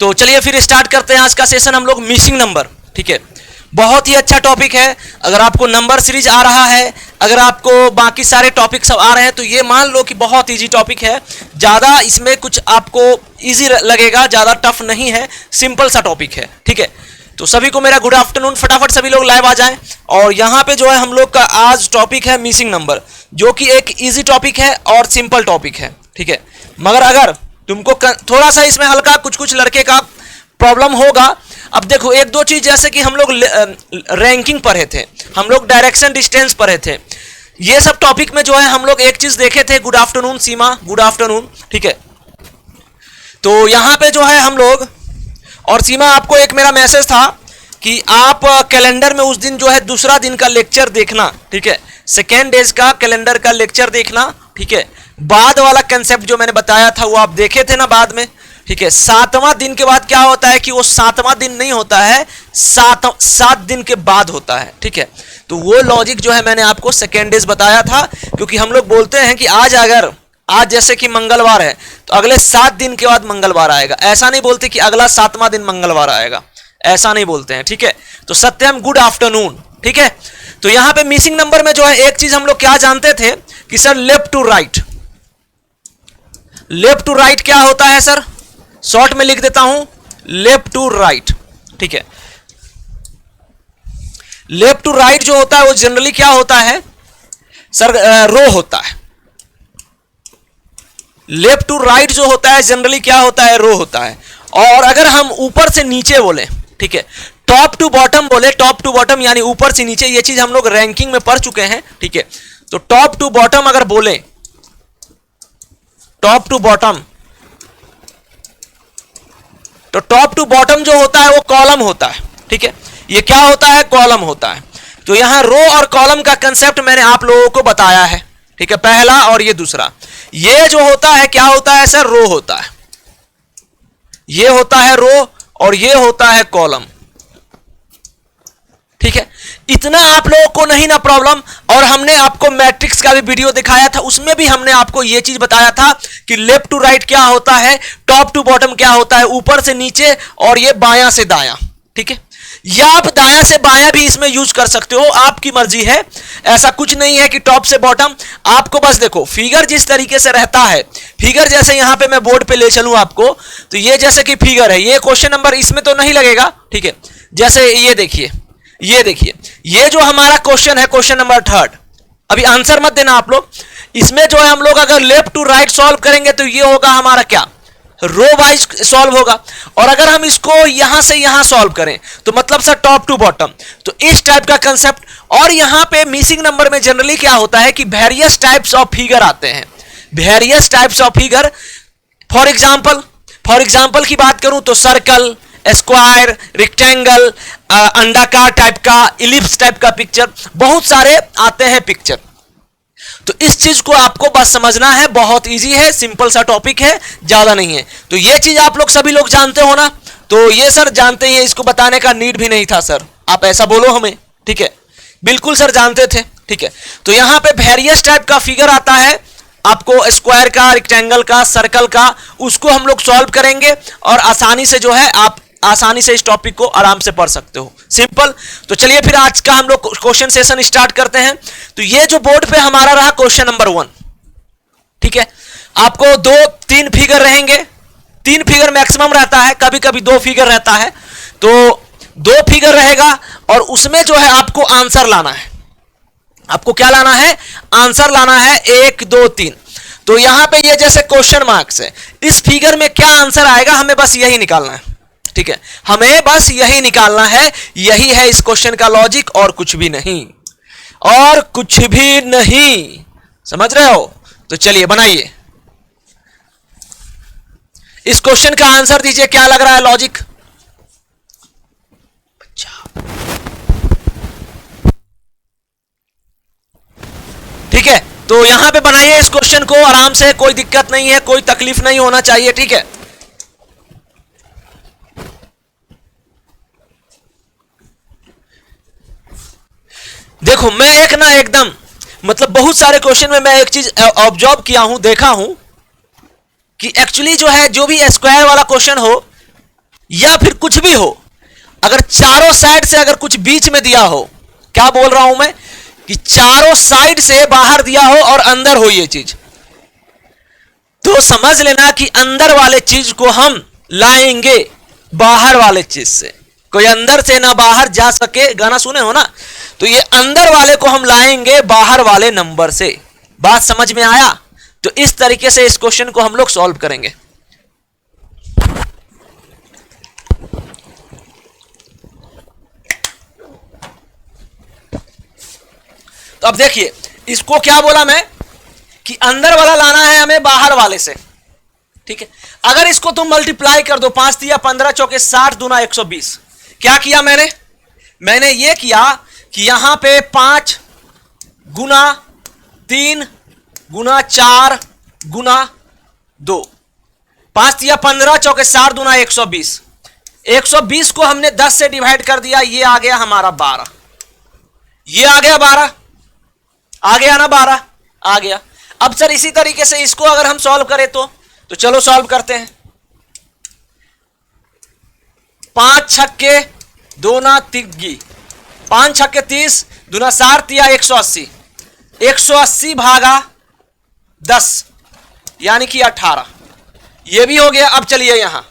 तो चलिए फिर स्टार्ट करते हैं आज का सेशन हम लोग मिसिंग नंबर। ठीक है, बहुत ही अच्छा टॉपिक है। अगर आपको नंबर सीरीज आ रहा है, अगर आपको बाकी सारे टॉपिक सब आ रहे हैं, तो ये मान लो कि बहुत इजी टॉपिक है। ज़्यादा इसमें कुछ आपको इजी लगेगा, ज़्यादा टफ नहीं है, सिंपल सा टॉपिक है। ठीक है, तो सभी को मेरा गुड आफ्टरनून। फटाफट सभी लोग लाइव आ जाएं। और यहाँ पे जो है हम लोग का आज टॉपिक है मिसिंग नंबर, जो कि एक इजी टॉपिक है और सिंपल टॉपिक है। ठीक है, मगर अगर तुमको थोड़ा सा इसमें हल्का कुछ लड़के का प्रॉब्लम होगा। अब देखो एक दो चीज, जैसे कि हम लोग रैंकिंग पढ़े थे, हम लोग डायरेक्शन डिस्टेंस पढ़े थे, ये सब टॉपिक में जो है हम लोग एक चीज देखे थे। गुड आफ्टरनून सीमा, गुड आफ्टरनून। ठीक है, तो यहाँ पे जो है हम लोग, और सीमा आपको एक मेरा मैसेज था कि आप कैलेंडर में उस दिन जो है दूसरा दिन का लेक्चर देखना। ठीक है, सेकेंड डेज का कैलेंडर का लेक्चर देखना। ठीक है, बाद वाला कंसेप्ट जो मैंने बताया था वो आप देखे थे ना बाद में। ठीक है, 7वां दिन के बाद क्या होता है कि वो 7वां दिन नहीं होता है, 7 दिन के बाद होता है। ठीक है, तो वो लॉजिक जो है मैंने आपको सेकेंड डेज बताया था, क्योंकि हम लोग बोलते हैं कि आज जैसे कि मंगलवार है तो अगले 7 दिन के बाद मंगलवार आएगा। ऐसा नहीं बोलते कि अगला 7वां दिन मंगलवार आएगा, ऐसा नहीं बोलते हैं। ठीक है, तो सत्यम गुड आफ्टरनून। ठीक है, तो यहां पे मिसिंग नंबर में जो है एक चीज हम लोग क्या जानते थे कि sir left to right, left to right क्या होता है सर? शॉर्ट में लिख देता हूं, लेफ्ट टू राइट। ठीक है, लेफ्ट टू राइट जो होता है वो जनरली क्या होता है सर? रो होता है। लेफ्ट टू राइट जो होता है जनरली क्या होता है? रो होता है। और अगर हम ऊपर से नीचे बोले, ठीक है, टॉप टू बॉटम बोले, टॉप टू बॉटम यानी ऊपर से नीचे, ये चीज हम लोग रैंकिंग में पढ़ चुके हैं। ठीक है, तो टॉप टू बॉटम अगर बोले, टॉप टू बॉटम, तो टॉप टू बॉटम जो होता है वो कॉलम होता है। ठीक है, ये क्या होता है? कॉलम होता है। तो यहां रो और कॉलम का कंसेप्ट मैंने आप लोगों को बताया है। ठीक है, पहला और ये दूसरा। ये जो होता है क्या होता है सर? रो होता है। ये होता है रो और ये होता है कॉलम। ठीक है, इतना आप लोगों को नहीं ना प्रॉब्लम। और हमने आपको मैट्रिक्स का भी वीडियो दिखाया था, उसमें भी हमने आपको यह चीज बताया था कि लेफ्ट टू राइट क्या होता है, टॉप टू बॉटम क्या होता है, ऊपर से नीचे, और ये बायां से दायां। ठीक है, या आप दायां से बायां भी इसमें यूज कर सकते हो, आपकी मर्जी है। ऐसा कुछ नहीं है कि टॉप से बॉटम। आपको बस देखो फिगर जिस तरीके से रहता है, फिगर जैसे यहां पे मैं बोर्ड पे ले चलूं आपको, तो ये जैसे कि फिगर है, ये क्वेश्चन नंबर इसमें तो नहीं लगेगा। ठीक है, जैसे ये देखिए, ये देखिए, ये जो हमारा क्वेश्चन है, क्वेश्चन नंबर 3, अभी आंसर मत देना आप लोग। इसमें जो है हम लोग अगर लेफ्ट टू राइट सॉल्व करेंगे तो ये होगा हमारा क्या? रो वाइज सॉल्व होगा। और अगर हम इसको यहां से यहां सॉल्व करें तो मतलब सर टॉप टू बॉटम, तो इस टाइप का कंसेप्ट। और यहां पे मिसिंग नंबर में जनरली क्या होता है कि वेरियस टाइप्स ऑफ फिगर आते हैं, various types of figure. For example की बात करूं तो सर्कल, स्क्वायर, रेक्टेंगल, अंडाकार टाइप का, इलिप्स टाइप का पिक्चर, बहुत सारे आते हैं पिक्चर। तो इस चीज को आपको बस समझना है, बहुत इजी है, सिंपल सा टॉपिक है, ज्यादा नहीं है। तो ये चीज आप लोग सभी लोग जानते हो ना? तो ये सर जानते हैं, इसको बताने का नीड भी नहीं था सर, आप ऐसा बोलो हमें। ठीक है, बिल्कुल सर जानते थे। ठीक है, तो यहां पे वेरियस टाइप का फिगर आता है आपको, स्क्वायर का, रेक्टेंगल का, सर्कल का, उसको हम लोग सॉल्व करेंगे और आसानी से जो है आप आसानी से इस टॉपिक को आराम से पढ़ सकते हो, सिंपल। तो चलिए फिर आज का हम लोग क्वेश्चन सेशन स्टार्ट करते हैं। तो ये जो बोर्ड पे हमारा रहा क्वेश्चन नंबर 1। ठीक है, आपको 2-3 फिगर रहेंगे, 3 फिगर मैक्सिमम रहता है, कभी कभी 2 फिगर रहता है। तो 2 फिगर रहेगा और उसमें जो है आपको आंसर लाना है। आपको क्या लाना है? आंसर लाना है, 1 2 3। तो यहां पे ये जैसे क्वेश्चन मार्क्स है, इस फिगर में क्या आंसर आएगा हमें बस यही निकालना है। ठीक है, हमें बस यही निकालना है, यही है इस क्वेश्चन का लॉजिक, और कुछ भी नहीं, और कुछ भी नहीं। समझ रहे हो? तो चलिए बनाइए, इस क्वेश्चन का आंसर दीजिए, क्या लग रहा है लॉजिक? ठीक है, तो यहां पे बनाइए इस क्वेश्चन को आराम से, कोई दिक्कत नहीं है, कोई तकलीफ नहीं होना चाहिए। ठीक है, देखो मैं एक ना एकदम मतलब बहुत सारे क्वेश्चन में मैं एक चीज ऑब्जर्व किया हूं, देखा हूं कि एक्चुअली जो है, जो भी स्क्वायर वाला क्वेश्चन हो या फिर कुछ भी हो, अगर चारों साइड से अगर कुछ बीच में दिया हो, क्या बोल रहा हूं मैं कि चारों साइड से बाहर दिया हो और अंदर हो ये चीज, तो समझ लेना कि अंदर वाले चीज को हम लाएंगे बाहर वाले चीज से। कोई अंदर से ना बाहर जा सके, गाना सुने हो ना, तो ये अंदर वाले को हम लाएंगे बाहर वाले नंबर से। बात समझ में आया? तो इस तरीके से इस क्वेश्चन को हम लोग सॉल्व करेंगे। तो अब देखिए, इसको क्या बोला मैं कि अंदर वाला लाना है हमें बाहर वाले से, ठीक है। अगर इसको तुम मल्टीप्लाई कर दो, 5 तिया 15 चौके 60 दूना 120, क्या किया मैंने ये किया कि यहां पे 5 गुना 3 गुना 4 गुना 2, 5 तिया 15 चौके 60 दूना 120, 120 को हमने 10 से डिवाइड कर दिया, ये आ गया हमारा 12, ये आ गया 12, आ गया ना 12, आ गया। अब सर इसी तरीके से इसको अगर हम सॉल्व करें तो चलो सॉल्व करते हैं। 5 छक्के 2 ना तिग्गी, 5 छक्के 30 दूना 60 तिया 180, 180 भागा 10 यानी कि 18, ये भी हो गया। अब चलिए यहां,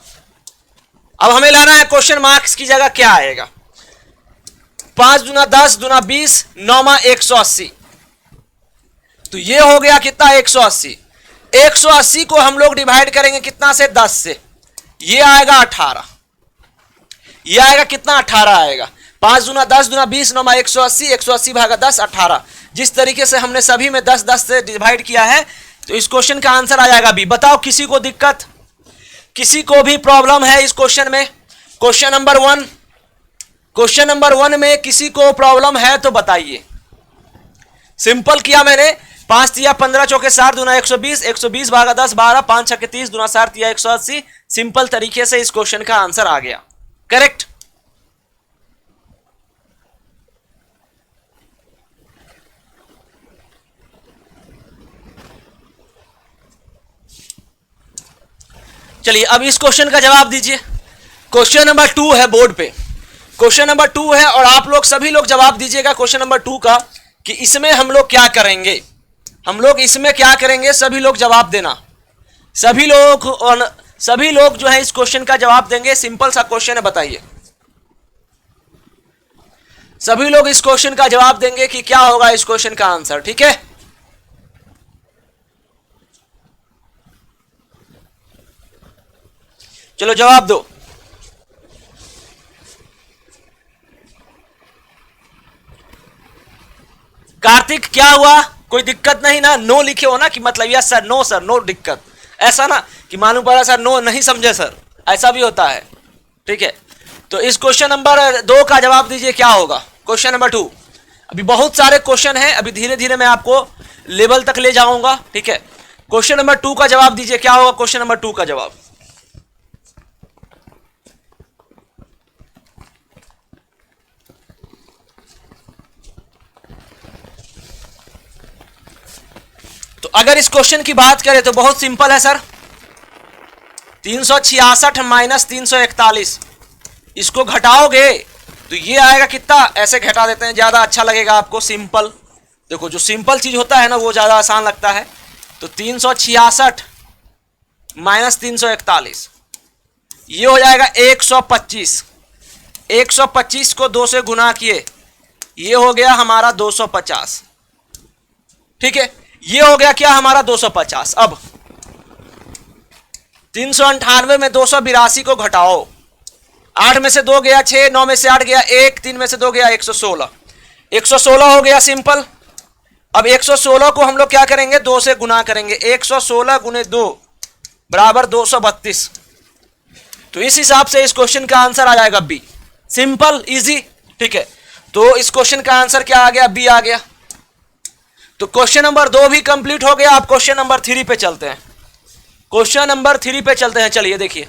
अब हमें लाना है क्वेश्चन मार्क्स की जगह क्या आएगा। 5 दूना 10 दूना 20 9 180, तो ये हो गया कितना 180। 180 को हम लोग डिवाइड करेंगे कितना से, 10 से, ये आएगा 18, ये आएगा कितना 18 आएगा। 5 दूना 10 दूना 20 9 180, 180 भागा 10 18। जिस तरीके से हमने सभी में 10 10 से डिवाइड किया है, तो इस क्वेश्चन का आंसर आ जाएगा बी। बताओ किसी को दिक्कत, किसी को भी प्रॉब्लम है इस क्वेश्चन में? क्वेश्चन नंबर 1 में किसी को प्रॉब्लम है तो बताइए। सिंपल किया मैंने, 5 तिया 15 चौके 60 दूना 120, 120 भागा 10 12, 5 छक्के 30 दूना 60 तिया 180। सिंपल तरीके से इस क्वेश्चन का आंसर आ गया, करेक्ट। चलिए अब इस क्वेश्चन का जवाब दीजिए। क्वेश्चन नंबर 2 है, बोर्ड पे क्वेश्चन नंबर 2 है, और आप लोग सभी लोग जवाब दीजिएगा क्वेश्चन नंबर 2 का कि इसमें हम लोग क्या करेंगे, हम लोग इसमें क्या करेंगे। सभी लोग जवाब देना, सभी लोग जो है इस क्वेश्चन का जवाब देंगे। सिंपल सा क्वेश्चन है, बताइए। सभी लोग इस क्वेश्चन का जवाब देंगे कि क्या होगा इस क्वेश्चन का आंसर, ठीक है। चलो जवाब दो। कार्तिक क्या हुआ, कोई दिक्कत नहीं ना? नो लिखे हो ना कि मतलब yes sir, no sir, no दिक्कत, ऐसा ना कि मालूम पड़ा सर नो नहीं समझे सर, ऐसा भी होता है, ठीक है। तो इस क्वेश्चन नंबर 2 का जवाब दीजिए क्या होगा। क्वेश्चन नंबर 2, अभी बहुत सारे क्वेश्चन हैं, अभी धीरे धीरे मैं आपको लेवल तक ले जाऊंगा, ठीक है। क्वेश्चन नंबर 2 का जवाब दीजिए क्या होगा। क्वेश्चन नंबर 2 का जवाब, तो अगर इस क्वेश्चन की बात करें तो बहुत सिंपल है सर। 366 माइनस 341, इसको घटाओगे तो ये आएगा कितना, ऐसे घटा देते हैं, ज्यादा अच्छा लगेगा आपको। सिंपल देखो, जो सिंपल चीज होता है ना वो ज्यादा आसान लगता है। तो 366 माइनस 341, ये हो जाएगा 125। 125 को 2 से गुना किए, ये हो गया हमारा 250, ठीक है। ये हो गया क्या हमारा 250। अब 398 में 282 को घटाओ, 8 में से 2 गया 6, 9 में से 8 गया 1, 3 में से 2 गया 116, 116 हो गया सिंपल। अब 116 को हम लोग क्या करेंगे, 2 से गुना करेंगे। 116 गुने 2 बराबर 232। तो इस हिसाब से इस क्वेश्चन का आंसर आ जाएगा बी। सिंपल इजी, ठीक है। तो इस क्वेश्चन का आंसर क्या आ गया, बी आ गया। तो क्वेश्चन नंबर 2 भी कंप्लीट हो गया। आप क्वेश्चन नंबर 3 पे चलते हैं। क्वेश्चन नंबर 3 पे चलते हैं, चलिए देखिए।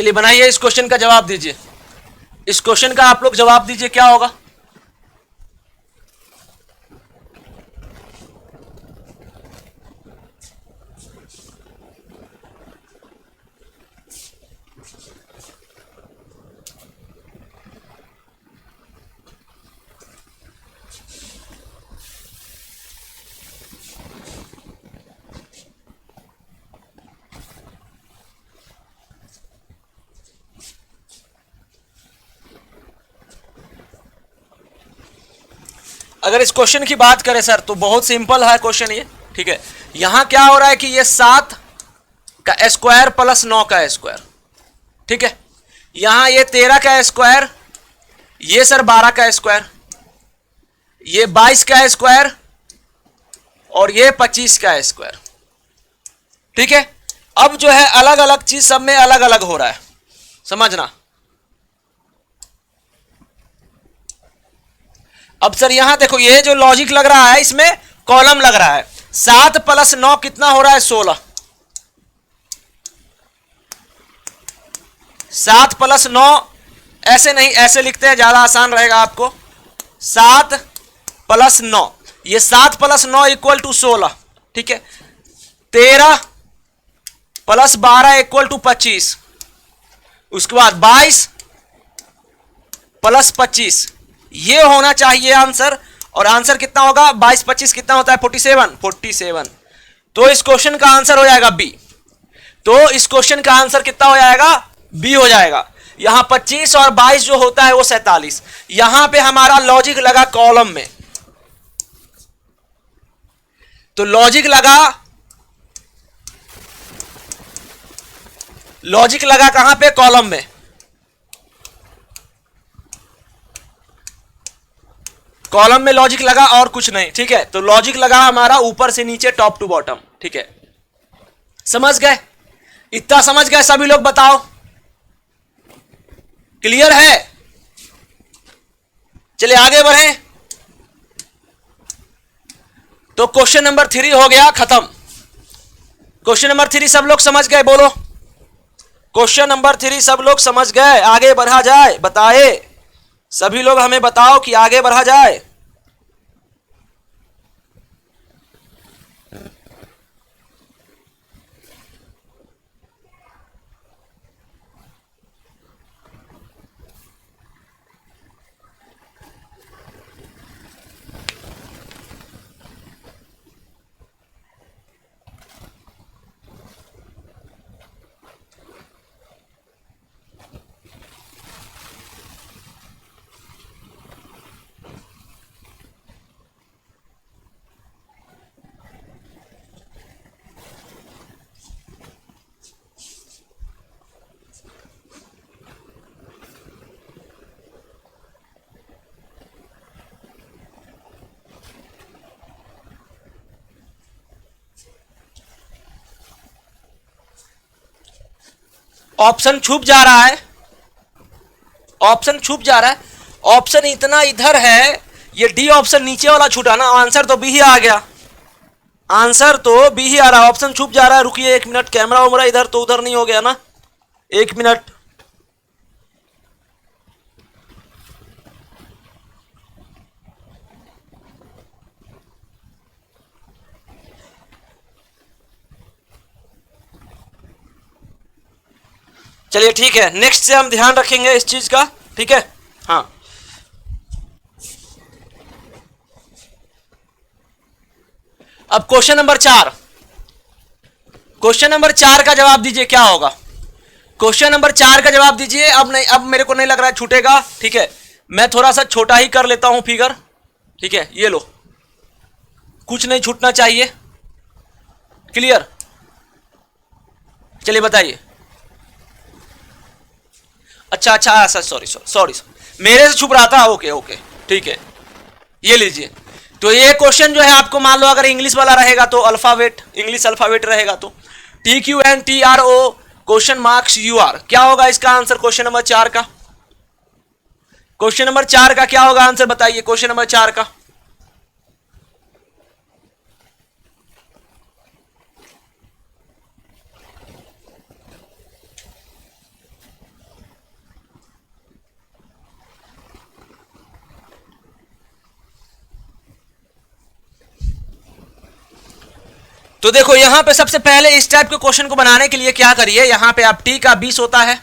चलिए बनाइए, इस क्वेश्चन का जवाब दीजिए। इस क्वेश्चन का आप लोग जवाब दीजिए, क्या होगा। अगर इस क्वेश्चन की बात करें सर तो बहुत सिंपल है क्वेश्चन ये, ठीक है। यहां क्या हो रहा है कि ये 7 का स्क्वायर प्लस 9 का स्क्वायर, ठीक है। यहां ये 13 का स्क्वायर, ये सर 12 का स्क्वायर, ये 22 का स्क्वायर और ये 25 का स्क्वायर, ठीक है। अब जो है अलग अलग चीज सब में अलग अलग हो रहा है, समझना। अब सर यहां देखो, ये जो लॉजिक लग रहा है इसमें कॉलम लग रहा है। 7 प्लस 9 कितना हो रहा है, 16। 7 प्लस 9 ऐसे नहीं, ऐसे लिखते हैं, ज्यादा आसान रहेगा आपको। 7 प्लस 9, ये 7 प्लस 9 इक्वल टू 16, ठीक है। 13 प्लस 12 इक्वल टू 25, उसके बाद 22 प्लस 25, ये होना चाहिए आंसर। और आंसर कितना होगा, 22 25 कितना होता है, 47। तो इस क्वेश्चन का आंसर हो जाएगा बी। तो इस क्वेश्चन का आंसर कितना हो जाएगा, बी हो जाएगा। यहां 25 और 22 जो होता है वो 47। यहां पे हमारा लॉजिक लगा कॉलम में, तो लॉजिक लगा कहां पे, कॉलम में। कॉलम में लॉजिक लगा और कुछ नहीं, ठीक है। तो लॉजिक लगा हमारा ऊपर से नीचे, टॉप टू बॉटम, ठीक है। समझ गए, इतना समझ गए सभी लोग, बताओ क्लियर है। चलिए आगे बढ़े। तो क्वेश्चन नंबर 3 हो गया खत्म। क्वेश्चन नंबर 3 सब लोग समझ गए, बोलो। क्वेश्चन नंबर 3 सब लोग समझ गए, आगे बढ़ा जाए, बताए सभी लोग, हमें बताओ कि आगे बढ़ा जाए। ऑप्शन छुप जा रहा है, ऑप्शन छुप जा रहा है। ऑप्शन इतना इधर है, ये डी ऑप्शन नीचे वाला छूटा ना, आंसर तो बी ही आ गया। आंसर तो बी ही आ रहा है, ऑप्शन छुप जा रहा है। रुकिए 1 मिनट, कैमरा उमरा इधर तो उधर नहीं हो गया ना, 1 मिनट। चलिए ठीक है, नेक्स्ट से हम ध्यान रखेंगे इस चीज का, ठीक है। हाँ, अब क्वेश्चन नंबर 4, क्वेश्चन नंबर 4 का जवाब दीजिए, क्या होगा। क्वेश्चन नंबर 4 का जवाब दीजिए। अब नहीं, अब मेरे को नहीं लग रहा है छूटेगा, ठीक है। मैं थोड़ा सा छोटा ही कर लेता हूं फिगर, ठीक है। ये लो, कुछ नहीं छूटना चाहिए, क्लियर। चलिए बताइए। अच्छा अच्छा अच्छा, सॉरी, मेरे से छुप रहा था, ओके ओके, ठीक है। ये लीजिए। तो ये क्वेश्चन जो है आपको, मान लो अगर इंग्लिश वाला रहेगा तो अल्फाबेट, इंग्लिश अल्फाबेट रहेगा तो TQNTRO क्वेश्चन मार्क्स UR, क्या होगा इसका आंसर क्वेश्चन नंबर 4 का। क्वेश्चन नंबर 4 का क्या होगा आंसर, बताइए क्वेश्चन नंबर 4 का। तो देखो यहां पे सबसे पहले इस टाइप के क्वेश्चन को बनाने के लिए क्या करिए, यहां पे आप t का 20 होता है,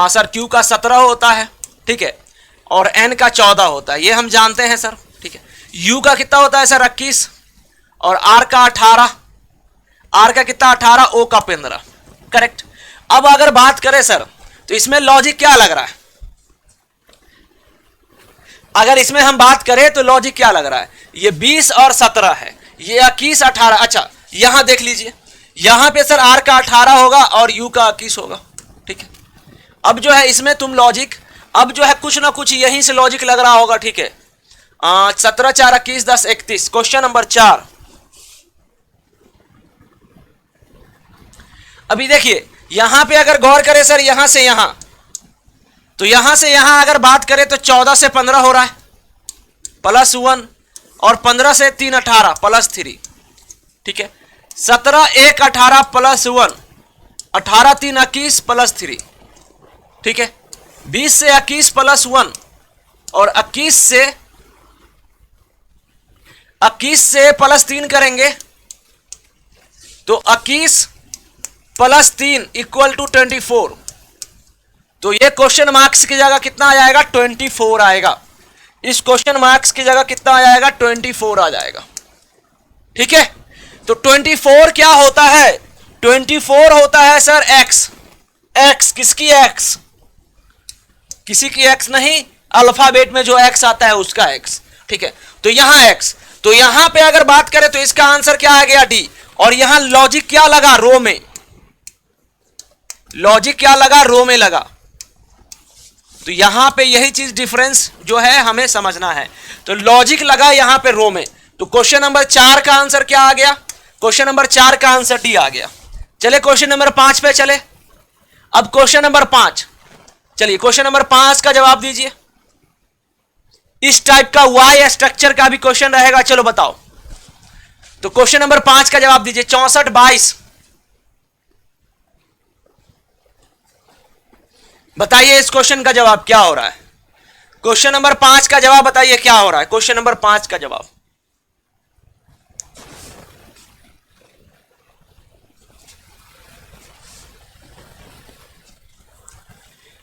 सर q का 17 होता है, ठीक है, और n का 14 होता है, ये हम जानते हैं सर, ठीक है। u का कितना होता है सर 21, और r का 18, r का कितना 18, o का 15, करेक्ट। अब अगर बात करें सर तो इसमें लॉजिक क्या लग रहा है, अगर इसमें हम बात करें तो लॉजिक क्या लग रहा है, ये 20 और 17 है, ये 21 18, अच्छा यहां देख लीजिए, यहां पे सर r का 18 होगा और u का 21 होगा, ठीक है। अब जो है इसमें तुम लॉजिक, अब जो है कुछ ना कुछ यहीं से लॉजिक लग रहा होगा, ठीक है। 17 4 21 10 31, क्वेश्चन नंबर 4। अभी देखिए यहां पे अगर गौर करें सर, यहां से यहां, तो यहां से यहां अगर बात करें तो 14 से 15 हो रहा है +1, और 15 से 3 18 +3, ठीक है। 17 1 18 +1, 18 3 21 +3, ठीक है। 20 से 21 +1, और 21 से +3 करेंगे तो 21 +3 = 24। तो ये क्वेश्चन मार्क्स की जगह कितना आ जाएगा, 24 आएगा। इस क्वेश्चन मार्क्स की जगह कितना आ जाएगा, 24 आ जाएगा, ठीक है। तो 24 क्या होता है, 24 होता है सर x, x किसकी x, किसी की x नहीं, अल्फाबेट में जो x आता है उसका x, ठीक है। तो यहां x, तो यहां पे अगर बात करें तो इसका आंसर क्या आ गया d, और यहां लॉजिक क्या लगा, रो में, लॉजिक क्या लगा, रो में लगा। तो यहां पे यही चीज डिफरेंस जो है हमें समझना है, तो लॉजिक लगा यहां पे रो में। तो क्वेश्चन नंबर 4 का आंसर क्या आ गया, क्वेश्चन नंबर 4 का आंसर डी आ गया। चले क्वेश्चन नंबर 5 पे चले। अब क्वेश्चन नंबर 5, चलिए क्वेश्चन नंबर 5 का जवाब दीजिए। इस टाइप का वाई स्ट्रक्चर का भी क्वेश्चन रहेगा, चलो बताओ। तो क्वेश्चन नंबर 5 का जवाब दीजिए, 64 22, बताइए इस क्वेश्चन का जवाब क्या हो रहा है। क्वेश्चन नंबर 5 का जवाब बताइए क्या हो रहा है, क्वेश्चन नंबर 5 का जवाब।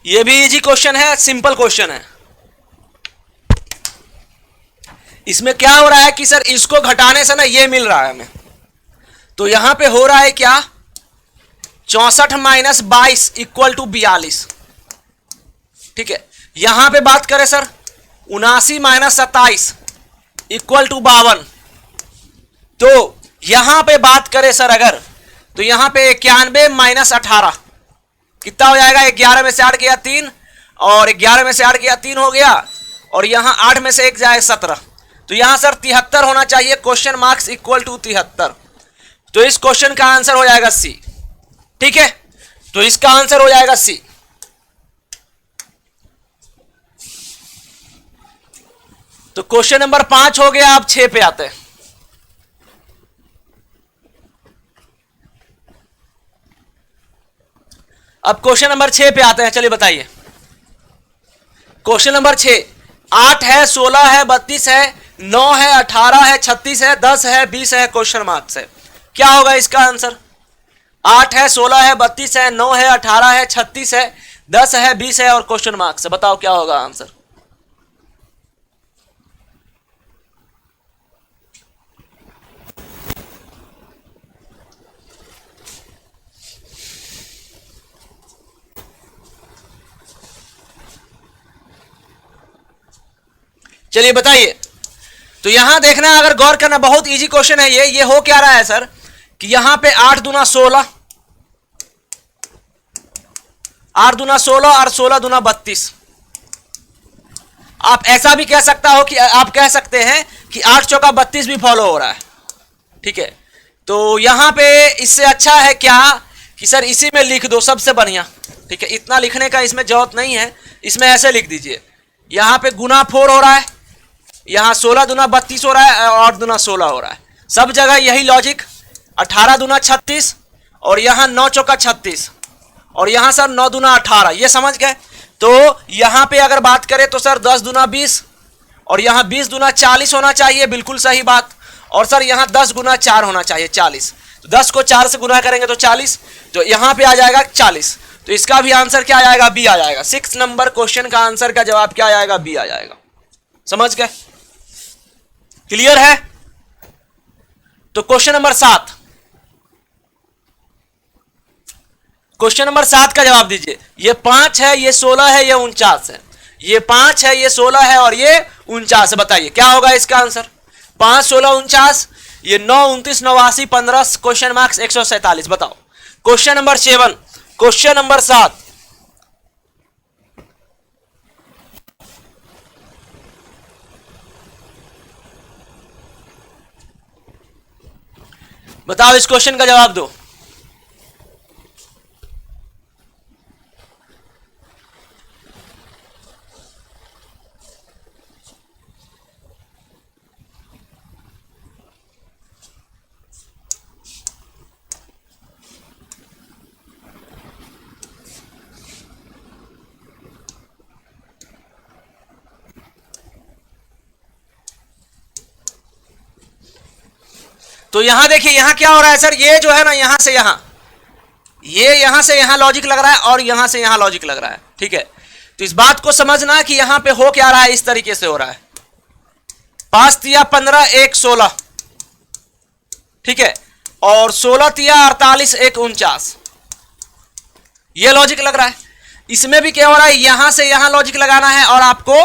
ये भी इजी क्वेश्चन है, सिंपल क्वेश्चन है। इसमें क्या हो रहा है कि सर इसको घटाने से ना ये मिल रहा है हमें, तो यहां पे हो रहा है क्या, 64 - 22 = 42, ठीक है। यहां पे बात करें सर 79 - 27 = 52, तो यहां पे बात करें सर अगर, तो यहां पे 91 - 18 कितना हो जाएगा, 11 में से 8 गया 3, और 11 में से 8 गया 3 हो गया, और यहां 8 में से 1 जाए 17, तो यहां सर 73 होना चाहिए, क्वेश्चन मार्क्स = 73। तो इस क्वेश्चन का आंसर हो जाएगा सी, ठीक है। तो इसका आंसर हो जाएगा सी। तो क्वेश्चन नंबर 5 हो गया। आप 6 पे आते हैं। अब क्वेश्चन नंबर 6 पे आते हैं, चलिए बताइए। क्वेश्चन नंबर 6, 8 है 16 है 32 है 9 है 18 है 36 है 10 है 20 है, क्वेश्चन मार्क्स है, क्या होगा इसका आंसर। 8 है 16 है 32 है 9 है 18 है 36 है 10 है 20 है और क्वेश्चन मार्क्स है, बताओ क्या होगा आंसर। चलिए बताइए। तो यहां देखना, अगर गौर करना, बहुत इजी क्वेश्चन है ये हो क्या रहा है सर कि यहां पे 8 दूना 16, 8 दूना 16 और 16 दूना 32। आप ऐसा भी कह सकता हो कि आप कह सकते हैं कि 8 चौका 32 भी फॉलो हो रहा है, ठीक है। तो यहां पे इससे अच्छा है क्या कि सर इसी में लिख दो, सबसे बढ़िया, ठीक है। इतना लिखने का इसमें जरूरत नहीं है, इसमें ऐसे लिख दीजिए। यहां पे गुना 4 हो रहा है, यहां 16 दूना 32 हो रहा है और 8 दूना 16 हो रहा है, सब जगह यही लॉजिक। 18 दूना 36 और यहां 9 चौका 36 और यहां सर 9 दूना 18, ये समझ गए। तो यहां पे अगर बात करें तो सर 10 दूना 20 और यहां 20 दूना 40 होना चाहिए, बिल्कुल सही बात। और सर यहाँ 10 गुना 4 होना चाहिए 40, तो 10 को 4 से गुना करेंगे तो 40, तो यहाँ पे आ जाएगा 40, तो इसका भी आंसर क्या आ जाएगा, बी आ जाएगा। 6 नंबर क्वेश्चन का आंसर का जवाब क्या आ जाएगा, बी आ जाएगा। समझ गए, क्लियर है। तो क्वेश्चन नंबर 7, क्वेश्चन नंबर 7 का जवाब दीजिए। ये 5 है, ये 16 है, ये 49 है, ये 5 है, ये 16 है और ये 49 है। बताइए क्या होगा इसका आंसर। 5 16 49, ये 9 29 89 15 क्वेश्चन मार्क्स 147। बताओ क्वेश्चन नंबर 7, क्वेश्चन नंबर 7, बताओ इस क्वेश्चन का जवाब दो। तो यहां देखिए यहां क्या हो रहा है सर, ये जो है ना यहां से यहां, ये यहां से यहां लॉजिक लग रहा है और यहां से यहां लॉजिक लग रहा है। ठीक है, तो इस बात को समझना कि यहां पे हो क्या रहा है, इस तरीके से हो रहा है। 5 तिया 15 1 16, ठीक है, और 16 तिया 48 1 49, ये लॉजिक लग रहा है। इसमें भी क्या हो रहा है, यहां से यहां लॉजिक लगाना है और आपको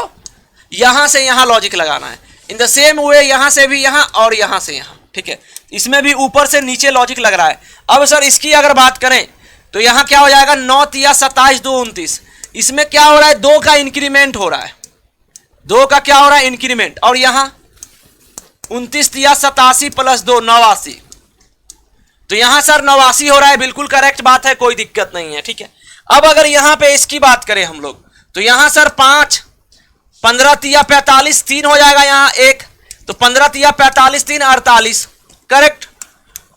यहां से यहां लॉजिक लगाना है। इन द सेम वे यहां से भी यहां और यहां से यहां। ठीक है, इसमें भी ऊपर से नीचे लॉजिक लग रहा है। अब सर इसकी अगर बात करें तो यहां क्या हो जाएगा, 9 तिया 27 2 29, इसमें क्या हो रहा है, 2 का इंक्रीमेंट हो रहा है, 2 का क्या हो रहा है, इंक्रीमेंट। और यहां 29 तिया 87 प्लस 2 89, तो यहां सर 89 हो रहा है। बिल्कुल करेक्ट बात है, कोई दिक्कत नहीं है। ठीक है, अब अगर यहां पे इसकी बात करें हम लोग तो यहां सर 5 15 तिया 45 3 हो जाएगा, यहां 1, तो 15 तिया 45 3 48, करेक्ट,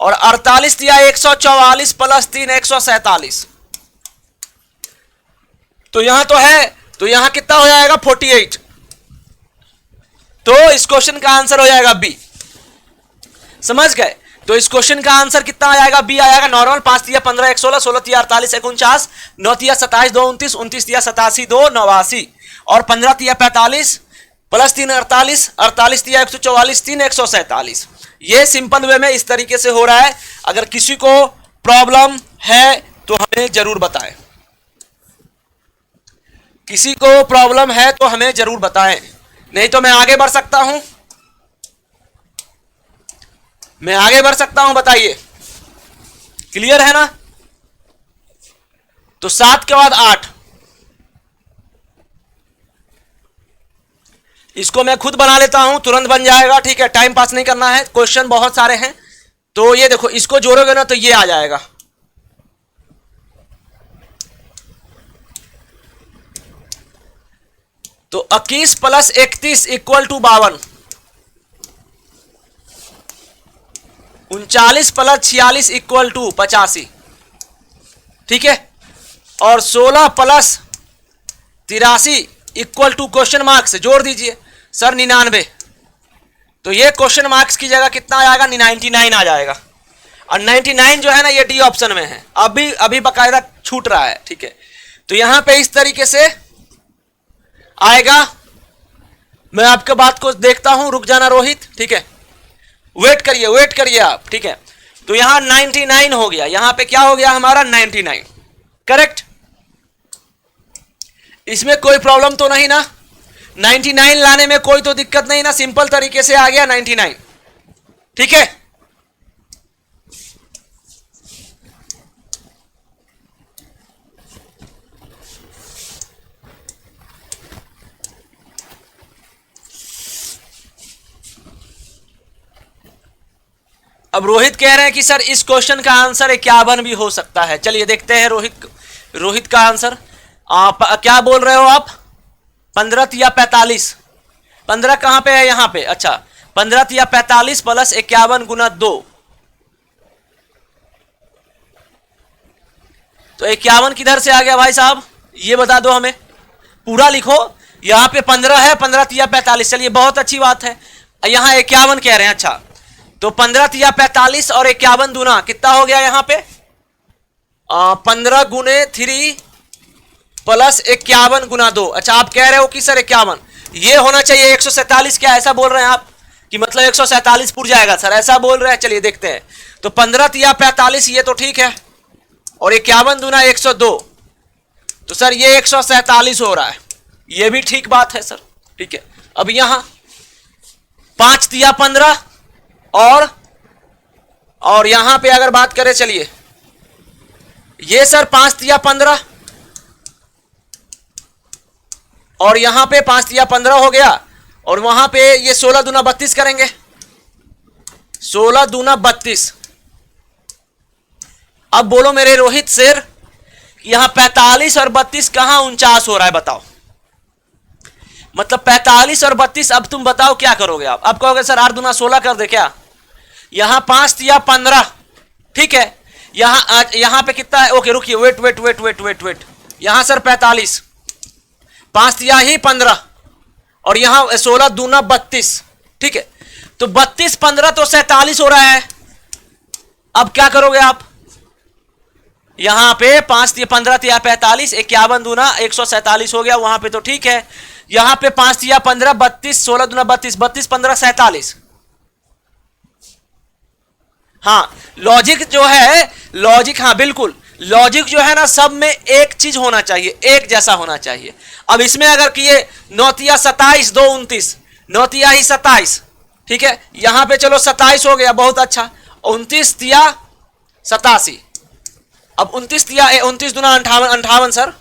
और 48 तिया 144 प्लस 3 147, तो यहां तो है, तो यहां कितना हो जाएगा 48, तो इस क्वेश्चन का आंसर हो जाएगा बी। समझ गए, तो इस क्वेश्चन का आंसर कितना आ जाएगा, बी आएगा। नॉर्मल 5 तिया 15 1 16, 16 तिया 48 1 49, 9 तिया 27 2 29, 29 तिया 87 2 89, और 15 तिया 45 प्लस 3 48, 48 तिया 144 3 147। ये सिंपल वे में इस तरीके से हो रहा है। अगर किसी को प्रॉब्लम है तो हमें जरूर बताएं, किसी को प्रॉब्लम है तो हमें जरूर बताएं, नहीं तो मैं आगे बढ़ सकता हूं, मैं आगे बढ़ सकता हूं। बताइए क्लियर है ना। तो 7 के बाद 8, इसको मैं खुद बना लेता हूं, तुरंत बन जाएगा। ठीक है, टाइम पास नहीं करना है, क्वेश्चन बहुत सारे हैं। तो ये देखो, इसको जोड़ोगे ना तो ये आ जाएगा, तो 21 plus 31 equal to 52, 39 plus 46 equal to 85, ठीक है, और 16 plus 83 equal to question mark से जोड़ दीजिए सर 99, तो ये क्वेश्चन मार्क्स की जगह कितना आ जाएगा, 99 आ जाएगा। और 99 जो है ना ये डी ऑप्शन में है, अभी बकायदा छूट रहा है। ठीक है, तो यहां पे इस तरीके से आएगा। मैं आपके बात को देखता हूं, रुक जाना रोहित। ठीक है, वेट करिए आप। ठीक है, तो यहां 99 हो गया, यहां पे क्या हो गया हमारा 99, करेक्ट। इसमें कोई प्रॉब्लम तो नहीं ना, 99 लाने में कोई तो दिक्कत नहीं ना, सिंपल तरीके से आ गया 99। ठीक है, अब रोहित कह रहे हैं कि सर इस क्वेश्चन का आंसर 51 भी हो सकता है। चलिए देखते हैं रोहित का आंसर। आप क्या बोल रहे हो आप, 15 तिया 45, 15 कहां पे है, यहां पे। अच्छा, 15 तिया 45 प्लस 51 गुना 2, तो 51 किधर से आ गया भाई साहब, ये बता दो हमें, पूरा लिखो। यहां पे 15 है, 15 तिया 45, चलिए बहुत अच्छी बात है। यहां 51 कह रहे हैं। अच्छा, तो 15 तिया 45 और 51 दूना कितना हो गया यहां पे 15 गुने 3 प्लस 51 गुना 2। अच्छा आप कह रहे हो कि सर 51 ये होना चाहिए 147, क्या ऐसा बोल रहे हैं आप कि मतलब 147 पुर जाएगा सर, ऐसा बोल रहे हैं? चलिए देखते हैं। तो 15 तिया 45 ये तो ठीक है, और 51 दूना 102, तो सर ये 147 हो रहा है, ये भी ठीक बात है सर। ठीक है, अब यहां 5 तिया 15 और यहां पे अगर बात करें, चलिए ये सर 5 तिया 15 और यहां पे 5 तिया 15 हो गया, और वहां पे ये 16 दूना 32 करेंगे, 16 दूना 32। अब बोलो मेरे रोहित सर, यहां 45 और 32 कहां 49 हो रहा है बताओ? मतलब 45 और 32, अब तुम बताओ क्या करोगे आप? अब कहोगे सर 8 दूना 16 कर दे क्या? यहां 5 तिया 15, ठीक है, यहां पे कितना है? ओके रुकिए, wait wait wait wait wait wait, यहां सर 45, 5 तिया ही 15 और यहां 16 दूना 32, ठीक है, तो 32 15 तो 47 हो रहा है। अब क्या करोगे आप? यहां पे 5 तिया 15 तिया 45, 51 दूना 147 हो गया, वहां पे तो ठीक है। यहां पे 5 तिया 15 32, 16 दूना 32, 32 15 47। हाँ लॉजिक जो है, लॉजिक, हाँ बिल्कुल लॉजिक जो है ना, सब में एक चीज होना चाहिए, एक जैसा होना चाहिए। अब इसमें अगर किए 9 तिया 27 2 29, 9 तिया ही 27, ठीक है, यहां पे चलो 27 हो गया, बहुत अच्छा। 29 तिया 87, अब 29 तिया 29 दूना 58, 58 सर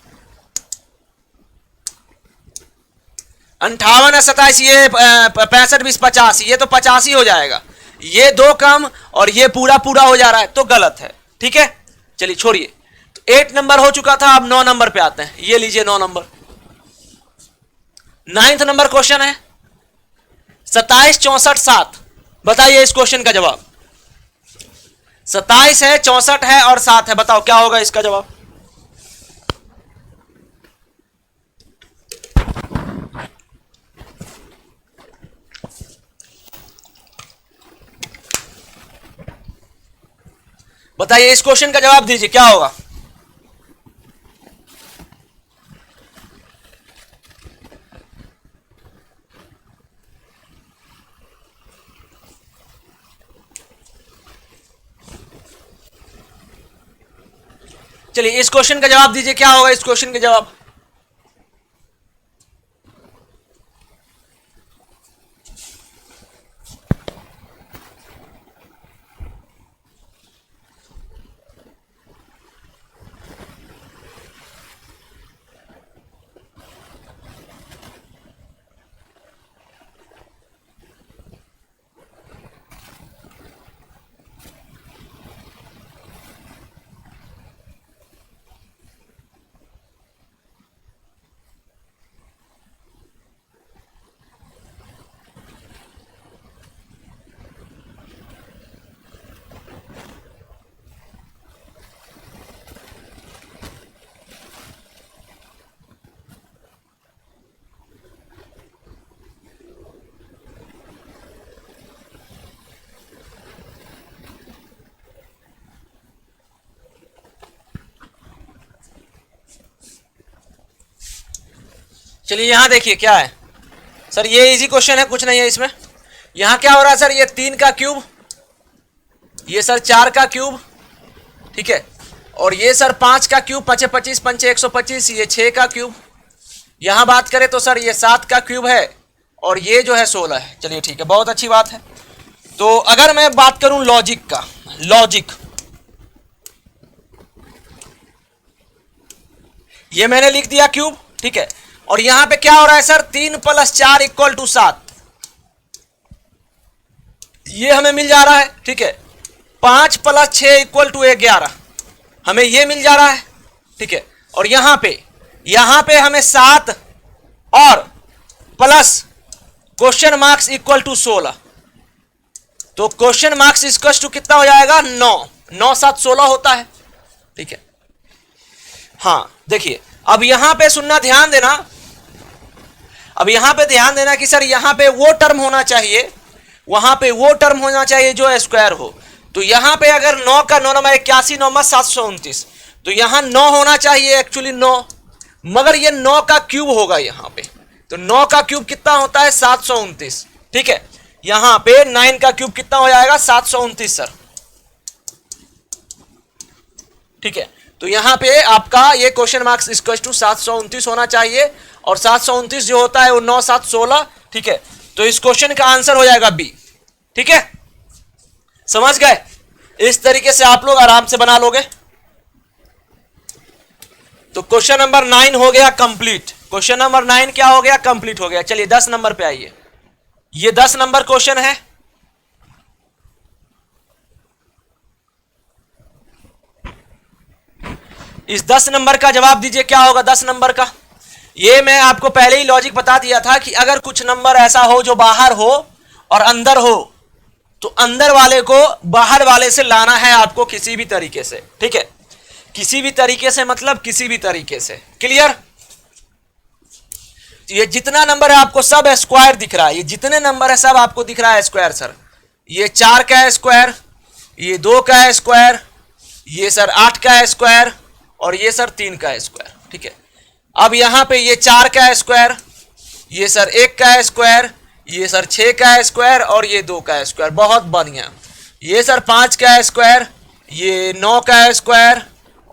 58 है 27, ये 65 20 50, ये तो 85 हो जाएगा, ये 2 कम और ये पूरा पूरा हो जा रहा है, तो गलत है। ठीक है, चलिए छोड़िए। तो 8 नंबर हो चुका था, अब 9 नंबर पे आते हैं। ये लीजिए 9 नंबर, 9th नंबर क्वेश्चन है 27 64 7। बताइए इस क्वेश्चन का जवाब। 27 है, 64 है और 7 है, बताओ क्या होगा इसका जवाब? बताइए इस क्वेश्चन का जवाब दीजिए, क्या होगा? चलिए इस क्वेश्चन का जवाब दीजिए, क्या होगा इस क्वेश्चन का जवाब? चलिए यहां देखिए क्या है सर, ये इजी क्वेश्चन है, कुछ नहीं है इसमें। यहां क्या हो रहा है सर, ये 3 का क्यूब, ये सर 4 का क्यूब, ठीक है, और ये सर 5 का क्यूब, 5 25 5 125, ये 6 का क्यूब। यहां बात करें तो सर ये 7 का क्यूब है और ये जो है 16 है। चलिए ठीक है, बहुत अच्छी बात है। तो अगर मैं बात करूं लॉजिक का, लॉजिक ये मैंने लिख दिया क्यूब, ठीक है, और यहां पे क्या हो रहा है सर, 3 + 4 = 7, ये हमें मिल जा रहा है, ठीक है। 5 + 6 = 11, हमें ये मिल जा रहा है, ठीक है। और यहां पे हमें 7 और प्लस क्वेश्चन मार्क्स = 16, तो क्वेश्चन मार्क्स इक्वल टू कितना हो जाएगा, 9, 9 7 16 होता है, ठीक है। हाँ देखिए, अब यहां पे सुनना, ध्यान देना, अब यहां पे ध्यान देना कि सर यहां पे वो टर्म होना चाहिए वहां पे वो टर्म होना चाहिए जो स्क्वायर हो। तो यहां पे अगर 9 का 9 नंबर 81, 9 729, तो यहां 9 होना चाहिए एक्चुअली 9, मगर ये 9 का क्यूब होगा यहां पे। तो 9 का क्यूब कितना होता है 729, ठीक है। यहां पे 9 का क्यूब कितना हो जाएगा 729 सर, ठीक है। तो यहां पे आपका ये क्वेश्चन मार्क्स इक्वल टू 729 होना चाहिए, और 729 जो होता है वो 9 7 16, ठीक है। तो इस क्वेश्चन का आंसर हो जाएगा बी, ठीक है। समझ गए? इस तरीके से आप लोग आराम से बना लोगे। तो क्वेश्चन नंबर 9 हो गया कंप्लीट। क्वेश्चन नंबर 9 क्या हो गया? कंप्लीट हो गया। चलिए 10 नंबर पे आइए। ये 10 नंबर क्वेश्चन है। इस 10 नंबर का जवाब दीजिए क्या होगा 10 नंबर का। ये मैं आपको पहले ही लॉजिक बता दिया था कि अगर कुछ नंबर ऐसा हो जो बाहर हो और अंदर हो, तो अंदर वाले को बाहर वाले से लाना है आपको किसी भी तरीके से, ठीक है। किसी भी तरीके से मतलब किसी भी तरीके से, क्लियर। ये जितना नंबर है आपको सब स्क्वायर दिख रहा है, ये जितने नंबर है सब आपको दिख रहा है स्क्वायर सर। ये 4 का स्क्वायर, ये 2 का स्क्वायर, ये सर 8 का स्क्वायर, और ये सर 3 का स्क्वायर, ठीक है। अब यहां पे ये 4 का स्क्वायर, ये सर 1 का स्क्वायर, ये सर 6 का स्क्वायर, और ये 2 का स्क्वायर, बहुत बढ़िया। ये सर 5 का स्क्वायर, ये 9 का स्क्वायर,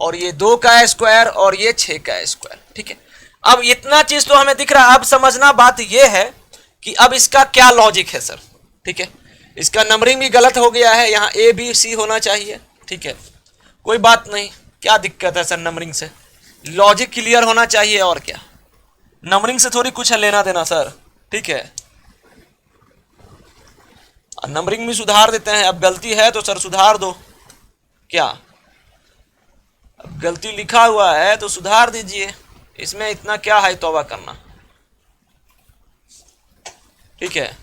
और ये 2 का स्क्वायर, और ये 6 का स्क्वायर, ठीक है। अब इतना चीज तो हमें दिख रहा है। अब समझना बात ये है कि अब इसका क्या लॉजिक है सर, ठीक है। इसका नंबरिंग भी गलत हो गया है, यहाँ ए बी सी होना चाहिए, ठीक है। कोई बात नहीं, क्या दिक्कत है सर नंबरिंग से, लॉजिक क्लियर होना चाहिए, और क्या। नंबरिंग से थोड़ी कुछ है लेना देना सर, ठीक है। नंबरिंग भी सुधार देते हैं। अब गलती है तो सर सुधार दो, क्या। अब गलती लिखा हुआ है तो सुधार दीजिए, इसमें इतना क्या है तौबा करना, ठीक है।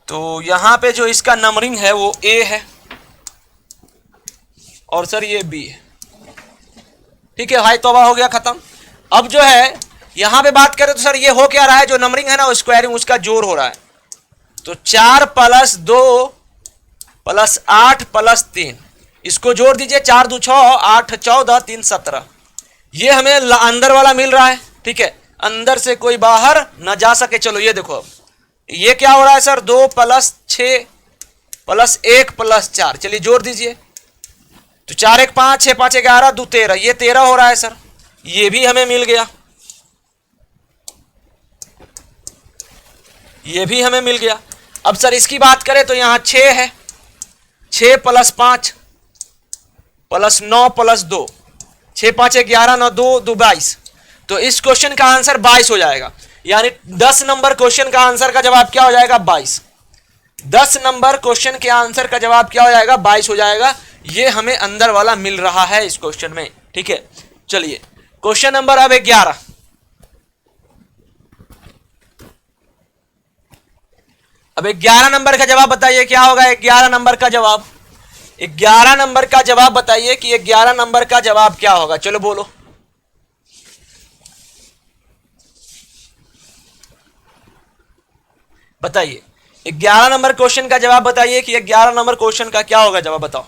तो यहां पे जो इसका नंबरिंग है वो ए है, और सर ये बी है, ठीक है। हाई तौबा हो गया, खत्म। अब जो है यहां पे बात करें तो सर ये हो क्या रहा है, जो नंबरिंग है ना वो स्क्वायरिंग उसका जोड़ हो रहा है। तो 4 + 2 + 8 + 3, इसको जोड़ दीजिए। 4 2 6, 8 14, 3 17, ये हमें अंदर वाला मिल रहा है, ठीक है। अंदर से कोई बाहर न जा सके। चलो ये देखो, अब ये क्या हो रहा है सर, 2 + 6 + 1 + 4, चलिए जोड़ दीजिए। तो 4 1 5, 6 5 11, 2 13, ये 13 हो रहा है सर, ये भी हमें मिल गया, ये भी हमें मिल गया। अब सर इसकी बात करें तो यहां 6 है, 6 + 5 + 9 + 2, 6 5 11 9 2 2 22। तो इस क्वेश्चन का आंसर 22 हो जाएगा। यानी 10 नंबर क्वेश्चन का आंसर का जवाब क्या हो जाएगा 22। 10 नंबर क्वेश्चन के आंसर का जवाब क्या हो जाएगा 22 हो जाएगा। ये हमें अंदर वाला मिल रहा है इस क्वेश्चन में, ठीक है। चलिए क्वेश्चन नंबर अब 11। अब 11 नंबर का जवाब बताइए क्या होगा। 11 नंबर का जवाब, 11 नंबर का जवाब बताइए कि 11 नंबर का जवाब क्या होगा। चलो बोलो, बताइए 11 नंबर क्वेश्चन का जवाब बताइए कि 11 नंबर क्वेश्चन का क्या होगा जवाब, बताओ।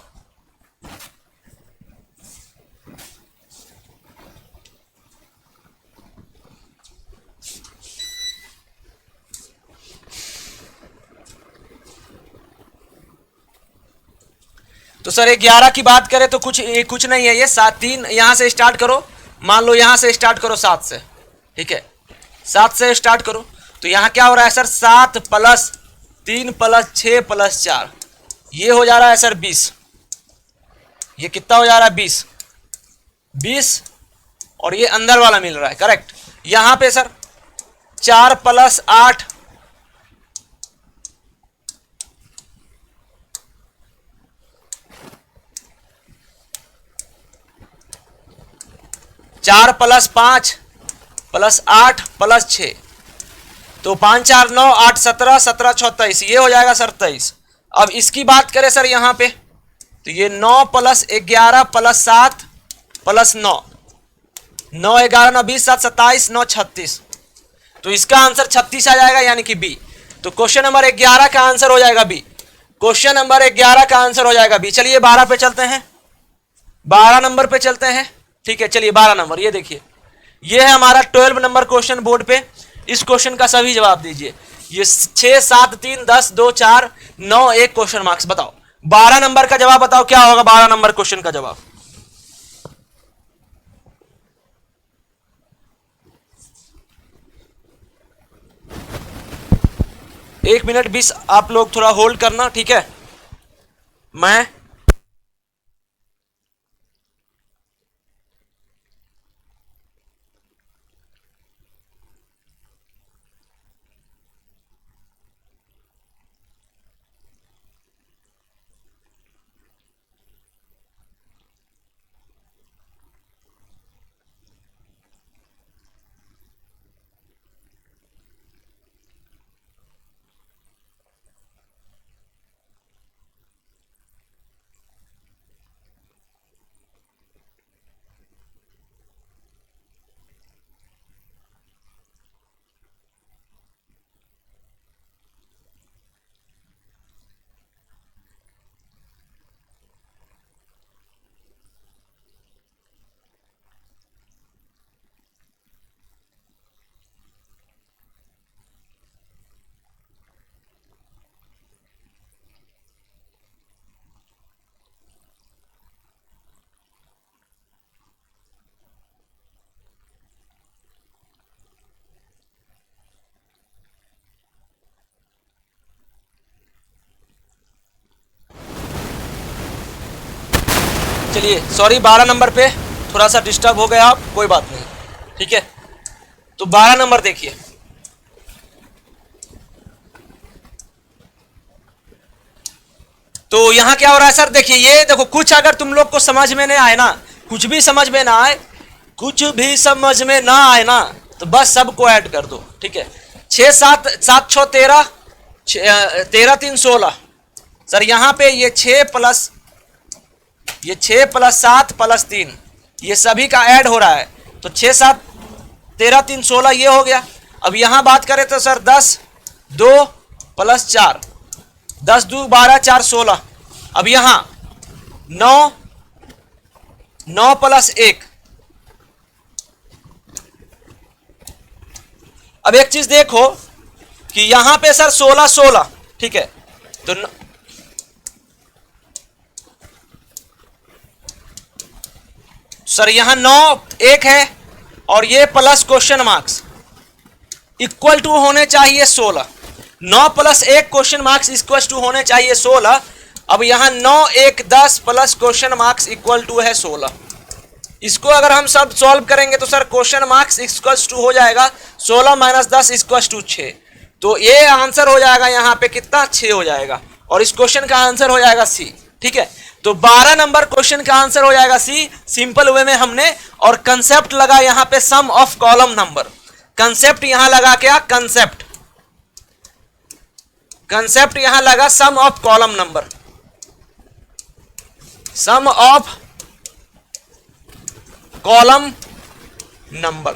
तो सर 11 की बात करें तो कुछ नहीं है, ये 7 3 यहां से स्टार्ट करो। मान लो यहां से स्टार्ट करो 7 से, ठीक है। 7 से स्टार्ट करो तो यहां क्या हो रहा है सर, 7 + 3 + 6 + 4, ये हो जा रहा है सर 20। ये कितना हो जा रहा है 20, और ये अंदर वाला मिल रहा है, करेक्ट। यहां पे सर 4 + 8 4 + 5 + 8 + 6, तो 5 4 9 8 17 17 6 23, ये हो जाएगा सर 23। अब इसकी बात करें सर यहां पे तो ये 9 + 11 + 7 + 9, 9 11 9 20 7 27 9 36, तो इसका आंसर 36 आ जाएगा यानी कि बी। तो क्वेश्चन नंबर 11 का आंसर हो जाएगा बी। क्वेश्चन नंबर 11 का आंसर हो जाएगा बी। चलिए 12 पे चलते हैं, 12 नंबर पे चलते हैं। ठीक है, चलिए 12 नंबर, ये देखिए, ये है हमारा 12 नंबर क्वेश्चन बोर्ड पे। इस क्वेश्चन का सभी जवाब दीजिए। ये 6 7 3 10 2 4 9 1 क्वेश्चन मार्क्स। बताओ 12 नंबर का जवाब बताओ क्या होगा 12 नंबर क्वेश्चन का जवाब। एक मिनट 20 आप लोग थोड़ा होल्ड करना, ठीक है। मैं चलिए सॉरी 12 नंबर पे थोड़ा सा डिस्टर्ब हो गया आप, कोई बात नहीं, ठीक है। तो 12 नंबर देखिए, तो यहां क्या हो रहा है सर, देखिए ये देखो, कुछ अगर तुम लोग को समझ में नहीं आए ना, कुछ भी समझ में ना आए, कुछ भी समझ में ना आए ना, तो बस सबको ऐड कर दो, ठीक है। 6 7 7 6 13 13 3 16 सर, यहां पे ये 6 प्लस 7 प्लस 3 ये सभी का ऐड हो रहा है, तो 6 7 13 3 16 ये हो गया। अब यहां बात करें तो सर 10 2 प्लस 4 10 2 12 4 16। अब यहां 9 प्लस 1। अब एक चीज देखो कि यहां पे सर 16 16, ठीक है, तो सर यहां 9 1 है और ये plus question marks equal to होने चाहिए 16। 9 plus 1 question marks equal to होने चाहिए 16। अब यहां 9 1 10 plus question marks equal to है 16। इसको अगर हम सब सॉल्व करेंगे तो sir question marks equal to हो जाएगा 16 माइनस 10 इक्वल टू 6। तो ये आंसर हो जाएगा यहां पे कितना, 6 हो जाएगा, और इस क्वेश्चन का आंसर हो जाएगा सी, ठीक है। तो 12 नंबर क्वेश्चन का आंसर हो जाएगा सी, सिंपल वे में हमने, और कंसेप्ट लगा यहां पे sum of column number. Concept यहां लगा क्या, कंसेप्ट यहां लगा sum of column number, sum of column number.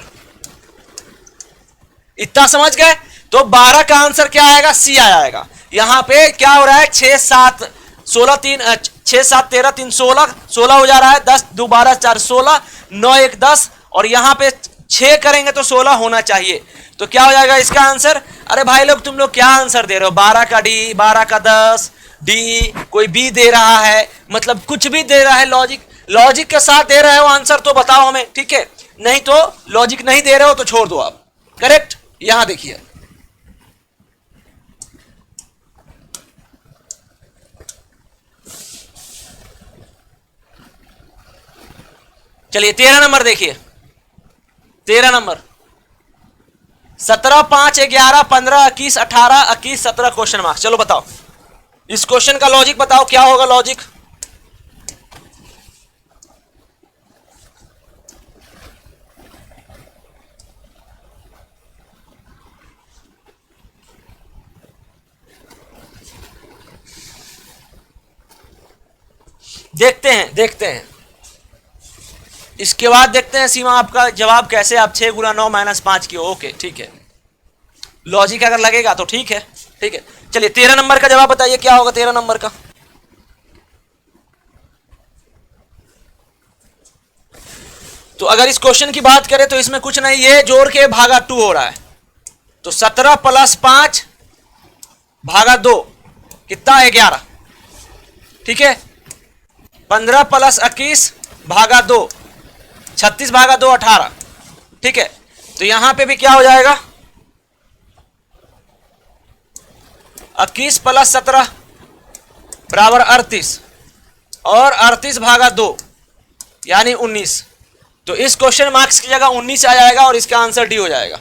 इतना समझ गए। तो 12 का आंसर क्या आएगा, सी आएगा। यहां पे क्या हो रहा है, 6 7 16 3 6 7 13 3 16 16 हो जा रहा है, 10 2 12 4 16 9 1 10, और यहां पे 6 करेंगे तो 16 होना चाहिए। तो क्या हो जाएगा इसका आंसर। अरे भाई लोग तुम लोग क्या आंसर दे रहे हो, 12 का डी, 12 का 10 डी, कोई बी दे रहा है, मतलब कुछ भी दे रहा है, लॉजिक के साथ दे रहे हो आंसर तो बताओ हमें, ठीक है। नहीं तो लॉजिक नहीं दे रहे हो तो छोड़ दो आप। करेक्ट। यहां देखिए, चलिए 13 नंबर देखिए, 13 नंबर 17 5 11 15 21 18 21 17 क्वेश्चन मार्क्स। चलो बताओ इस क्वेश्चन का लॉजिक बताओ, क्या होगा लॉजिक। देखते हैं इसके बाद देखते हैं सीमा आपका जवाब कैसे आप 6 गुना 9 माइनस 5 की। ओके ठीक है, लॉजिक अगर लगेगा तो ठीक है। ठीक है, चलिए 13 नंबर का जवाब बताइए क्या होगा 13 नंबर का। तो अगर इस क्वेश्चन की बात करें तो इसमें कुछ नहीं, ये जोड़ के भागा 2 हो रहा है। तो 17 प्लस 5 भागा 2 कितना है 11। ठीक है, 15 प्लस 21 भागा 2 36 भागा 2 18। ठीक है, तो यहां पे भी क्या हो जाएगा 21 प्लस 17 बराबर 38 और 38 भागा 2 यानी 19। तो इस क्वेश्चन मार्क्स की जगह 19 आ जाएगा और इसका आंसर डी हो जाएगा।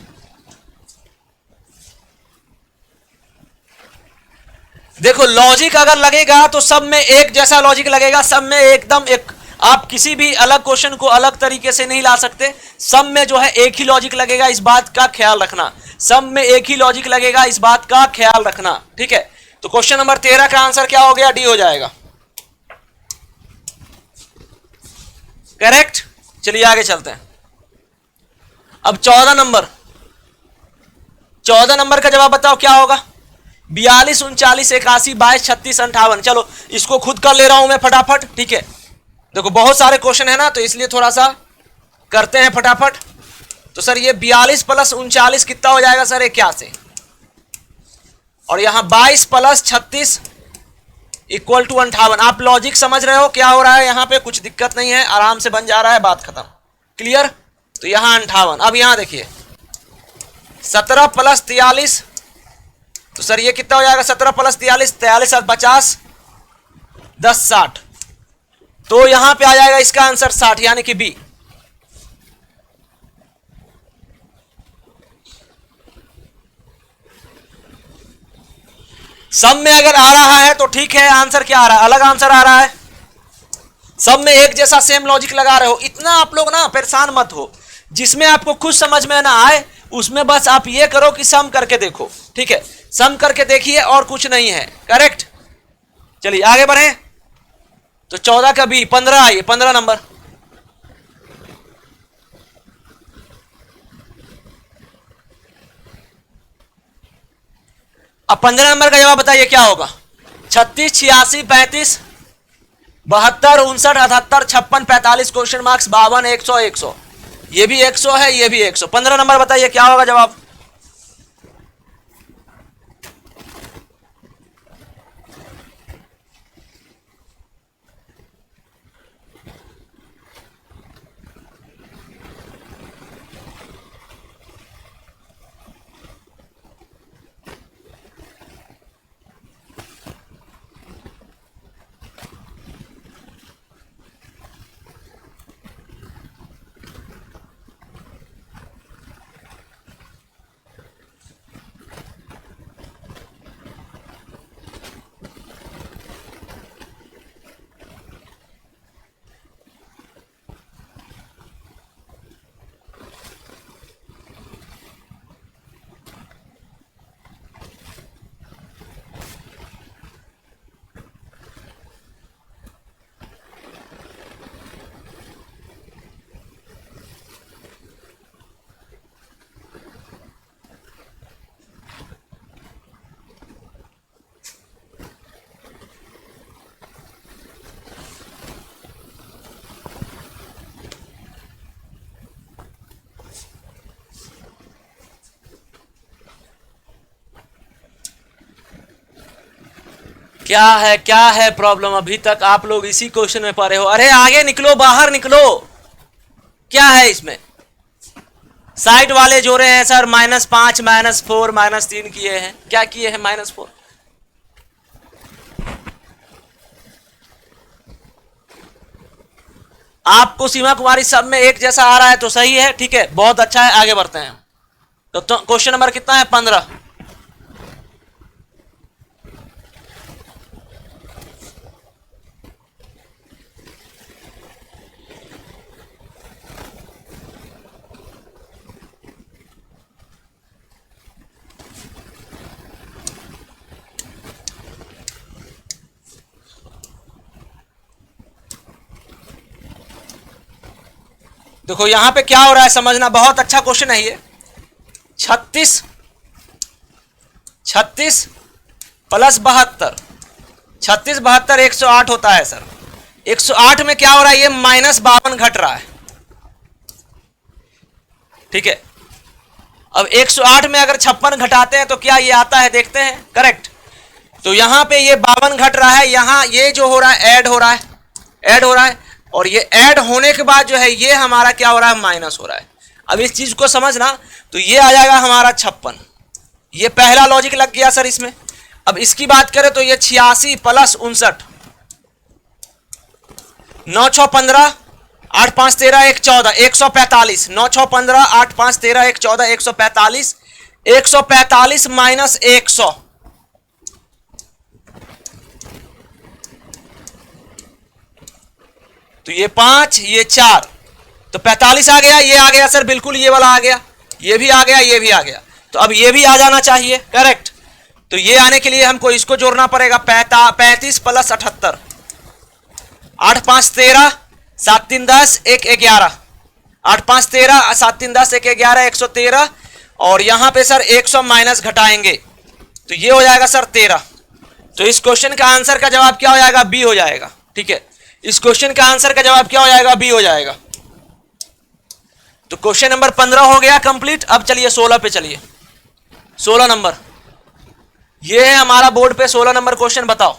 देखो लॉजिक अगर लगेगा तो सब में एक जैसा लॉजिक लगेगा, सब में एकदम एक, आप किसी भी अलग क्वेश्चन को अलग तरीके से नहीं ला सकते। सब में जो है एक ही लॉजिक लगेगा, इस बात का ख्याल रखना। सब में एक ही लॉजिक लगेगा, इस बात का ख्याल रखना। ठीक है, तो क्वेश्चन नंबर 13 का आंसर क्या हो गया, डी हो जाएगा। करेक्ट। चलिए आगे चलते हैं। अब 14 नंबर, 14 नंबर का जवाब बताओ क्या होगा। 42 39 81 22 36 58। चलो इसको खुद कर ले रहा हूं मैं फटाफट। ठीक है, देखो बहुत सारे क्वेश्चन है ना, तो इसलिए थोड़ा सा करते हैं फटाफट। तो सर ये 42 प्लस 39 कितना हो जाएगा सर 81, और यहां 22 प्लस 36 इक्वल टू 58। आप लॉजिक समझ रहे हो क्या हो रहा है, यहां पे कुछ दिक्कत नहीं है, आराम से बन जा रहा है, बात खत्म। क्लियर। तो यहां 58। अब यहां देखिए 17 प्लस 43, तो सर ये कितना हो जाएगा 17 प्लस 43 43 और 50 10 60। तो यहां पे आ जाएगा इसका आंसर 60 यानी कि बी। सब में अगर आ रहा है तो ठीक है, आंसर क्या आ रहा है, अलग आंसर आ रहा है। सब में एक जैसा सेम लॉजिक लगा रहे हो, इतना आप लोग ना परेशान मत हो। जिसमें आपको खुद समझ में ना आए उसमें बस आप ये करो कि सम करके देखो। ठीक है, सम करके देखिए और कुछ नहीं है। करेक्ट। चलिए आगे बढ़े। तो 14 का बी। 15 आइए, 15 नंबर। अब 15 नंबर का जवाब बताइए क्या होगा। 36 86 35 72 59 78 56 45 क्वेश्चन मार्क्स 52 100 100। ये भी 100 है, ये भी 100। 15 नंबर बताइए क्या होगा जवाब। क्या है प्रॉब्लम। अभी तक आप लोग इसी क्वेश्चन में पढ़े हो। अरे आगे निकलो, बाहर निकलो। क्या है इसमें। साइड वाले जोड़े हैं सर -5 -4 -3 किए हैं। क्या किए हैं -4। आपको सीमा कुमारी सब में एक जैसा आ रहा है तो सही है। ठीक है, बहुत अच्छा है, आगे बढ़ते हैं। तो क्वेश्चन नंबर कितना है 15। देखो यहां पे क्या हो रहा है समझना, बहुत अच्छा क्वेश्चन है ये। 36 प्लस 72, 36 72 108 होता है सर। 108 में क्या हो रहा है, ये -52 घट रहा है, ठीक है। अब 108 में अगर 56 घटाते हैं तो क्या ये आता है, देखते हैं, करेक्ट। तो यहां पे ये 52 घट रहा है, यहां ये जो हो रहा है ऐड हो रहा है, और ये ऐड होने के बाद जो है ये हमारा क्या हो रहा है, माइनस हो रहा है। अब इस चीज को समझना, तो ये आ जाएगा हमारा 56, ये पहला लॉजिक लग गया सर इसमें। अब इसकी बात करें तो ये 86 प्लस 59, 9 6 15 8 5 13 1 14 145, 9 6 15 8 5 13 1 14 145, 145 माइनस 100, तो ये 5 ये 4, तो 45 आ गया, ये आ गया सर, बिल्कुल ये वाला आ गया, ये भी आ गया, ये भी आ गया। तो अब ये भी आ जाना चाहिए, करेक्ट। तो ये आने के लिए हमको इसको जोड़ना पड़ेगा, 35 प्लस 78, 8 5 13 7 3 10 1 11, 8 5 13 7 3 10 1 11 113, और यहां पे सर 100 माइनस घटाएंगे तो ये हो जाएगा सर 13। तो इस क्वेश्चन का आंसर का जवाब क्या हो जाएगा, बी हो जाएगा, ठीक है। इस क्वेश्चन का आंसर का जवाब क्या हो जाएगा, बी हो जाएगा। तो क्वेश्चन नंबर 15 हो गया कंप्लीट। अब चलिए 16 पे चलिए, 16 नंबर, ये है हमारा बोर्ड पे 16 नंबर क्वेश्चन, बताओ।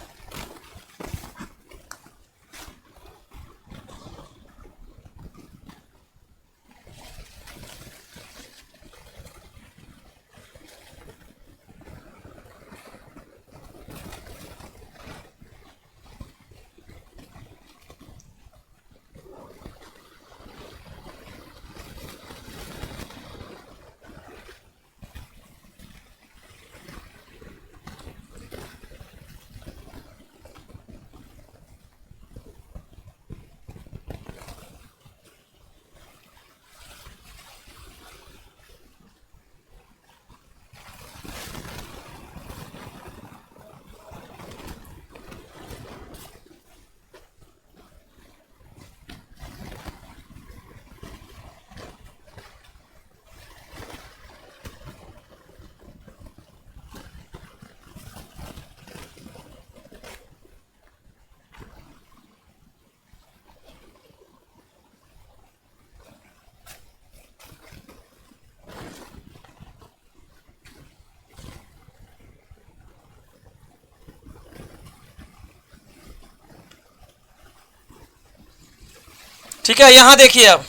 ठीक है, यहां देखिए, अब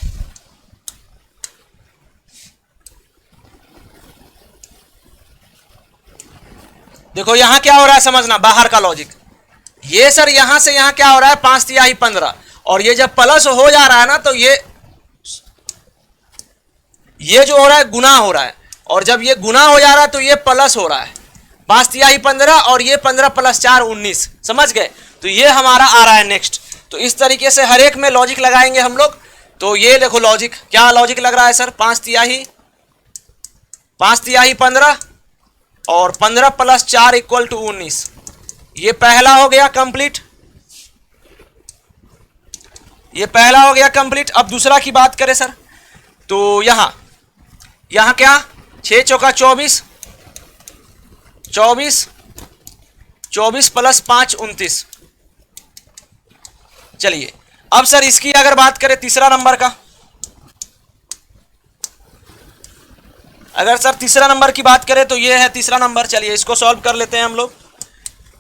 देखो यहां क्या हो रहा है समझना, बाहर का लॉजिक। ये सर यहां से यहां क्या हो रहा है, 5 तिहाई 15, और ये जब प्लस हो जा रहा है ना तो ये जो हो रहा है गुना हो रहा है, और जब ये गुना हो जा रहा है तो ये प्लस हो रहा है। 5 तिहाई 15 और ये 15 प्लस 4 19, समझ गए। तो ये हमारा आ रहा है नेक्स्ट। तो इस तरीके से हर एक में लॉजिक लगाएंगे हम लोग। तो ये देखो लॉजिक, क्या लॉजिक लग रहा है सर, 5 तिहाई 15 और 15 प्लस 4 इक्वल टू 19, ये पहला हो गया कंप्लीट, ये पहला हो गया कंप्लीट। अब दूसरा की बात करें सर, तो यहां क्या, 6 चौका 24, 24 प्लस 5 29। चलिए अब सर इसकी अगर बात करें तीसरा नंबर का, अगर सर तीसरा नंबर की बात करें तो ये है तीसरा नंबर। चलिए इसको सॉल्व कर लेते हैं हम लोग।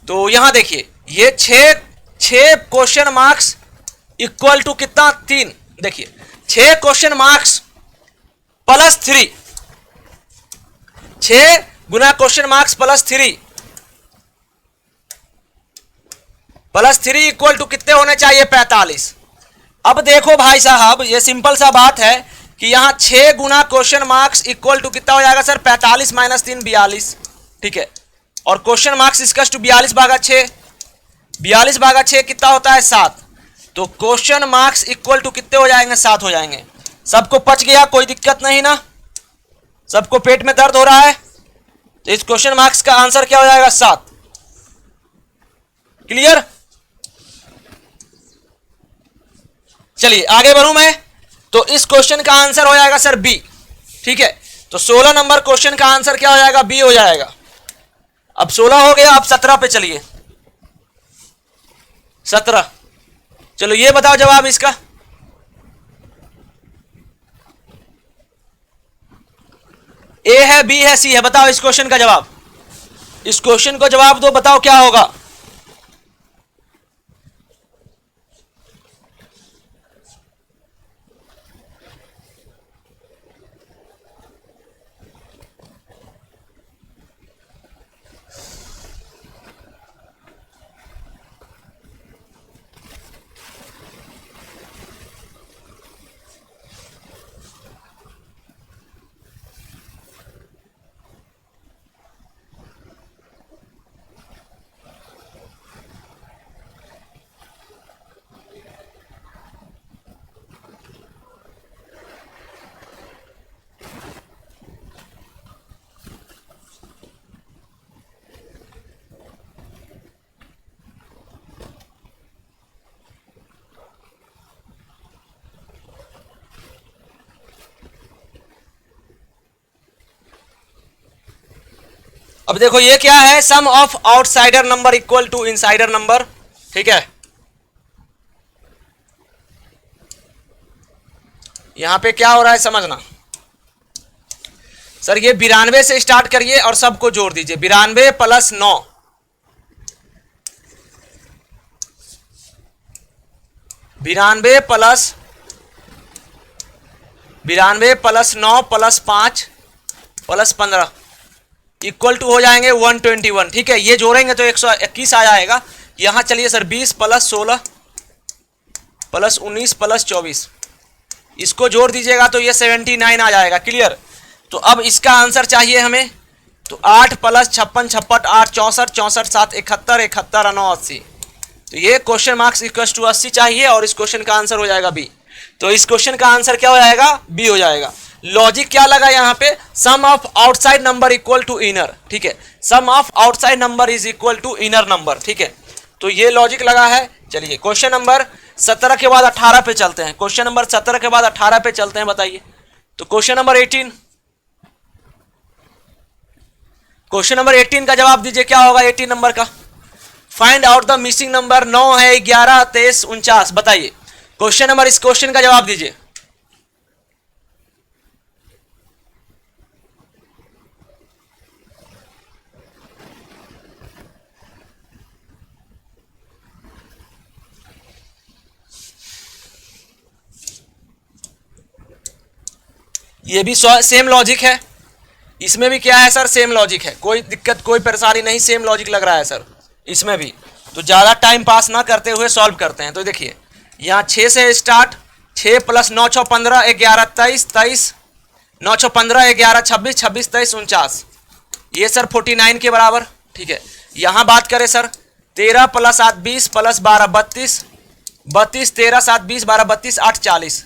तो यहां देखिए, ये 6 क्वेश्चन मार्क्स इक्वल टू कितना, 3। देखिए 6 क्वेश्चन मार्क्स प्लस 3, 6 गुना question marks plus 3 equal to कितने होने चाहिए, 45। अब देखो भाई साहब, ये सिंपल सा बात है कि यहां 6 गुना क्वेश्चन मार्क्स इक्वल टू कितना हो जाएगा सर, 45 माइनस 3 42, ठीक है। और क्वेश्चन मार्क्स इसका 42 भागा 6, 42 भागा 6 कितना होता है, 7। तो क्वेश्चन मार्क्स इक्वल टू कितने हो जाएंगे, 7 हो जाएंगे। सबको पच गया, कोई दिक्कत नहीं ना, सबको पेट में दर्द हो रहा है। तो इस क्वेश्चन मार्क्स का आंसर क्या हो जाएगा, 7। क्लियर। चलिए आगे बढ़ूं मैं। तो इस क्वेश्चन का आंसर हो जाएगा सर बी। ठीक है, तो 16 नंबर क्वेश्चन का आंसर क्या हो जाएगा? बी हो जाएगा। अब 16 हो गया, अब 17 पे चलिए। 17, चलो ये बताओ जवाब इसका। ए है, बी है, सी है, बताओ इस क्वेश्चन का जवाब। इस क्वेश्चन को जवाब दो, बताओ क्या होगा। अब देखो ये क्या है, sum of outsider number equal to insider number. ठीक है, यहां पे क्या हो रहा है समझना। सर ये 92 से स्टार्ट करिए और सबको जोड़ दीजिए। 92 plus 9, 92 plus 9 plus 5 plus 15 equal to हो जाएंगे 121। ठीक है, ये जोड़ेंगे तो 121 आ जाएगा। यहां चलिए सर 20 प्लस 16 प्लस 19 प्लस 24, इसको जोड़ दीजिएगा तो ये 79 आ जाएगा। क्लियर? तो अब इसका आंसर चाहिए हमें, तो 8 प्लस 56 56 8 64 64 7 71 71 9 80। तो ये क्वेश्चन मार्क्स इक्वल टू 80 चाहिए और इस क्वेश्चन का आंसर हो जाएगा बी। तो इस क्वेश्चन का आंसर क्या हो जाएगा? बी हो जाएगा। लॉजिक क्या लगा यहाँ पे? Sum of outside number equal to inner. ठीक है, sum of outside number is equal to inner number. ठीक है, तो ये लॉजिक लगा है। चलिए क्वेश्चन नंबर 17 के बाद 18 पे चलते हैं। क्वेश्चन नंबर 17 के बाद 18 पे चलते हैं, बताइए। तो क्वेश्चन नंबर 18, क्वेश्चन नंबर 18 का जवाब दीजिए, क्या होगा 18 नंबर का? Find out the missing number. 9 है, 11 23 49, बताइए क्वेश्चन नंबर, इस क्वेश्चन का जवाब दीजिए। ये भी सेम लॉजिक है, इसमें भी क्या है सर? सेम लॉजिक है, कोई दिक्कत कोई परेशानी नहीं, सेम लॉजिक लग रहा है सर इसमें भी। तो ज़्यादा टाइम पास ना करते हुए सॉल्व करते हैं। तो देखिए यहाँ 6 से स्टार्ट, 6 प्लस 9 6 15 11 23 23 9 6 15 11 26 26 23 49, ये सर 49 के बराबर। ठीक है, यहाँ बात करें सर 13 प्लस 8 20 प्लस 12 32 32 13 7 20 12 32 8 40,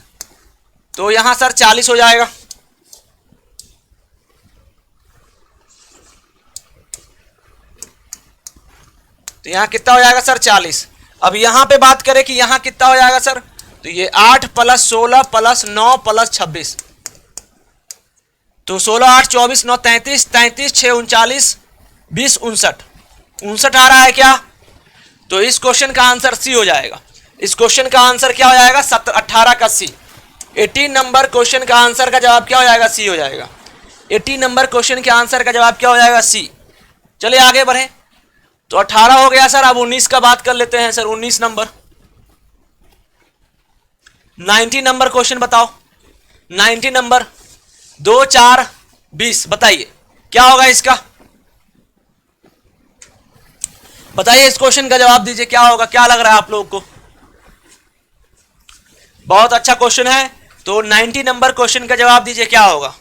तो यहाँ सर 40 हो जाएगा। तो यहाँ कितना हो जाएगा सर? 40। अब यहाँ पे बात करें कि यहाँ कितना हो जाएगा सर? तो ये 8 प्लस 16 प्लस 9 प्लस 26, तो 16 8 24 9 33 33 6 39 20 59 59 आ रहा है क्या? तो इस क्वेश्चन का आंसर सी हो जाएगा। इस क्वेश्चन का आंसर क्या हो जाएगा? 18 का सी। 18 नंबर क्वेश्चन का आंसर का जवाब क्या हो जाएगा? सी हो जाएगा। 18 नंबर क्वेश्चन के आंसर का जवाब क्या हो जाएगा? सी। चलिए आगे बढ़े। तो 18 हो गया सर, अब 19 का बात कर लेते हैं सर। 19 नंबर, 90 नंबर क्वेश्चन बताओ। 90 नंबर 2 4 20, बताइए क्या होगा इसका? बताइए इस क्वेश्चन का जवाब दीजिए, क्या होगा? क्या लग रहा है आप लोगों को? बहुत अच्छा क्वेश्चन है। तो 90 नंबर क्वेश्चन का जवाब दीजिए, क्या होगा?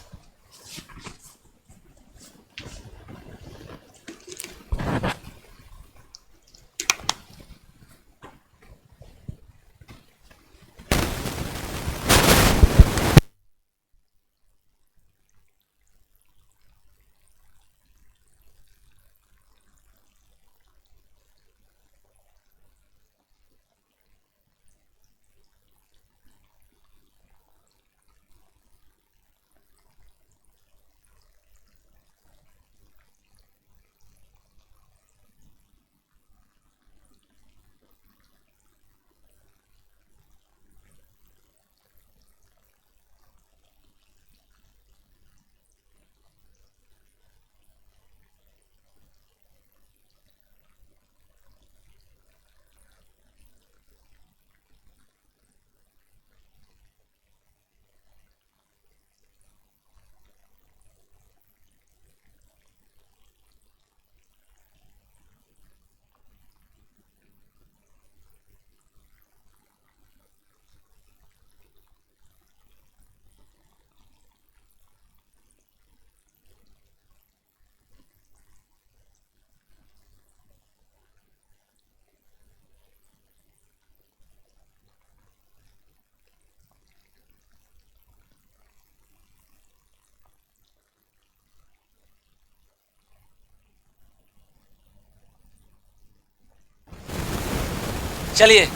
चलिए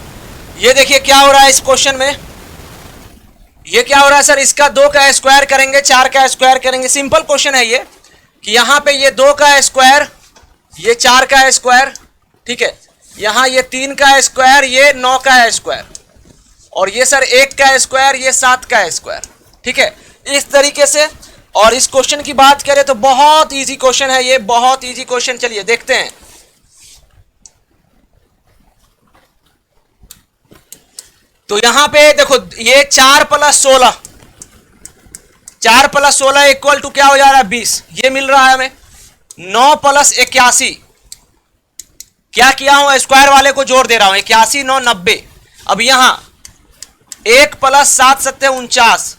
ये देखिए क्या हो रहा है इस क्वेश्चन में। ये क्या हो रहा है सर, इसका 2 का स्क्वायर करेंगे, 4 का स्क्वायर करेंगे। सिंपल क्वेश्चन है ये कि यहाँ पे ये 2 का स्क्वायर, ये 4 का स्क्वायर, ठीक है, यहाँ ये 3 का स्क्वायर, ये 9 का स्क्वायर, और ये सर 1 का स्क्वायर, ये 7 का स्क्वायर, ठीक है, इस तरीके से। और इस क्वेश्चन की बात करें तो बहुत इजी क्वेश्चन है ये, बहुत इजी क्वेश्चन। चलिए देखते हैं। तो यहां पे देखो ये 4 + 16, 4 + 16 इक्वल टू क्या हो जा रहा है 20, ये मिल रहा है हमें। 9 + 81, क्या किया हूं, स्क्वायर वाले को जोड़ दे रहा हूं, 81 9 90। अब यहां 1 + 7 7 49,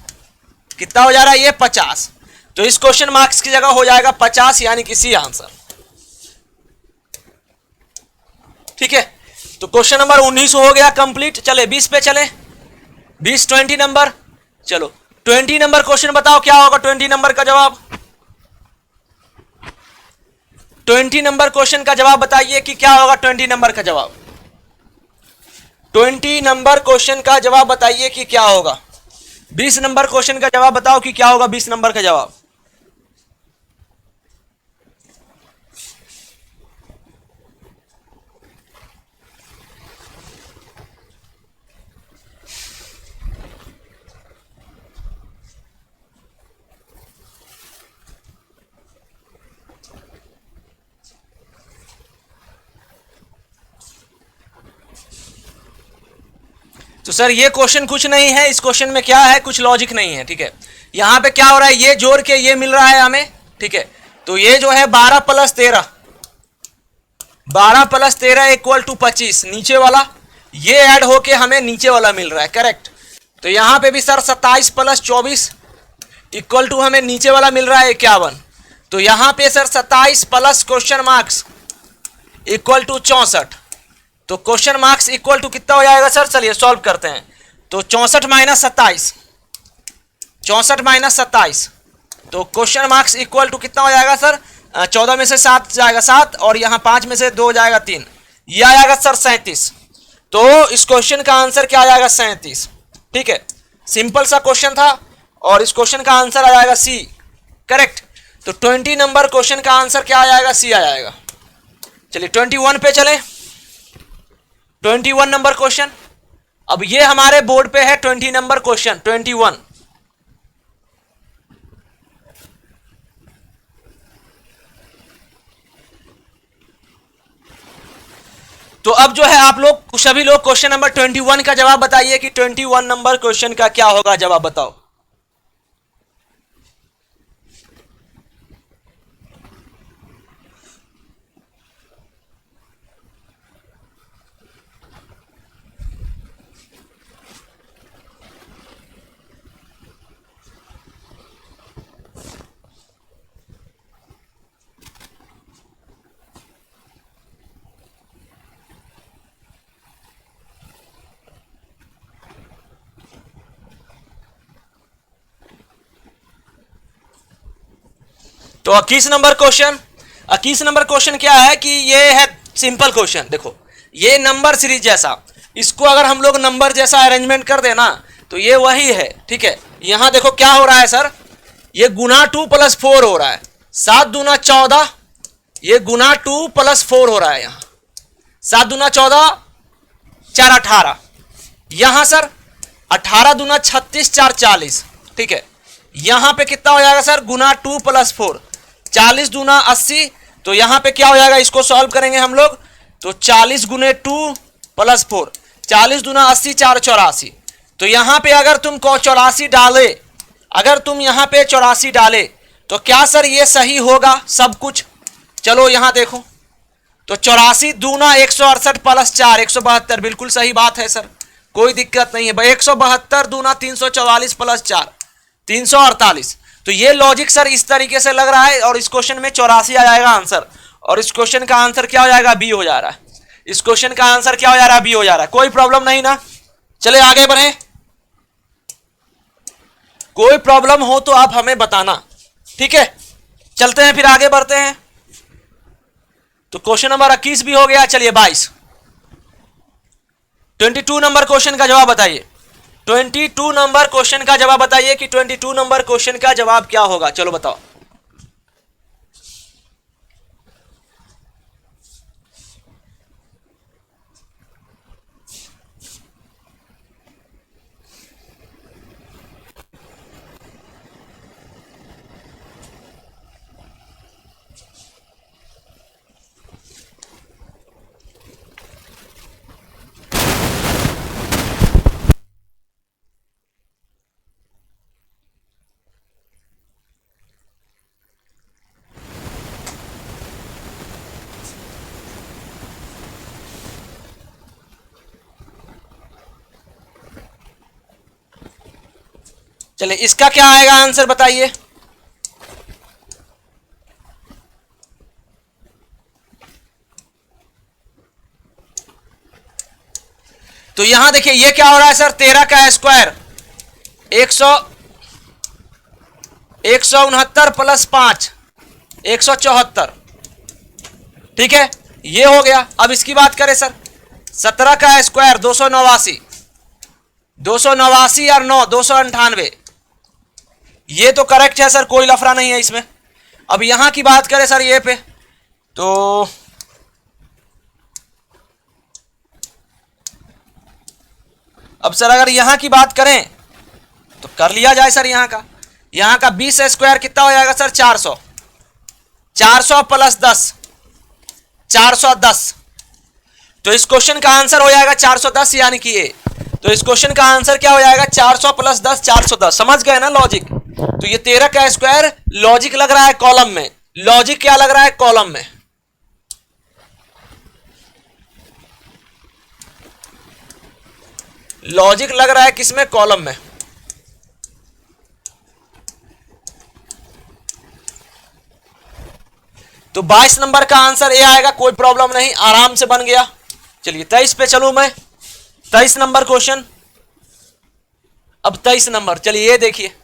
कितना हो जा रहा है ये 50। तो इस क्वेश्चन मार्क्स की जगह हो जाएगा 50, यानी कि सी आंसर, ठीक है। तो क्वेश्चन नंबर 19 हो गया कंप्लीट। चले 20 पे चले, 20 20 नंबर। चलो 20 नंबर क्वेश्चन बताओ क्या होगा 20 नंबर का जवाब। 20 नंबर क्वेश्चन का जवाब बताइए कि क्या होगा 20 नंबर का जवाब। 20 नंबर क्वेश्चन का जवाब बताइए कि क्या होगा। 20 नंबर क्वेश्चन का जवाब बताओ कि क्या होगा 20 नंबर का जवाब। तो सर ये क्वेश्चन कुछ नहीं है, इस क्वेश्चन में क्या है, कुछ लॉजिक नहीं है, ठीक है। यहां पे क्या हो रहा है, ये जोड़ के ये मिल रहा है हमें, ठीक है। तो ये जो है 12 + 13, 12 + 13 इक्वल टू 25, नीचे वाला ये ऐड होके हमें नीचे वाला मिल रहा है, करेक्ट। तो यहां पे भी सर 27 + 24 इक्वल टू हमें नीचे वाला मिल रहा है 51। तो यहां पे sir 27 plus question marks equal to 64। तो क्वेश्चन मार्क्स इक्वल टू कितना हो जाएगा सर, चलिए सॉल्व करते हैं। तो 64 - 27, 64 - 27, तो क्वेश्चन मार्क्स इक्वल टू कितना हो जाएगा सर, 14 में से 7 जाएगा 7, और यहां 5 में से 2 जाएगा 3, ये आ जाएगा सर 37। तो इस क्वेश्चन का आंसर क्या आ जाएगा 37, ठीक है। सिंपल सा क्वेश्चन था और इस क्वेश्चन का आंसर आ जाएगा सी, करेक्ट। तो 20 नंबर क्वेश्चन का आंसर क्या आ जाएगा, सी आ जाएगा। चलिए 21 पे चले। 21 नंबर क्वेश्चन, अब ये हमारे बोर्ड पे है 20 नंबर क्वेश्चन 21। तो अब जो है आप लोग सभी लोग क्वेश्चन नंबर 21 का जवाब बताइए कि 21 नंबर क्वेश्चन का क्या होगा जवाब, बताओ। तो 21 नंबर क्वेश्चन, 21 नंबर क्वेश्चन क्या है कि ये है सिंपल क्वेश्चन। देखो ये नंबर सीरीज जैसा, इसको अगर हम लोग नंबर जैसा अरेंजमेंट कर देना तो ये वही है, ठीक है। यहां देखो क्या हो रहा है सर, ये गुना 2 + 4 हो रहा है, 7 दूना 14, ये गुना 2 + 4 हो रहा है। यहां 7 दूना 14, 4 18, यहां सर 18 दूना 36, 4 40, ठीक है। यहां पे कितना हो जाएगा सर, गुना 2 + 4, 40 दूना 80। तो यहां पे क्या हो जाएगा, इसको सॉल्व करेंगे हम लोग। तो 40 गुने 2 + 4, 40 दूना 80, 4 84। तो यहां पे अगर तुम 84 डाले, अगर तुम यहां पे 84 डाले तो क्या सर ये सही होगा सब कुछ। चलो यहां देखो, तो 84 दूना 168 + 4 172, बिल्कुल सही बात है सर, कोई दिक्कत नहीं है भाई। 172 दूना 344 + 4 348। तो ये लॉजिक सर इस तरीके से लग रहा है, और इस क्वेश्चन में 84 आ जाएगा आंसर, और इस क्वेश्चन का आंसर क्या हो जाएगा, बी हो जा रहा है। इस क्वेश्चन का आंसर क्या हो जा रहा है, बी हो जा रहा है। कोई प्रॉब्लम नहीं ना, चले आगे बढ़े। कोई प्रॉब्लम हो तो आप हमें बताना, ठीक है। चलते हैं फिर आगे बढ़ते हैं। तो क्वेश्चन नंबर 21 भी हो गया। चलिए 22, 22 नंबर क्वेश्चन का जवाब बताइए। 22 नंबर क्वेश्चन का जवाब बताइए कि 22 नंबर क्वेश्चन का जवाब क्या होगा, चलो बताओ। चलिए इसका क्या आएगा आंसर बताइए। तो यहां देखिए ये क्या हो रहा है सर, 13 का स्क्वायर 169 प्लस 5 174, ठीक है ये हो गया। अब इसकी बात करें सर, 17 का स्क्वायर 289 और 9 298, ये तो करेक्ट है सर, कोई लफड़ा नहीं है इसमें। अब यहां की बात करें सर ये पे, तो अब सर अगर यहां की बात करें तो कर लिया जाए सर। यहां का 20 स्क्वायर कितना हो जाएगा सर, 400 प्लस 10 410। तो इस क्वेश्चन का आंसर हो जाएगा 410, यानी कि ये। तो इस क्वेश्चन का आंसर क्या हो जाएगा, 400 प्लस 10 410। समझ गए ना लॉजिक। तो ये 13 का स्क्वायर लॉजिक लग रहा है कॉलम में। लॉजिक क्या लग रहा है, कॉलम में। लॉजिक लग रहा है किसमें, कॉलम में। तो 22 नंबर का आंसर ए आएगा, कोई प्रॉब्लम नहीं, आराम से बन गया। चलिए 23 पे चलूं मैं। 23 नंबर क्वेश्चन। अब 23 नंबर, चलिए ये देखिए।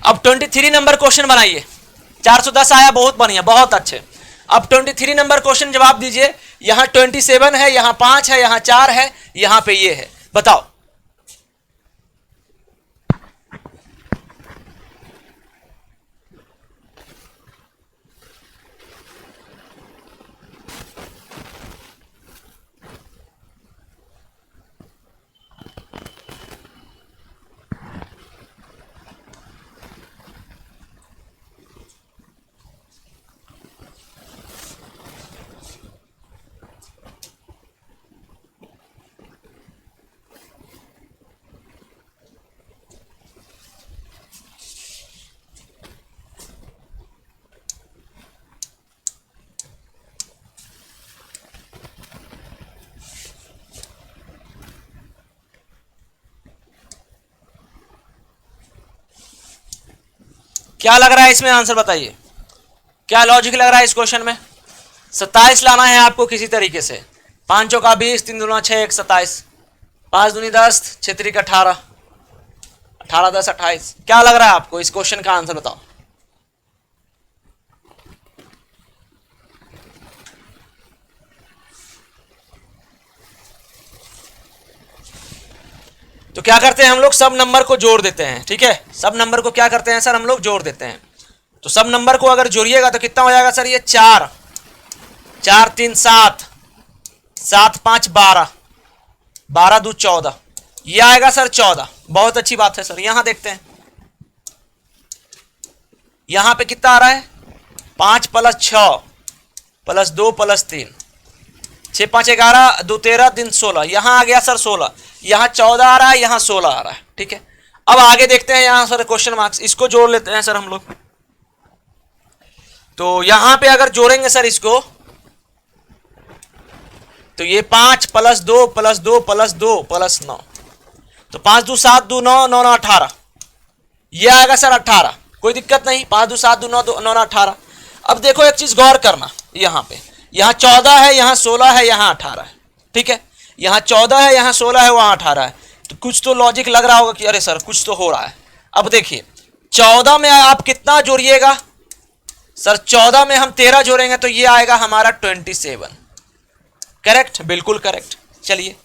अब 23 नंबर क्वेश्चन बनाइए। 410 आया, बहुत बढ़िया, बहुत अच्छे। अब 23 नंबर क्वेश्चन जवाब दीजिए। यहां 27 है, यहां 5 है, यहां 4 है, यहां पे ये है, बताओ। क्या लग रहा है इसमें, आंसर बताइए। क्या लॉजिक लग रहा है इस क्वेश्चन में। 27 लाना है आपको किसी तरीके से। 5 चौका 20, 3 दूना 6, 1 27, 5 दूनी 10, 6 3 18, 18 10 28। क्या लग रहा है आपको, इस क्वेश्चन का आंसर बताओ। तो क्या करते हैं हम लोग, सब नंबर को जोड़ देते हैं, ठीक है। सब नंबर को क्या करते हैं सर, हम लोग जोड़ देते हैं। तो सब नंबर को अगर जोड़िएगा तो कितना हो जाएगा सर, ये 4 4 3 7, 7 5 12, 12 2 14, ये आएगा सर 14। बहुत अच्छी बात है सर। यहां देखते हैं, यहां पे कितना आ रहा है, 5 प्लस 6 प्लस 2 प्लस 3, 6 5 11, 2 13, 3 16, यहां आ गया सर 16। यहां 14 आ रहा है, यहां 16 आ रहा है, ठीक है। अब आगे देखते हैं, यहां सर क्वेश्चन मार्क्स, इसको जोड़ लेते हैं सर हम लोग। तो यहां पे अगर जोड़ेंगे सर इसको, तो ये 5 प्लस 2 प्लस 2 प्लस 2 प्लस 9, तो 5 2 7 2 9 9 9 18, ये आएगा सर 18। कोई दिक्कत नहीं, 5 2 7 2 9 9 9 18। अब देखो एक चीज गौर करना, यहां पे यहां 14 है, यहां 16 है, यहां 18 है, ठीक है। यहां 14 है, यहां 16 है, वहां 18 है। तो कुछ तो लॉजिक लग रहा होगा कि अरे सर कुछ तो हो रहा है। अब देखिए 14 में आप कितना जोड़िएगा सर, 14 में हम 13 जोड़ेंगे तो ये आएगा हमारा 27। करेक्ट, बिल्कुल करेक्ट। चलिए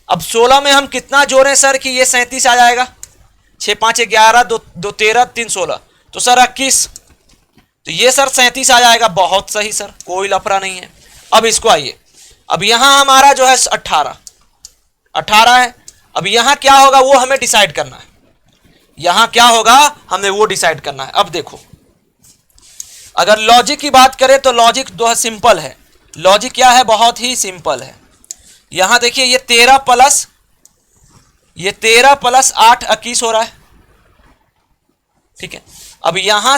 अब 16 में हम कितना जोड़ें सर कि ये 37 आ जाएगा, 6 5 11 2 13 3 16, तो सर 21, तो ये सर 37 आ जाएगा। बहुत सही सर, कोई लफड़ा नहीं है। अब इसको आइए, अब यहां हमारा जो है 18 है। अब यहां क्या होगा वो हमें डिसाइड करना है, यहां क्या होगा हमें वो डिसाइड करना है। अब देखो अगर लॉजिक की बात करें तो लॉजिक जो है सिंपल है। लॉजिक क्या है, बहुत ही सिंपल है। यहां देखिए ये 13 प्लस 8 21 हो रहा है, ठीक है। अब यहां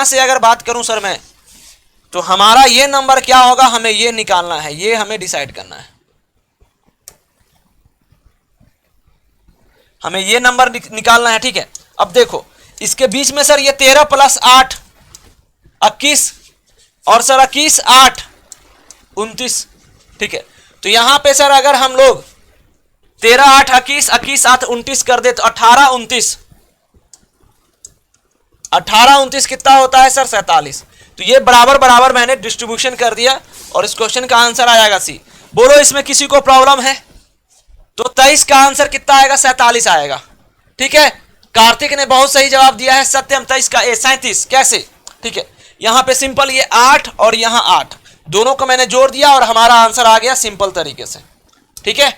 से अगर बात करूं सर मैं, तो हमारा ये नंबर क्या होगा हमें ये निकालना है, ये हमें डिसाइड करना है, हमें ये नंबर निकालना है, ठीक है। अब देखो इसके बीच में सर ये 13 प्लस 8 21 और सर 21 8 29, ठीक है। तो यहां पे सर अगर हम लोग 13 8 21 21 8 29 कर दे तो 18 29 कितना होता है सर 47। तो ये बराबर बराबर मैंने डिस्ट्रीब्यूशन कर दिया और इस क्वेश्चन का आंसर आ जाएगा सी। बोलो इसमें किसी को प्रॉब्लम है? तो 23 का आंसर कितना आएगा, 47 आएगा, ठीक है। कार्तिक ने बहुत सही जवाब दिया है, सत्यम 23 का 37 कैसे, ठीक है। यहां पे सिंपल ये 8 और यहां 8 दोनों को मैंने जोड़ दिया और हमारा आंसर आ गया सिंपल तरीके से, ठीक है।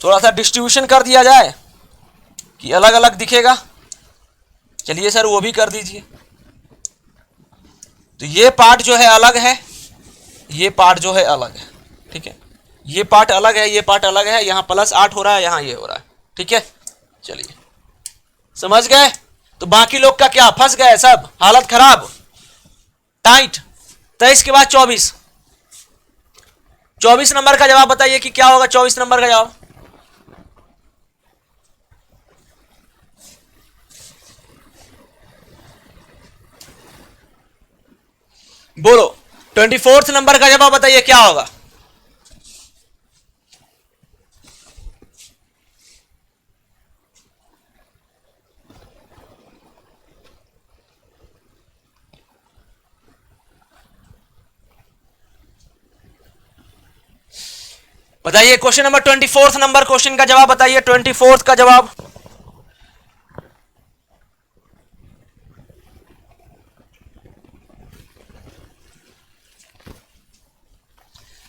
थोड़ा सा डिस्ट्रीब्यूशन कर दिया जाए कि अलग अलग दिखेगा। चलिए सर वो भी कर दीजिए। तो ये पार्ट जो है अलग है, ये पार्ट जो है अलग है, ठीक है। ये पार्ट अलग है, ये पार्ट अलग है, यहां प्लस 8 हो रहा है, यहां ये हो रहा है, ठीक है। चलिए समझ गए। तो बाकी लोग का क्या, फंस गए सब, हालत खराब, टाइट। 23 के बाद 24 नंबर का जवाब बताइए कि क्या होगा 24 नंबर का जवाब। बोलो 24 नंबर का जवाब बताइए क्या होगा। बताइए क्वेश्चन नंबर 24 नंबर क्वेश्चन का जवाब बताइए, 24 का जवाब।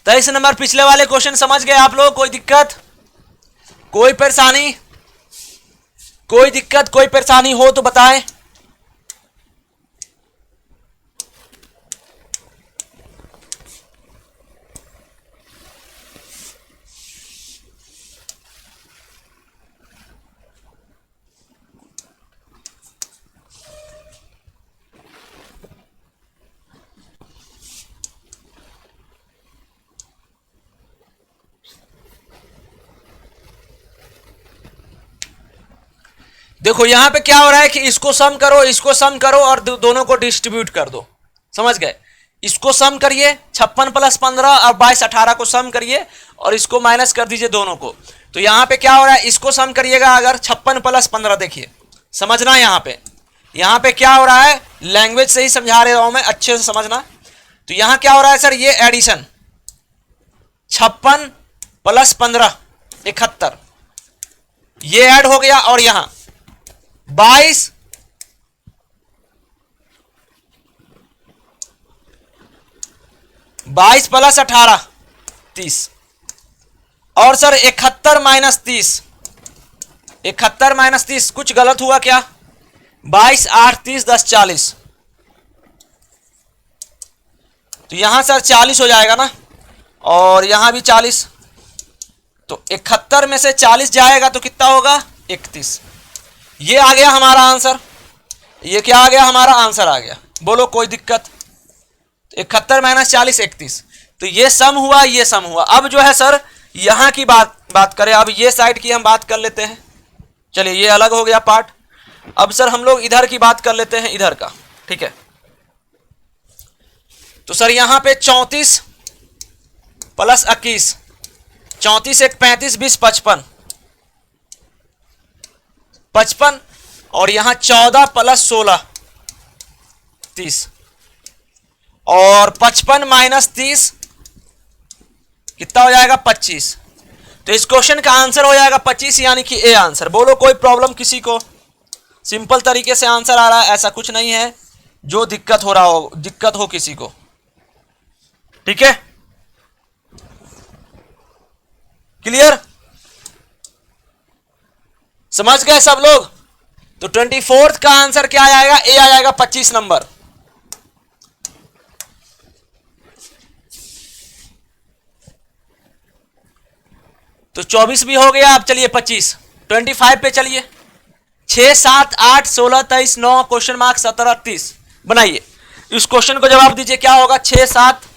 तो इस नंबर पिछले वाले क्वेश्चन समझ गए आप लोग? कोई दिक्कत, कोई परेशानी, कोई दिक्कत कोई परेशानी हो तो बताएं। देखो यहां पे क्या हो रहा है कि इसको सम करो, इसको सम करो और दोनों को डिस्ट्रीब्यूट कर दो, समझ गए। इसको सम करिए 56 प्लस 15 और 22 18 को सम करिए और इसको माइनस कर दीजिए दोनों को। तो यहां पे क्या हो रहा है, इसको सम करिएगा अगर 56 प्लस 15, देखिए समझना यहां पे क्या हो रहा है, लैंग्वेज से ही समझा रहा हूं मैं, अच्छे से समझना। तो यहां क्या हो रहा है सर, ये एडिशन 56 प्लस 15 71 ये ऐड हो गया और यहां 22 प्लस 18 30 और सर 71 माइनस 30, 71 माइनस 30 कुछ गलत हुआ क्या, 22 8 30 10 40, तो यहां सर 40 हो जाएगा ना और यहां भी 40, तो 71 में से 40 जाएगा तो कितना होगा 31। ये आ गया हमारा आंसर, ये क्या आ गया हमारा आंसर आ गया। बोलो कोई दिक्कत। 71 माइनस 40 31, तो ये सम हुआ, ये सम हुआ। अब जो है सर यहां की बात करें, अब ये साइड की हम बात कर लेते हैं। चलिए ये अलग हो गया पार्ट। अब सर हम लोग इधर की बात कर लेते हैं, इधर का, ठीक है। तो सर यहां पे 34 प्लस 21, 34 1 35 20 55, 55 और यहां 14 प्लस 16 30 और 55 माइनस 30 कितना हो जाएगा 25। तो इस क्वेश्चन का आंसर हो जाएगा 25 यानी कि ए आंसर। बोलो कोई प्रॉब्लम किसी को? सिंपल तरीके से आंसर आ रहा है, ऐसा कुछ नहीं है जो दिक्कत हो किसी को। ठीक है, क्लियर? समझ गए सब लोग? तो 24th का आंसर क्या आएगा? ए आ जाएगा 25 नंबर। तो 24 भी हो गया। अब चलिए 25 25 पे चलिए। 6 7 8 16 23 9 क्वेश्चन मार्क 17 30 बनाइए। इस क्वेश्चन को जवाब दीजिए क्या होगा? 6 7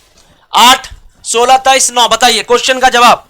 8 16 23 9 बताइए क्वेश्चन का जवाब।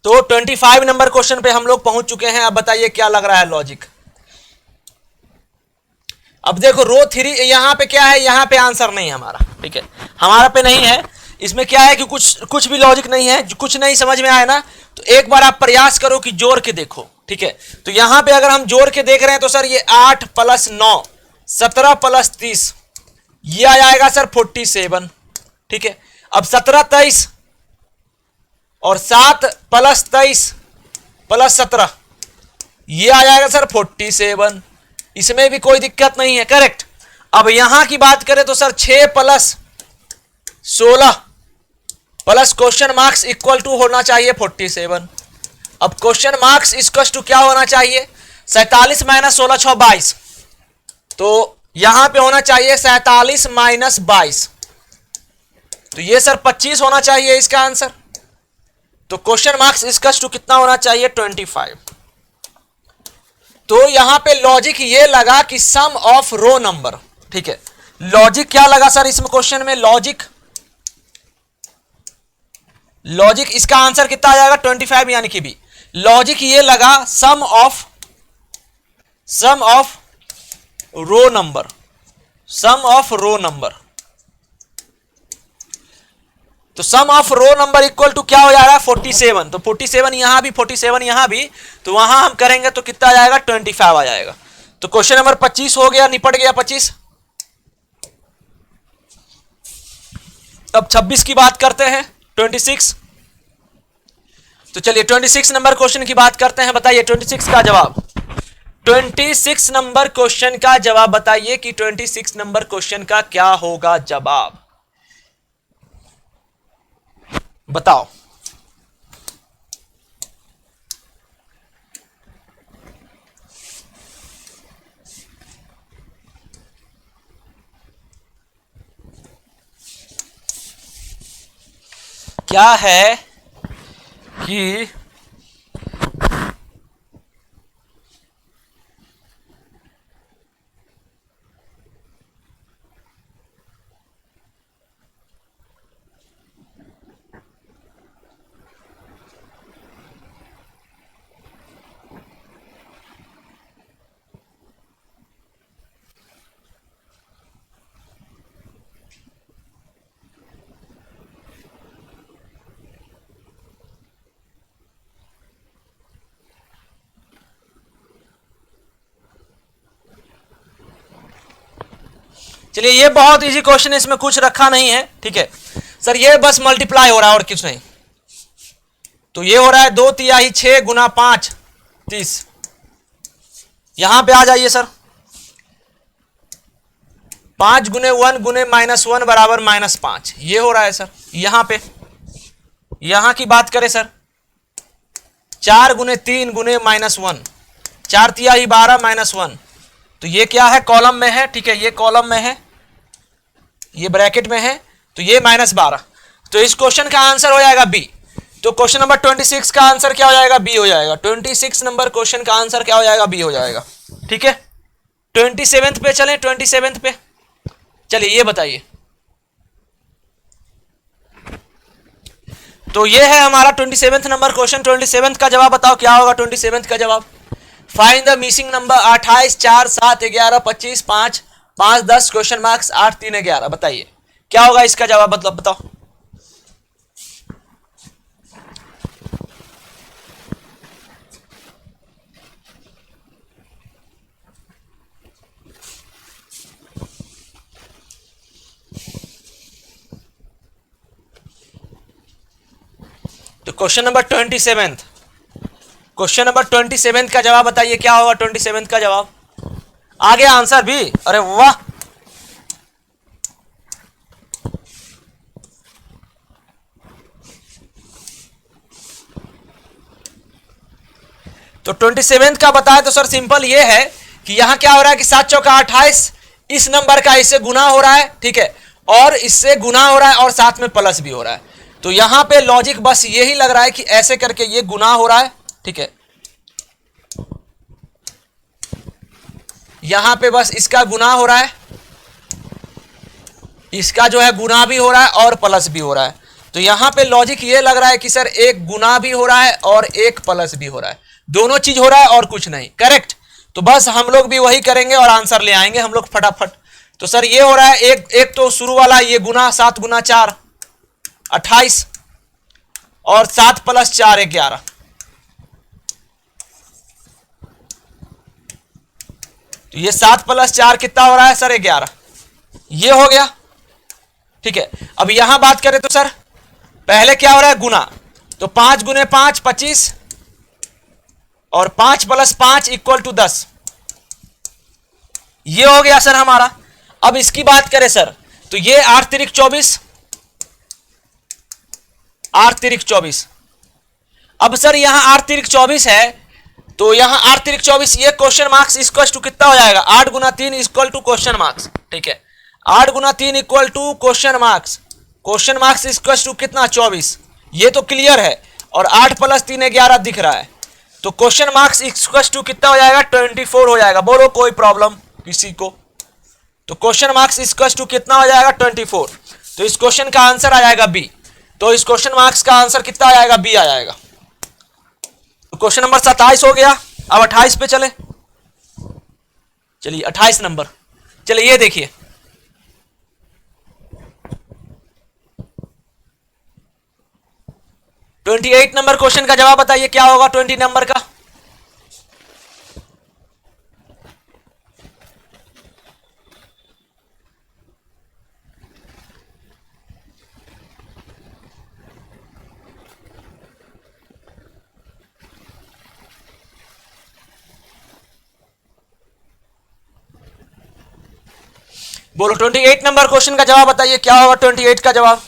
तो 25 नंबर क्वेश्चन पे हम लोग पहुंच चुके हैं। अब बताइए क्या लग रहा है लॉजिक। अब देखो रो 3 यहां पे क्या है? यहां पे आंसर नहीं है हमारा। ठीक है, हमारा पे नहीं है। इसमें क्या है कि कुछ भी लॉजिक नहीं है। कुछ नहीं समझ में आया ना, तो एक बार आप प्रयास करो कि जोड़ के देखो। ठीक है, तो यहां पे अगर हम जोड़ के देख रहे हैं तो सर ये 8 प्लस 9 17 प्लस 30 ये आ जाएगा सर 47। ठीक है, अब 17 23 और 7 प्लस 23 प्लस 17 ये आ जाएगा सर 47। इसमें भी कोई दिक्कत नहीं है, करेक्ट। अब यहां की बात करें तो sir 6 plus 16 plus question marks equal to होना चाहिए 47। अब क्वेश्चन मार्क्स इक्वल टू क्या होना चाहिए? 47 माइनस 16 6 22। तो यहां पे होना चाहिए 47 माइनस 22। तो ये सर 25 होना चाहिए इसका आंसर। तो क्वेश्चन मार्क्स इक्वल टू कितना होना चाहिए? 25। तो यहां पे लॉजिक ये लगा कि सम ऑफ रो नंबर। ठीक है, लॉजिक क्या लगा सर इसमें क्वेश्चन में? लॉजिक इसका आंसर कितना आ जाएगा? 25 यानी कि बी। लॉजिक ये लगा sum of row number, sum of row number. तो sum of row number equal to क्या हो जाएगा? 47। तो 47 यहां भी, 47 यहां भी, तो वहां हम करेंगे तो कितना आ जाएगा? 25 आ जाएगा। तो क्वेश्चन नंबर 25 हो गया, निपट गया 25। अब 26 की बात करते हैं, 26। तो चलिए 26 नंबर क्वेश्चन की बात करते हैं। बताइए 26 का जवाब। 26 नंबर क्वेश्चन का जवाब बताइए कि 26 नंबर क्वेश्चन का क्या होगा जवाब, बताओ। क्या है कि चलिए ये बहुत इजी क्वेश्चन है, इसमें कुछ रखा नहीं है। ठीक है सर, ये बस मल्टीप्लाई हो रहा है और कुछ नहीं। तो ये हो रहा है 2 तिहाई 6 गुना 5 30। यहां पे आ जाइए सर, 5 गुने 1 गुने -1 बराबर -5। ये हो रहा है सर। यहां पे यहां की बात करें सर, 4 गुने 3 गुने -1, 4 तिहाई 12 -1। तो ये क्या है? कॉलम में है। ठीक है, ये कॉलम में है, ये ब्रैकेट में है, तो ये -12। तो इस क्वेश्चन का आंसर हो जाएगा बी। तो क्वेश्चन नंबर 26 का आंसर क्या हो जाएगा? बी हो जाएगा। 26 नंबर क्वेश्चन का आंसर क्या हो जाएगा? बी हो जाएगा। ठीक है, 27 पे चलें। 27 पे चलिए, ये बताइए। तो ये है हमारा 27 नंबर क्वेश्चन। 27 का जवाब बताओ क्या होगा? 27 का जवाब, find the missing number 28, 4, 7, 11, 25, 5, 5, 10 question marks 8, 3, 11। बताइए क्या होगा इसका जवाब? मतलब बताओ। तो क्वेश्चन नंबर 27, क्वेश्चन नंबर 27 का जवाब बताइए क्या होगा? 27 का जवाब आ गया आंसर भी। अरे वाह, तो 27 का बताया तो सर सिंपल ये है कि यहां क्या हो रहा है कि 7 चौका 28, इस नंबर का इससे गुना हो रहा है, ठीक है, और इससे गुना हो रहा है और साथ में प्लस भी हो रहा है। तो यहां पे लॉजिक बस यही लग रहा है कि ऐसे करके ये गुना हो रहा है, ठीक है, यहां पे बस इसका गुना हो रहा है, इसका जो है गुना भी हो रहा है और प्लस भी हो रहा है। तो यहां पे लॉजिक ये लग रहा है कि सर एक गुना भी हो रहा है और एक प्लस भी हो रहा है, दोनों चीज हो रहा है और कुछ नहीं। करेक्ट। तो बस हम लोग भी वही करेंगे और आंसर ले आएंगे हम लोग फटाफट। तो सर ये हो रहा है एक तो शुरू वाला ये गुना, 7 गुना 4 28 और 7 प्लस 4 11। तो ये 7 प्लस 4 कितना हो रहा है सर? 11। ये हो गया, ठीक है। अब यहां बात करें तो सर पहले क्या हो रहा है? गुना। तो 5 गुने 5 25 और 5 प्लस 5 इक्वल टू 10। ये हो गया सर हमारा। अब इसकी बात करें सर तो ये 8 तिरिक 24, 8 तिरिक 24। अब सर यहां 8 तिरिक 24 है, तो यहां 8 तिरिक 24, ये क्वेश्चन मार्क्स इक्वल टू कितना हो जाएगा? 8 गुना 3 इक्वल टू क्वेश्चन मार्क्स, ठीक है। 8 गुना 3 equal to question marks, question marks equal to कितना? 24। ये तो क्लियर है। और 8 प्लस 3 11 दिख रहा है। तो क्वेश्चन मार्क्स इक्वल टू कितना हो जाएगा? 24 हो जाएगा। बोलो कोई प्रॉब्लम किसी को? तो क्वेश्चन मार्क्स इक्वल टू कितना हो जाएगा? 24। तो इस क्वेश्चन का आंसर आ जाएगा बी। तो इस क्वेश्चन मार्क्स का आंसर कितना आ जाएगा? बी आ जाएगा। तो क्वेश्चन नंबर 27 हो गया। अब 28 पे चले। चलिए 28 नंबर, चलिए ये देखिए। ट्वेंटी 28 नंबर क्वेश्चन का जवाब बताइए क्या होगा? 20 नंबर का बोलो। 28 नंबर क्वेश्चन का जवाब बताइए क्या होगा? 28 का जवाब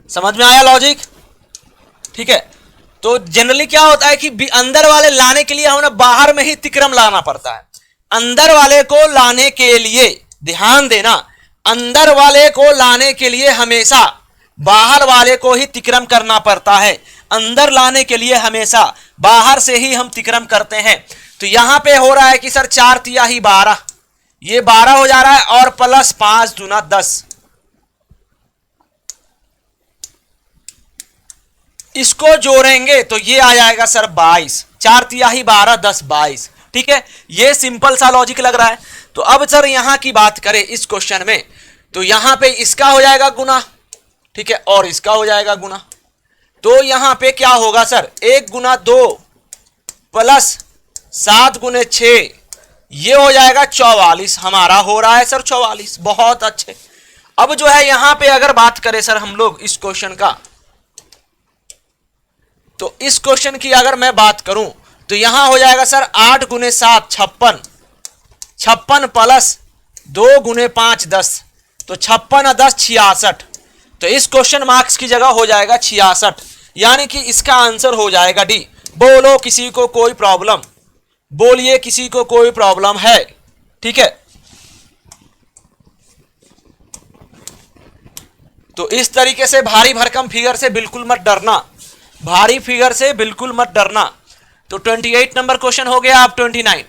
समझ में आया लॉजिक? ठीक है। तो जनरली क्या होता है कि अंदर वाले लाने के लिए हमें बाहर में ही तिक्रम लाना पड़ता है। अंदर वाले को लाने के लिए ध्यान देना, अंदर वाले को लाने के लिए हमेशा बाहर वाले को ही तिक्रम करना पड़ता है। अंदर लाने के लिए हमेशा बाहर से ही हम तिक्रम करते हैं। तो यहां पे हो रहा है कि सर 4 तिहाई 12, ये 12 हो जा रहा है और प्लस 5 दूना 10, इसको जोड़ेंगे तो ये आ जाएगा सर 22। 4 तिहाई 12 10 22। ठीक है, ये सिंपल सा लॉजिक लग रहा है। तो अब सर यहां की बात करें इस क्वेश्चन में, तो यहां पे इसका हो जाएगा गुना, ठीक है, और इसका हो जाएगा गुना। तो यहां पे क्या होगा सर? 1 गुना 2 प्लस 7 गुने 6 ये हो जाएगा 44, हमारा हो रहा है सर 44। बहुत अच्छे। अब जो है यहां पे अगर बात करें सर हम लोग इस क्वेश्चन का, तो इस क्वेश्चन की अगर मैं बात करूं तो यहां हो जाएगा सर 8 गुने 7 56, 56 प्लस 2 गुने 5 10, तो 56 और 10 66। तो इस क्वेश्चन मार्क्स की जगह हो जाएगा 66, यानी कि इसका आंसर हो जाएगा डी। बोलो किसी को कोई प्रॉब्लम? बोलिए किसी को कोई प्रॉब्लम है? ठीक है, तो इस तरीके से भारी भरकम फिगर से बिल्कुल मत डरना, भारी फिगर से बिल्कुल मत डरना। तो 28 नंबर क्वेश्चन हो गया। अब 29,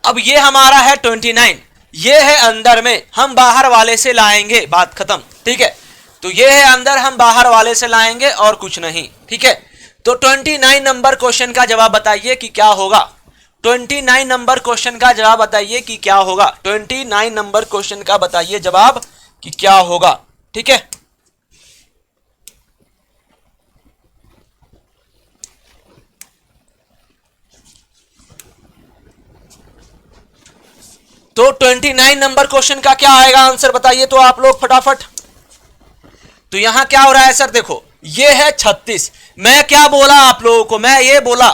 अब ये हमारा है 29, ये है अंदर में, हम बाहर वाले से लाएंगे, बात खत्म। ठीक है, तो ये है अंदर, हम बाहर वाले से लाएंगे और कुछ नहीं। ठीक है, तो 29 नंबर क्वेश्चन का जवाब बताइए कि क्या होगा। 29 नंबर क्वेश्चन का जवाब बताइए कि क्या होगा। 29 नंबर क्वेश्चन का बताइए जवाब कि क्या होगा। ठीक है, तो 29 नंबर क्वेश्चन का क्या आएगा आंसर बताइए तो आप लोग फटाफट। तो यहां क्या हो रहा है सर, देखो ये है 36। मैं क्या बोला आप लोगों को, मैं ये बोला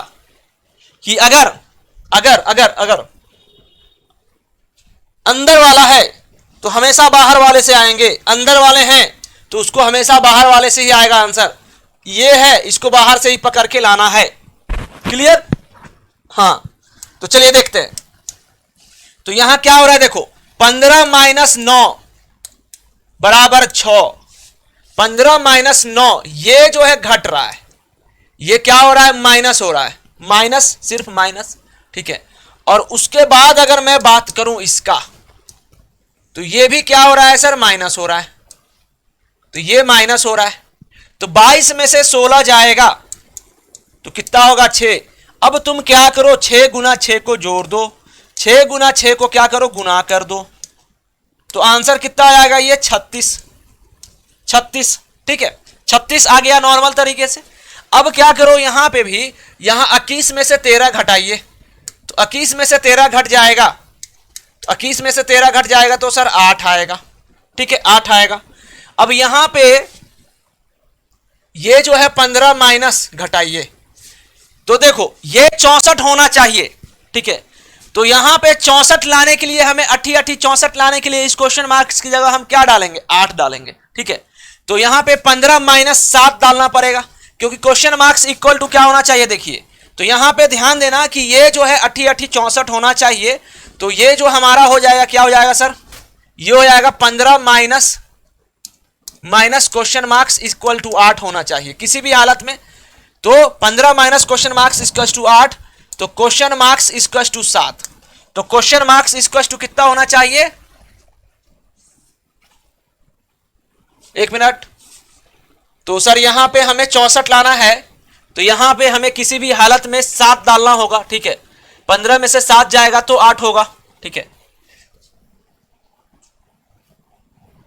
कि अगर अगर अगर अगर अंदर वाला है तो हमेशा बाहर वाले से आएंगे, अंदर वाले हैं तो उसको हमेशा बाहर वाले से ही आएगा आंसर। ये है, इसको बाहर से ही पकड़ के लाना है। क्लियर? हाँ, तो चलिए देखते हैं। तो यहां क्या हो रहा है, देखो 15 माइनस 9 बराबर 6, 15 माइनस 9 ये जो है घट रहा है, ये क्या हो रहा है, माइनस हो रहा है, माइनस, सिर्फ माइनस। ठीक है, और उसके बाद अगर मैं बात करूं इसका, तो ये भी क्या हो रहा है सर, माइनस हो रहा है, तो ये माइनस हो रहा है। तो 22 में से 16 जाएगा तो कितना होगा, 6। अब तुम क्या करो, 6 गुना 6 को जोड़ दो, 6 गुना 6 को क्या करो, गुना कर दो, तो आंसर कितना आ जाएगा, ये 36। 36, ठीक है, 36 आ गया नॉर्मल तरीके से। अब क्या करो, यहां पे भी, यहां 21 में से 13 घटाइए, तो 21 में से 13 घट जाएगा, तो 21 में से 13 घट जाएगा तो सर 8 आएगा। ठीक है, 8 आएगा। अब यहां पे ये जो है 15 माइनस घटाइए, तो देखो ये 64 होना चाहिए। ठीक है, तो यहां पे 64 लाने के लिए हमें 64 लाने के लिए इस क्वेश्चन मार्क्स की जगह हम क्या डालेंगे, 8 डालेंगे। ठीक है, तो यहां पे 15 माइनस 7 डालना पड़ेगा, क्योंकि क्वेश्चन मार्क्स इक्वल टू क्या होना चाहिए, देखिए। तो यहां पे ध्यान देना कि ये जो है 64 होना चाहिए, तो ये जो हमारा हो जाएगा, क्या हो जाएगा सर, ये हो जाएगा 15 minus minus question marks equal to 8 होना चाहिए किसी भी हालत में। तो 15 minus question marks equal to 8, तो क्वेश्चन मार्क्स इक्वल टू 7, तो क्वेश्चन मार्क्स इक्वल टू कितना होना चाहिए, एक मिनट। तो सर यहां पे हमें 64 लाना है, तो यहां पे हमें किसी भी हालत में 7 डालना होगा। ठीक है, 15 में से 7 जाएगा तो 8 होगा। ठीक है,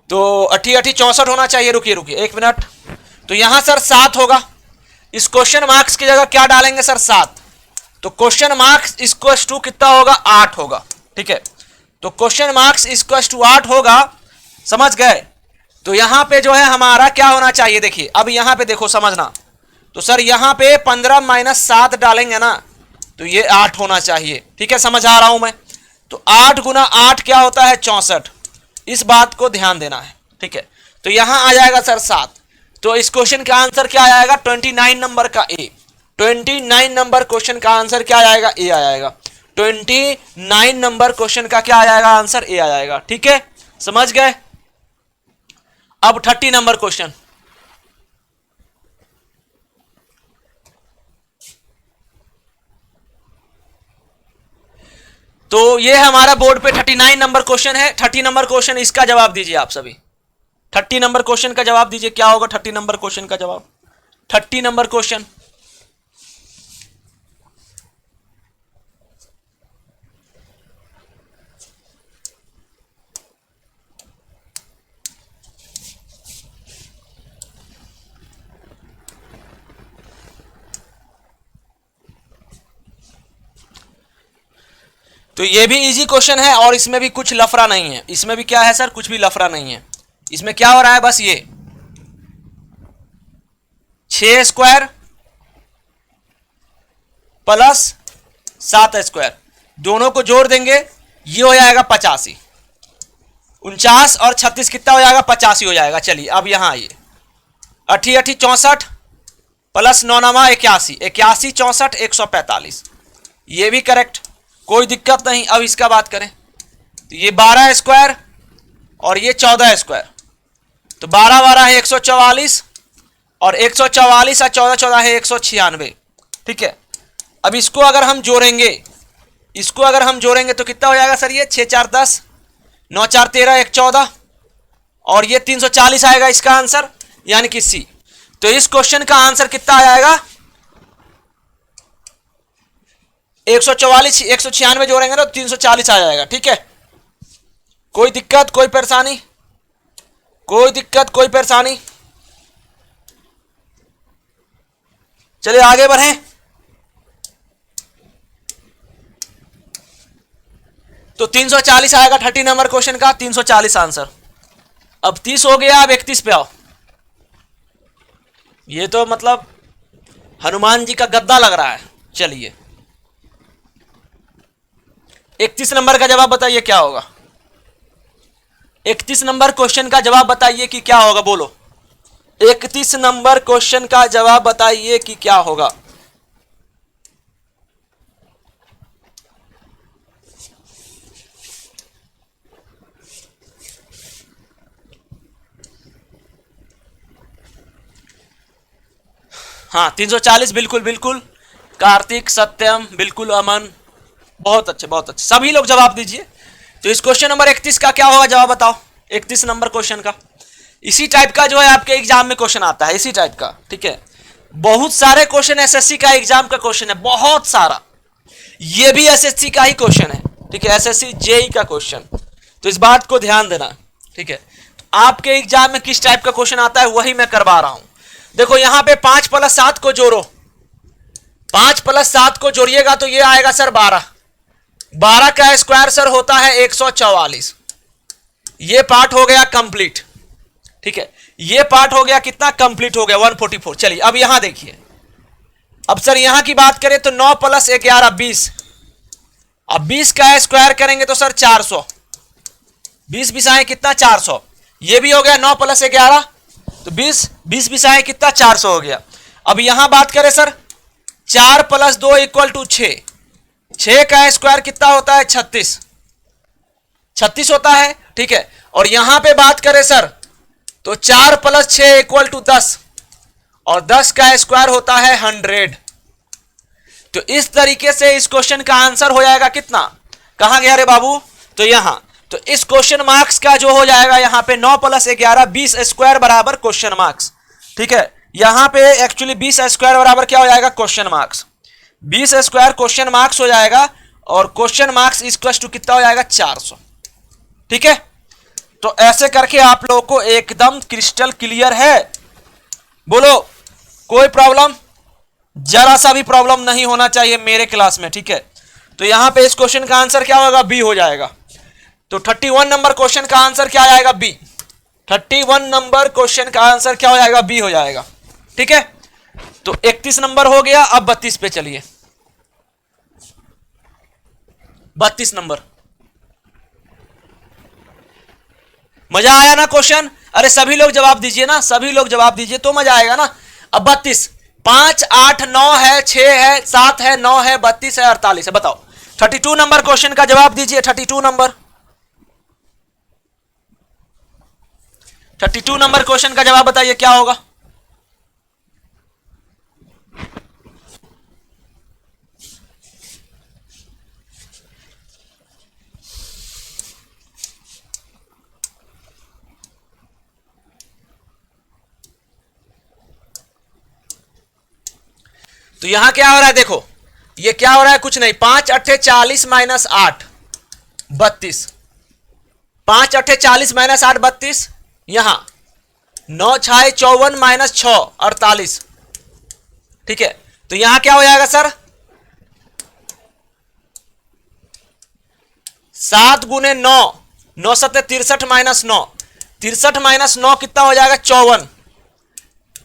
तो 64 होना चाहिए, रुकिए रुकिए एक मिनट। तो यहां सर 7 होगा, इस क्वेश्चन मार्क्स की जगह क्या डालेंगे सर, 7, तो क्वेश्चन मार्क्स इक्वल टू कितना होगा, 8 होगा। ठीक है, तो क्वेश्चन मार्क्स इक्वल टू 8 होगा, समझ गए। तो यहां पे जो है हमारा क्या होना चाहिए, देखिए अब यहां पे देखो समझना, तो सर यहां पे 15 माइनस 7 डालेंगे ना, तो ये 8 होना चाहिए। ठीक है, समझ आ रहा हूं मैं। तो 8 गुना 8 क्या होता है, 64, इस बात को ध्यान देना है। ठीक है, तो यहां आ जाएगा सर 7, तो इस क्वेश्चन का आंसर क्या आएगा, 29 नंबर का ए। 29 नंबर क्वेश्चन का आंसर क्या आएगा, ए आ जाएगा। 29 नंबर क्वेश्चन का क्या आ जाएगा आंसर, ए आ जाएगा। ठीक है, समझ गए। अब 30 नंबर क्वेश्चन, तो ये हमारा बोर्ड पे 39 नंबर क्वेश्चन है। 30 नंबर क्वेश्चन, इसका जवाब दीजिए आप सभी। 30 नंबर क्वेश्चन का जवाब दीजिए, क्या होगा 30 नंबर क्वेश्चन का जवाब। 30 नंबर क्वेश्चन, तो ये भी इजी क्वेश्चन है और इसमें भी कुछ लफड़ा नहीं है। इसमें भी क्या है सर, कुछ भी लफड़ा नहीं है। इसमें क्या हो रहा है, बस ये 6 स्क्वायर प्लस 7 स्क्वायर दोनों को जोड़ देंगे, ये हो जाएगा 85। 49 और 36 कितना हो जाएगा, 85 हो जाएगा। चलिए अब यहां आइए, 8 8 64 प्लस 9 9 81, 81 64 145, ये भी करेक्ट, कोई दिक्कत नहीं। अब इसका बात करें तो ये 12 स्क्वायर और ये 14 स्क्वायर, तो 12 12 है 144 और 144 और 14 14 है 196। ठीक है, अब इसको अगर हम जोड़ेंगे, इसको अगर हम जोड़ेंगे तो कितना हो जाएगा सर, ये 6 4 10, 9 4 13, 1 14 और ये 340 आएगा इसका आंसर, यानी कि सी। तो इस क्वेश्चन का आंसर कितना आ जाएगा, 144 196 जोड़ेंगे तो 340 आ जाएगा। ठीक है, कोई दिक्कत कोई परेशानी, कोई दिक्कत कोई परेशानी। चलिए आगे बढ़ें। तो 340 आएगा 30 नंबर क्वेश्चन का, 340 आंसर। अब 30 हो गया, अब 31 पे आओ। ये तो मतलब हनुमान जी का गद्दा लग रहा है। चलिए 31 नंबर का जवाब बताइए क्या होगा। 31 नंबर क्वेश्चन का जवाब बताइए कि क्या होगा, बोलो। 31 नंबर क्वेश्चन का जवाब बताइए कि क्या होगा। हाँ 340, बिल्कुल बिल्कुल। कार्तिक, सत्यम, बिल्कुल अमन, बहुत अच्छे बहुत अच्छे, सभी लोग जवाब दीजिए। तो इस क्वेश्चन नंबर 31 का क्या होगा, जवाब बताओ। 31 नंबर क्वेश्चन का इसी टाइप का जो है आपके एग्जाम में क्वेश्चन आता है, इसी टाइप का। ठीक है, बहुत सारे क्वेश्चन एसएससी का एग्जाम का क्वेश्चन है, बहुत सारा। ये भी एसएससी का ही क्वेश्चन है। ठीक है, एसएससी जेई का क्वेश्चन, तो इस बात को ध्यान देना। ठीक है, तो आपके एग्जाम में किस टाइप का क्वेश्चन आता है वही मैं करवा रहा हूं। देखो यहां पे 5 + 7 को जोड़ो, 5 + 7 को जोड़िएगा तो ये आएगा सर 12। 12 का स्क्वायर सर होता है 144। ये पार्ट हो गया कंप्लीट। ठीक है, ये पार्ट हो गया कितना, कंप्लीट हो गया 144। चलिए अब यहां देखिए, अब सर यहां की बात करें तो 9 + 11 20। अब 20 का स्क्वायर करेंगे तो सर 400, 20 बिसाए कितना 400। ये भी हो गया 9 + 11 तो 20, 20 बिसाए कितना 400 हो गया। अब यहां बात करें सर 4 + 2 = 6। 6 का स्क्वायर कितना होता है 36, 36 होता है। ठीक है, और यहां पे बात करें सर तो 4 + 6 = 10 और 10 का स्क्वायर होता है 100। तो इस तरीके से इस क्वेश्चन का आंसर हो जाएगा कितना, कहां गया रे बाबू, तो यहां। तो इस क्वेश्चन मार्क्स का जो हो जाएगा यहां पे 9 + 11 20 स्क्वायर बराबर क्वेश्चन मार्क्स। ठीक है, यहां पे एक्चुअली 20 स्क्वायर बराबर क्या हो जाएगा, question marks. 20 square question marks हो जाएगा और क्वेश्चन मार्क्स इक्वल टू कितना हो जाएगा 400। ठीक है, तो ऐसे करके आप लोगों को एकदम क्रिस्टल क्लियर है। बोलो कोई प्रॉब्लम, जरा सा भी प्रॉब्लम नहीं होना चाहिए मेरे क्लास में। ठीक है, तो यहां पे इस क्वेश्चन का आंसर क्या होगा, बी हो जाएगा। तो 31 नंबर क्वेश्चन का आंसर क्या आएगा, बी। 31 नंबर क्वेश्चन का आंसर क्या हो जाएगा, बी हो जाएगा। ठीक है, तो 31 नंबर हो गया। अब 32 पे चलिए, 32 नंबर। मजा आया ना क्वेश्चन, अरे सभी लोग जवाब दीजिए ना, सभी लोग जवाब दीजिए तो मजा आएगा ना। अब 32, 5 8 9 है, 6 है, 7 है, 9 है, 32 है, 48 है। बताओ 32 नंबर क्वेश्चन का जवाब दीजिए। 32 नंबर, 32 नंबर क्वेश्चन का जवाब बताइए क्या होगा। तो यहां क्या हो रहा है, देखो ये क्या हो रहा है, कुछ नहीं। 5 8 40 - 8 32, 5 8 40 - 8 32। यहां 9 6 54 - 6 48। ठीक है, तो यहां क्या हो जाएगा सर, 7 गुने 9, 9 सत्ते 63 माइनस 9, 63 माइनस 9 कितना हो जाएगा 54।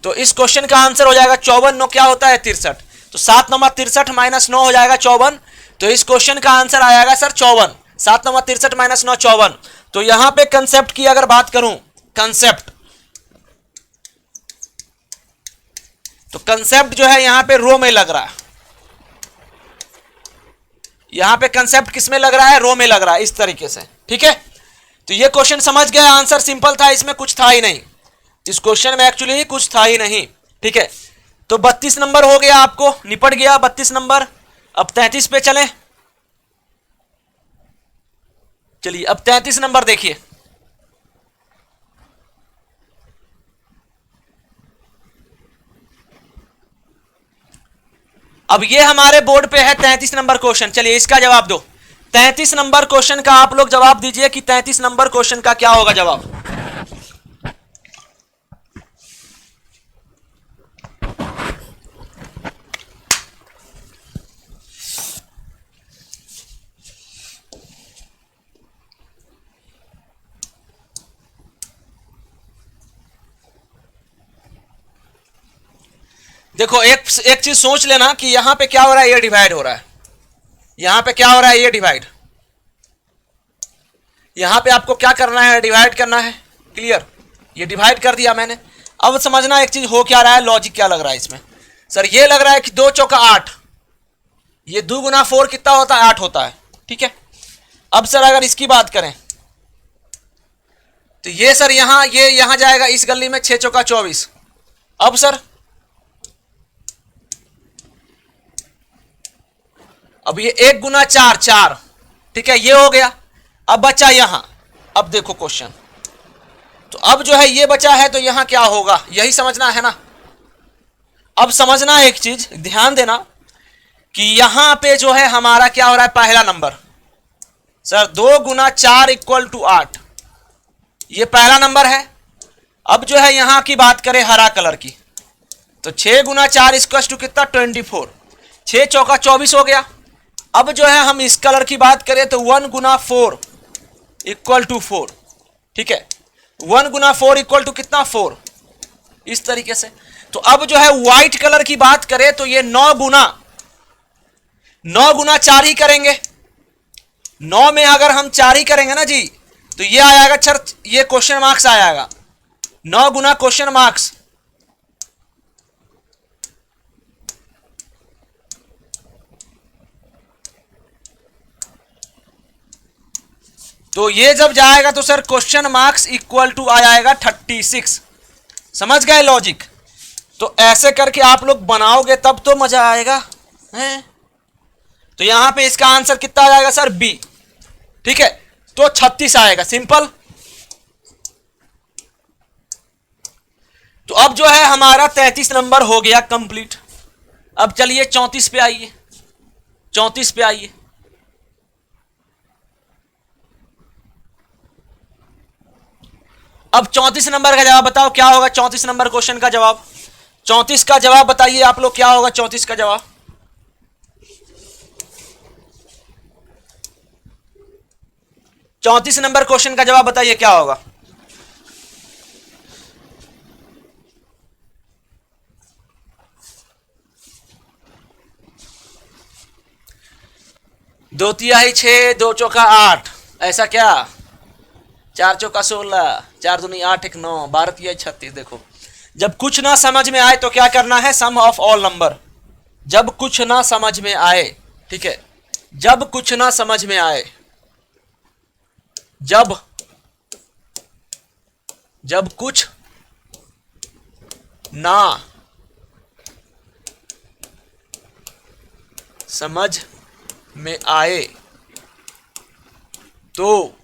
तो इस क्वेश्चन का आंसर हो जाएगा 54, 9 क्या होता है 63। तो 7 नंबर 63 माइनस 9 हो जाएगा 54। तो इस क्वेश्चन का आंसर आएगा सर 54। 7 number 63 minus 9 54। तो यहां पे कंसेप्ट की अगर बात करूं, कंसेप्ट, तो कंसेप्ट जो है यहां पे रो में लग रहा है। यहां पे कंसेप्ट किस में लग रहा है, रो में लग रहा है, इस तरीके से। ठीक है, तो ये क्वेश्चन समझ गए, आंसर सिंपल था, इसमें कुछ था ही नहीं, इस क्वेश्चन में एक्चुअली कुछ था ही नहीं। ठीक है, तो 32 नंबर हो गया, आपको निपट गया 32 नंबर। अब 33 पे चलें। चलिए अब 33 नंबर देखिए। अब ये हमारे बोर्ड पे है 33 नंबर क्वेश्चन। चलिए इसका जवाब दो। 33 नंबर क्वेश्चन का आप लोग जवाब दीजिए कि 33 नंबर क्वेश्चन का क्या होगा जवाब। देखो एक चीज सोच लेना कि यहां पे क्या हो रहा है, ये डिवाइड हो रहा है। यहां पे क्या हो रहा है, ये डिवाइड। यहां पे आपको क्या करना है, डिवाइड करना है। क्लियर, ये डिवाइड कर दिया मैंने। अब समझना एक चीज हो क्या रहा है, लॉजिक क्या लग रहा है इसमें। सर ये लग रहा है कि 2 चौका 8, ये 2 गुना 4 कितना होता है 8 होता है। ठीक है, अब सर अगर इसकी बात करें तो ये सर यहां जाएगा इस गली में 6 चौका 24। अब सर अब ये 1 गुना 4 4। ठीक है, ये हो गया। अब बचा यहां, अब देखो क्वेश्चन, तो अब जो है ये बचा है, तो यहां क्या होगा यही समझना है ना। अब समझना एक चीज, ध्यान देना कि यहां पे जो है हमारा क्या हो रहा है, पहला नंबर सर 2 गुना 4 इक्वल टू 8, ये पहला नंबर है। अब जो है यहां की बात करें हरा कलर की, तो 6 गुना 4 इक्वल टू कितना 24, 6 चौका 24 हो गया। अब जो है हम इस कलर की बात करें तो 1 गुना 4 इक्वल टू 4। ठीक है, 1 गुना 4 इक्वल टू कितना 4, इस तरीके से। तो अब जो है व्हाइट कलर की बात करें तो ये 9 गुना 4 ही करेंगे। 9 में अगर हम 4 ही करेंगे ना जी, तो ये आएगा सर, ये क्वेश्चन मार्क्स आएगा 9 गुना क्वेश्चन मार्क्स। तो ये जब जाएगा तो sir question marks equal to आ जाएगा 36। समझ गए लॉजिक। तो ऐसे करके आप लोग बनाओगे तब तो मजा आएगा हैं? तो यहां पे इसका आंसर कितना आ जाएगा सर बी। ठीक है, तो 36 आएगा, सिंपल। तो अब जो है हमारा 33 नंबर हो गया कंप्लीट। अब चलिए 34 पे आइए, 34 पे आइए। अब 34 नंबर का जवाब बताओ क्या होगा। 34 नंबर क्वेश्चन का जवाब, 34 का जवाब बताइए आप लोग, क्या होगा 34 का जवाब। चौंतीस नंबर क्वेश्चन का जवाब बताइए क्या होगा। दो तिहाई 6, 2 चौका 8, ऐसा क्या, 4 चौका 16, 4 दूनी 8, 1 9, 12 तिहाई 36। देखो जब कुछ ना समझ में आए तो क्या करना है, सम ऑफ ऑल नंबर। जब कुछ ना समझ में आए, ठीक है, जब कुछ ना समझ में आए, जब कुछ ना समझ में आए तो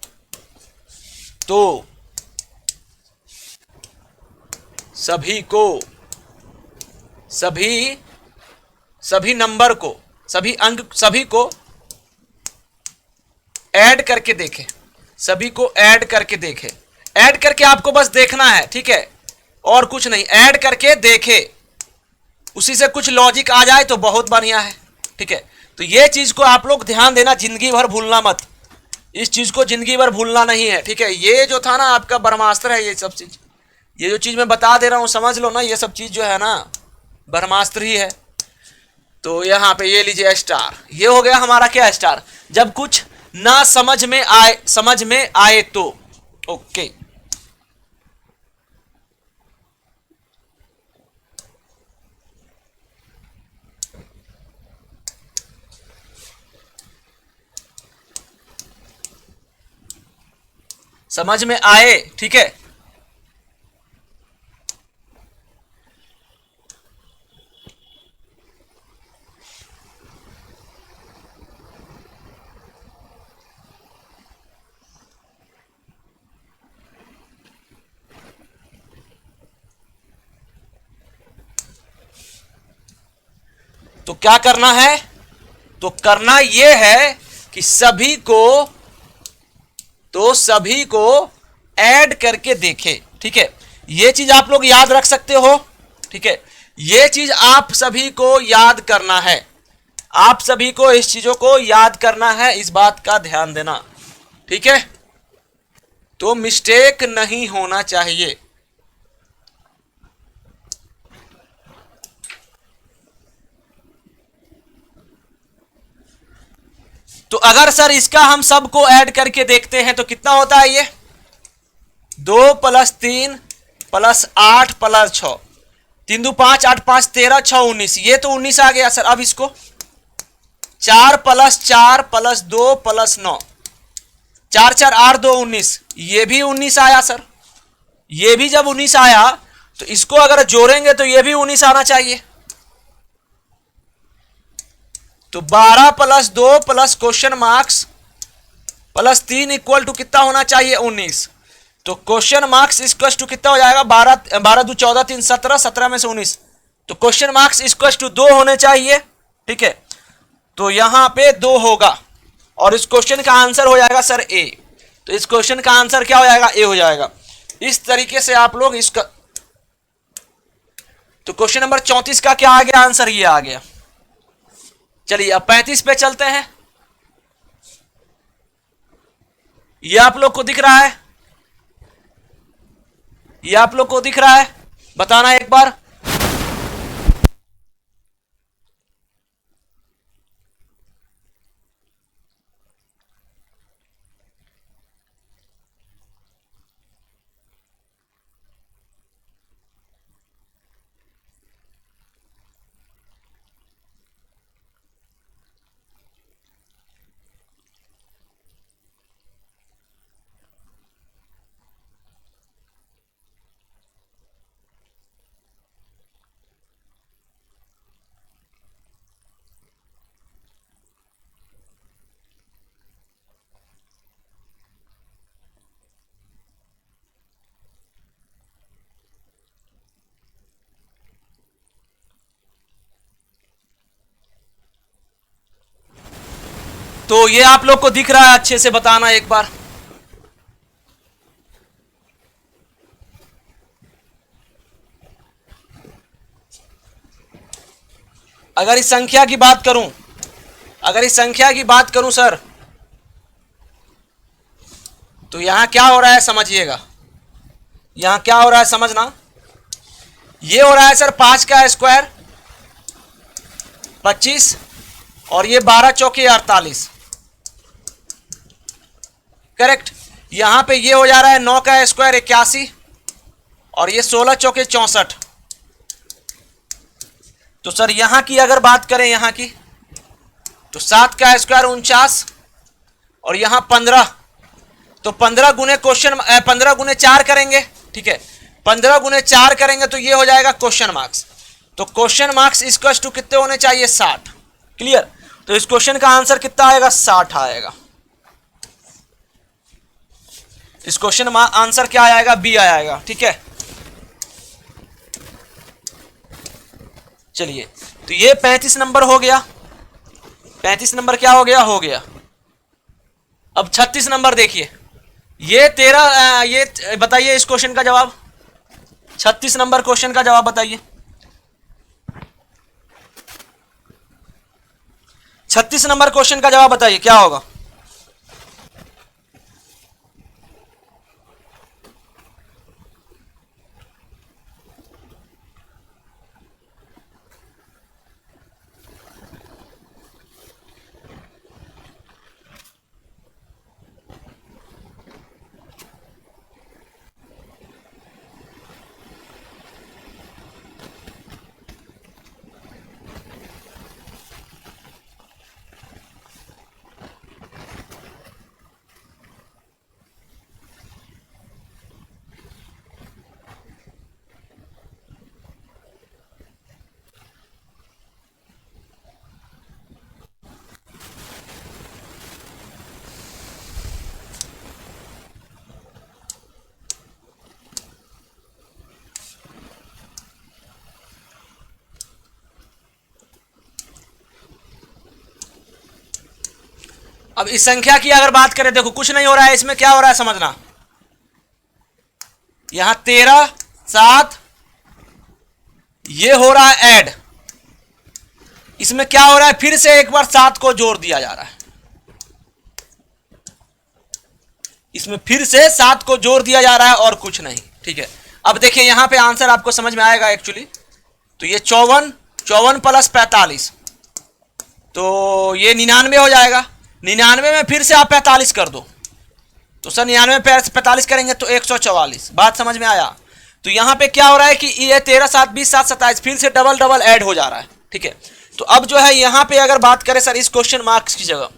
सभी नंबर को, सभी अंक, सभी को ऐड करके देखें। सभी को ऐड करके देखें। ऐड करके आपको बस देखना है, ठीक है, और कुछ नहीं, ऐड करके देखे, उसी से कुछ लॉजिक आ जाए तो बहुत बढ़िया है। ठीक है, तो ये चीज को आप लोग ध्यान देना, जिंदगी भर भूलना मत। इस चीज को जिंदगी भर भूलना नहीं है, ठीक है। ये जो था ना आपका ब्रह्मास्त्र है, ये सब चीज, ये जो चीज मैं बता दे रहा हूं समझ लो ना, ये सब चीज जो है ना ब्रह्मास्त्र ही है। तो यहाँ पे ये लीजिए स्टार, ये हो गया हमारा क्या स्टार, जब कुछ ना समझ में आए तो। ओके, समझ में आए, ठीक है। तो क्या करना है, तो करना यह है कि सभी को ऐड करके देखें, ठीक है। ये चीज आप लोग याद रख सकते हो, ठीक है। ये चीज आप सभी को याद करना है, आप सभी को इस चीजों को याद करना है, इस बात का ध्यान देना, ठीक है। तो मिस्टेक नहीं होना चाहिए। तो अगर सर इसका हम सबको ऐड करके देखते हैं तो कितना होता है, ये 2 + 3 + 8 + 6, 3 2 5 8 5 13 6 19, ये तो 19 आ गया सर। अब इसको 4 + 4 + 2 + 9, 4 4 8 2 19, ये भी 19 आया सर। ये भी जब 19 आया तो इसको अगर जोड़ेंगे तो ये भी 19 आना चाहिए। तो 12 + 2 + क्वेश्चन मार्क्स + 3 = कितना होना चाहिए, 19। तो क्वेश्चन मार्क्स इक्वल टू कितना हो जाएगा, 12 12 2 14 3 17, 17 में से 19, तो क्वेश्चन मार्क्स इक्वल टू 2 होने चाहिए, ठीक है। तो यहां पे 2 होगा और इस क्वेश्चन का आंसर हो जाएगा सर ए। तो इस क्वेश्चन का आंसर क्या हो जाएगा, ए हो जाएगा। इस तरीके से आप लोग इसका, तो क्वेश्चन नंबर 34 का क्या आ गया आंसर, ये आ गया। चलिए अब 35 पे चलते हैं। ये आप लोग को दिख रहा है, ये आप लोग को दिख रहा है, बताना एक बार। तो ये आप लोग को दिख रहा है, अच्छे से बताना एक बार। अगर इस संख्या की बात करूं, अगर इस संख्या की बात करूं सर, तो यहां क्या हो रहा है समझिएगा। यहां क्या हो रहा है समझना, ये हो रहा है सर 5 का स्क्वायर 25 और ये 12 चौके 48, करेक्ट। यहां पे ये हो जा रहा है 9 का स्क्वायर 81 और ये 16 चौके 64। तो सर यहां की अगर बात करें, यहां की, तो 7 का स्क्वायर 49 और यहां 15, तो 15 गुने क्वेश्चन 15 गुने 4 करेंगे, ठीक है। 15 गुने 4 करेंगे तो ये हो जाएगा क्वेश्चन मार्क्स। तो क्वेश्चन मार्क्स इक्वल टू कितने होने चाहिए, 60, क्लियर। तो इस क्वेश्चन का आंसर कितना आएगा, 60 आएगा। इस क्वेश्चन में आंसर क्या आएगा, बी आएगा, ठीक है। चलिए, तो ये 35 नंबर हो गया। 35 नंबर क्या हो गया, हो गया। अब 36 नंबर देखिए, ये 13, ये बताइए इस क्वेश्चन का जवाब। 36 नंबर क्वेश्चन का जवाब बताइए। 36 नंबर क्वेश्चन का जवाब बताइए क्या होगा। अब इस संख्या की अगर बात करें, देखो कुछ नहीं हो रहा है, इसमें क्या हो रहा है समझना। यहां 13 7 ये हो रहा है ऐड, इसमें क्या हो रहा है, फिर से एक बार 7 को जोड़ दिया जा रहा है, इसमें फिर से 7 को जोड़ दिया जा रहा है और कुछ नहीं। ठीक है, अब देखिए यहां पे आंसर आपको समझ में आएगा एक्चुअली। तो ये 54 प्लस 45, तो ये 99 हो जाएगा। 99 में फिर से आप 45 कर दो, तो सर 99 पे 45 करेंगे तो 144। बात समझ में आया। तो यहां पे क्या हो रहा है कि ये 13 7 20 7 27 फिर से डबल डबल ऐड हो जा रहा है। ठीक है, तो अब जो है यहां पे अगर बात करें सर इस क्वेश्चन मार्क्स की जगह,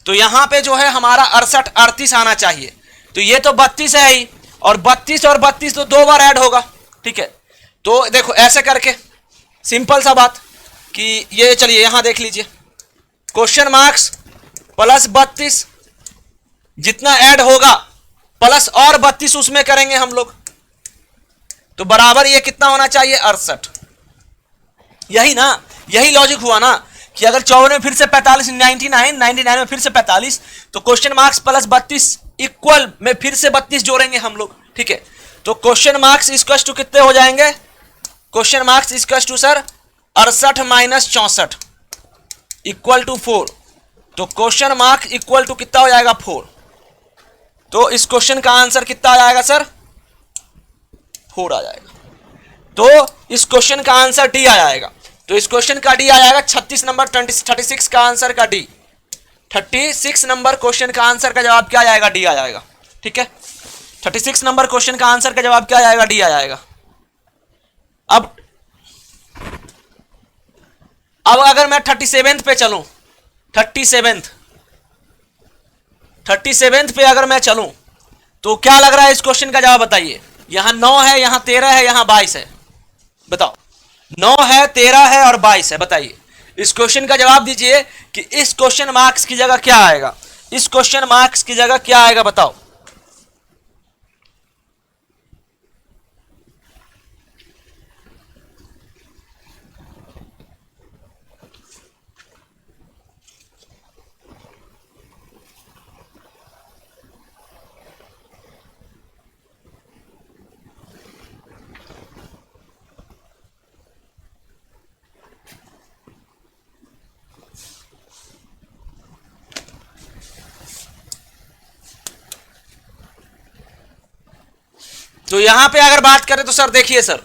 तो यहां पे जो है हमारा 68 38 आना चाहिए। तो ये तो 32 है ही, और 32 और 32 तो 2 बार ऐड होगा। ठीक है, तो देखो ऐसे करके सिंपल सा बात कि ये चलिए यहां देख लीजिए, क्वेश्चन मार्क्स प्लस 32 जितना ऐड होगा प्लस और 32 उसमें करेंगे हम लोग, तो बराबर ये कितना होना चाहिए 68। यही ना, यही लॉजिक हुआ ना कि अगर 54 में फिर से 45, 99 में फिर से 45, तो क्वेश्चन मार्क्स प्लस 32 इक्वल में फिर से 32 जोड़ेंगे हम लोग। ठीक है, तो क्वेश्चन मार्क्स इक्वल टू कितने हो जाएंगे, question marks equal to sir 68 minus 64 equal to 4। तो क्वेश्चन मार्क्स इक्वल टू कितना हो जाएगा 4। तो इस क्वेश्चन का आंसर कितना आ जाएगा सर 4 आ जाएगा। तो इस क्वेश्चन का आंसर डी आ जाएगा। तो इस क्वेश्चन का डी आ जाएगा 36 नंबर 36 का आंसर का डी। 36 नंबर क्वेश्चन का आंसर का जवाब क्या आ जाएगा, डी आ जाएगा। ठीक है, 36 नंबर क्वेश्चन का आंसर का जवाब क्या आ जाएगा, डी आ जाएगा। अब अगर मैं 37 पे चलूं, 37 पे अगर मैं चलूं, तो क्या लग रहा है इस क्वेश्चन का जवाब बताइए। यहां 9 है, यहां 13 है, यहां 22 है, बताओ 9 है 13 है और 22 है, बताइए इस क्वेश्चन का जवाब दीजिए कि इस क्वेश्चन मार्क्स की जगह क्या आएगा, इस क्वेश्चन मार्क्स की जगह क्या आएगा बताओ। तो यहां पे अगर बात करें तो सर देखिए सर,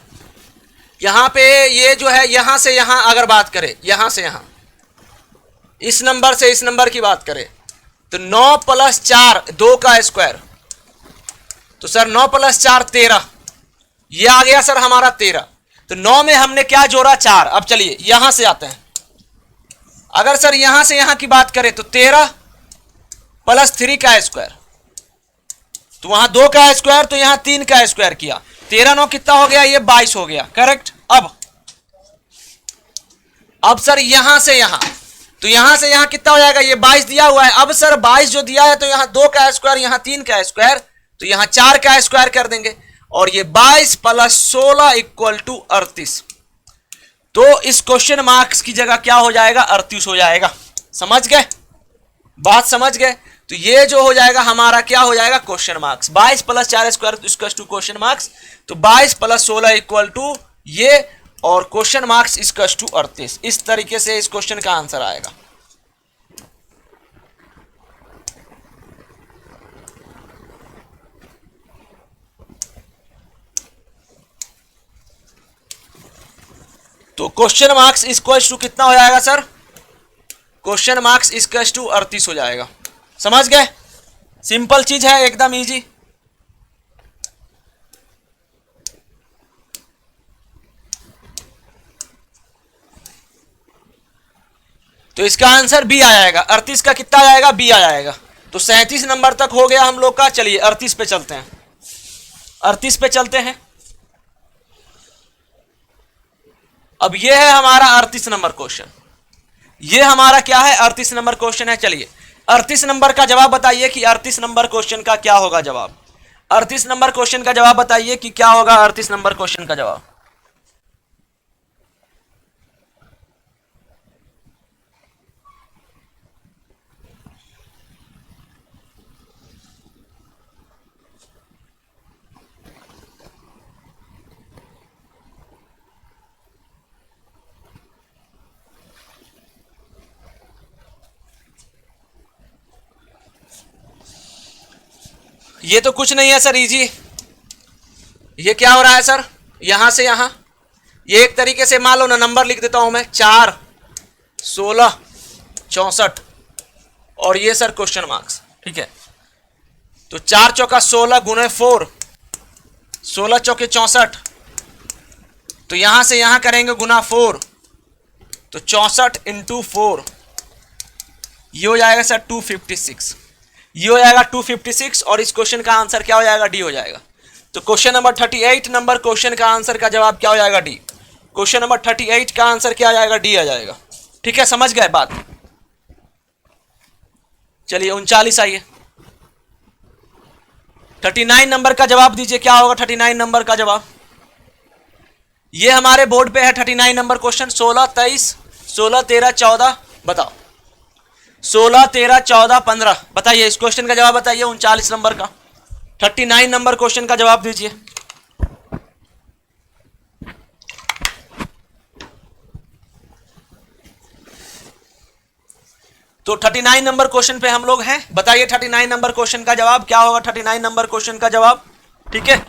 यहां पे ये जो है यहां से यहां अगर बात करें, यहां से यहां इस नंबर से इस नंबर की बात करें, तो 9 प्लस 4 2 का स्क्वायर, तो सर 9 प्लस 4 13, ये आ गया सर हमारा 13। तो 9 में हमने क्या जोड़ा 4। अब चलिए यहां से आते हैं, अगर सर यहां से यहां की बात करें तो 13 प्लस 3 का स्क्वायर, तो वहां 2 का स्क्वायर, तो यहां 3 का स्क्वायर किया, 13 9 कितना हो गया, ये 22 हो गया, करेक्ट। अब सर यहां से यहां, तो यहां से यहां कितना हो जाएगा, ये 22 दिया हुआ है। अब सर 22 जो दिया है, तो यहां 2 का स्क्वायर, यहां 3 का स्क्वायर, तो यहां 4 का स्क्वायर कर देंगे, और ये 22 प्लस 16 इक्वल टू 38। तो इस क्वेश्चन मार्क्स की जगह क्या हो जाएगा, 38 हो जाएगा। समझ गए, बात समझ गए। तो ये जो हो जाएगा हमारा क्या हो जाएगा, question marks 22 plus 4 square equal to question marks, तो 22 प्लस 16 इक्वल टू ये, और क्वेश्चन मार्क्स इक्वल टू 38। इस तरीके से इस क्वेश्चन का आंसर आएगा। तो क्वेश्चन मार्क्स इक्वल टू कितना हो जाएगा sir, question marks equal to 38 हो जाएगा। समझ गए, सिंपल चीज है, एकदम इजी। तो इसका आंसर बी आ जाएगा। 38 का कितना आ जाएगा, बी आ जाएगा। तो 37 नंबर तक हो गया हम लोग का। चलिए 38 पे चलते हैं, 38 पे चलते हैं। अब ये है हमारा 38 नंबर क्वेश्चन, ये हमारा क्या है, 38 नंबर क्वेश्चन है। चलिए 38 नंबर का जवाब बताइए कि 38 नंबर क्वेश्चन का क्या होगा जवाब। 38 नंबर क्वेश्चन का जवाब बताइए कि क्या होगा 38 नंबर क्वेश्चन का जवाब। ये तो कुछ नहीं है सर, इजी। ये क्या हो रहा है सर, यहां से यहां, ये एक तरीके से मान लो ना, नंबर लिख देता हूं मैं, 4, 16, 64 और ये सर क्वेश्चन मार्क्स, ठीक है। तो 4 चौका 16 गुने 4, 16 चौके 64, तो यहां से यहां करेंगे गुना 4, तो 64 इंटू 4, ये हो जाएगा सर 256, ये हो जाएगा 256 और इस क्वेश्चन का आंसर क्या हो जाएगा, डी हो जाएगा। तो क्वेश्चन नंबर 38 नंबर क्वेश्चन का आंसर का जवाब क्या हो जाएगा, डी। क्वेश्चन नंबर 38 का आंसर क्या आ जाएगा, डी आ जाएगा। ठीक है, समझ गए बात। चलिए 39 आइए, 39 नंबर का जवाब दीजिए, क्या होगा 39 नंबर का जवाब। ये हमारे बोर्ड पे है 39 नंबर क्वेश्चन, 16, 23, 16, 13, 14, बताओ 16, 13, 14, 15, बताइए इस क्वेश्चन का जवाब बताइए 39 नंबर का। 39 नंबर क्वेश्चन का जवाब दीजिए। तो 39 नंबर क्वेश्चन पे हम लोग हैं, बताइए 39 नंबर क्वेश्चन का जवाब क्या होगा, 39 नंबर क्वेश्चन का जवाब। ठीक है,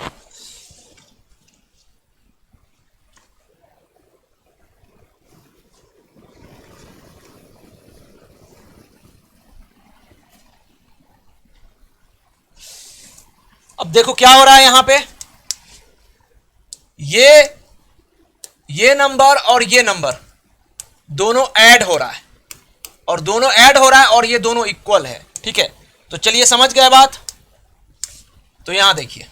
अब देखो क्या हो रहा है यहां पे, ये नंबर और ये नंबर दोनों ऐड हो रहा है, और दोनों ऐड हो रहा है और ये दोनों इक्वल है। ठीक है, तो चलिए समझ गए बात। तो यहां देखिए,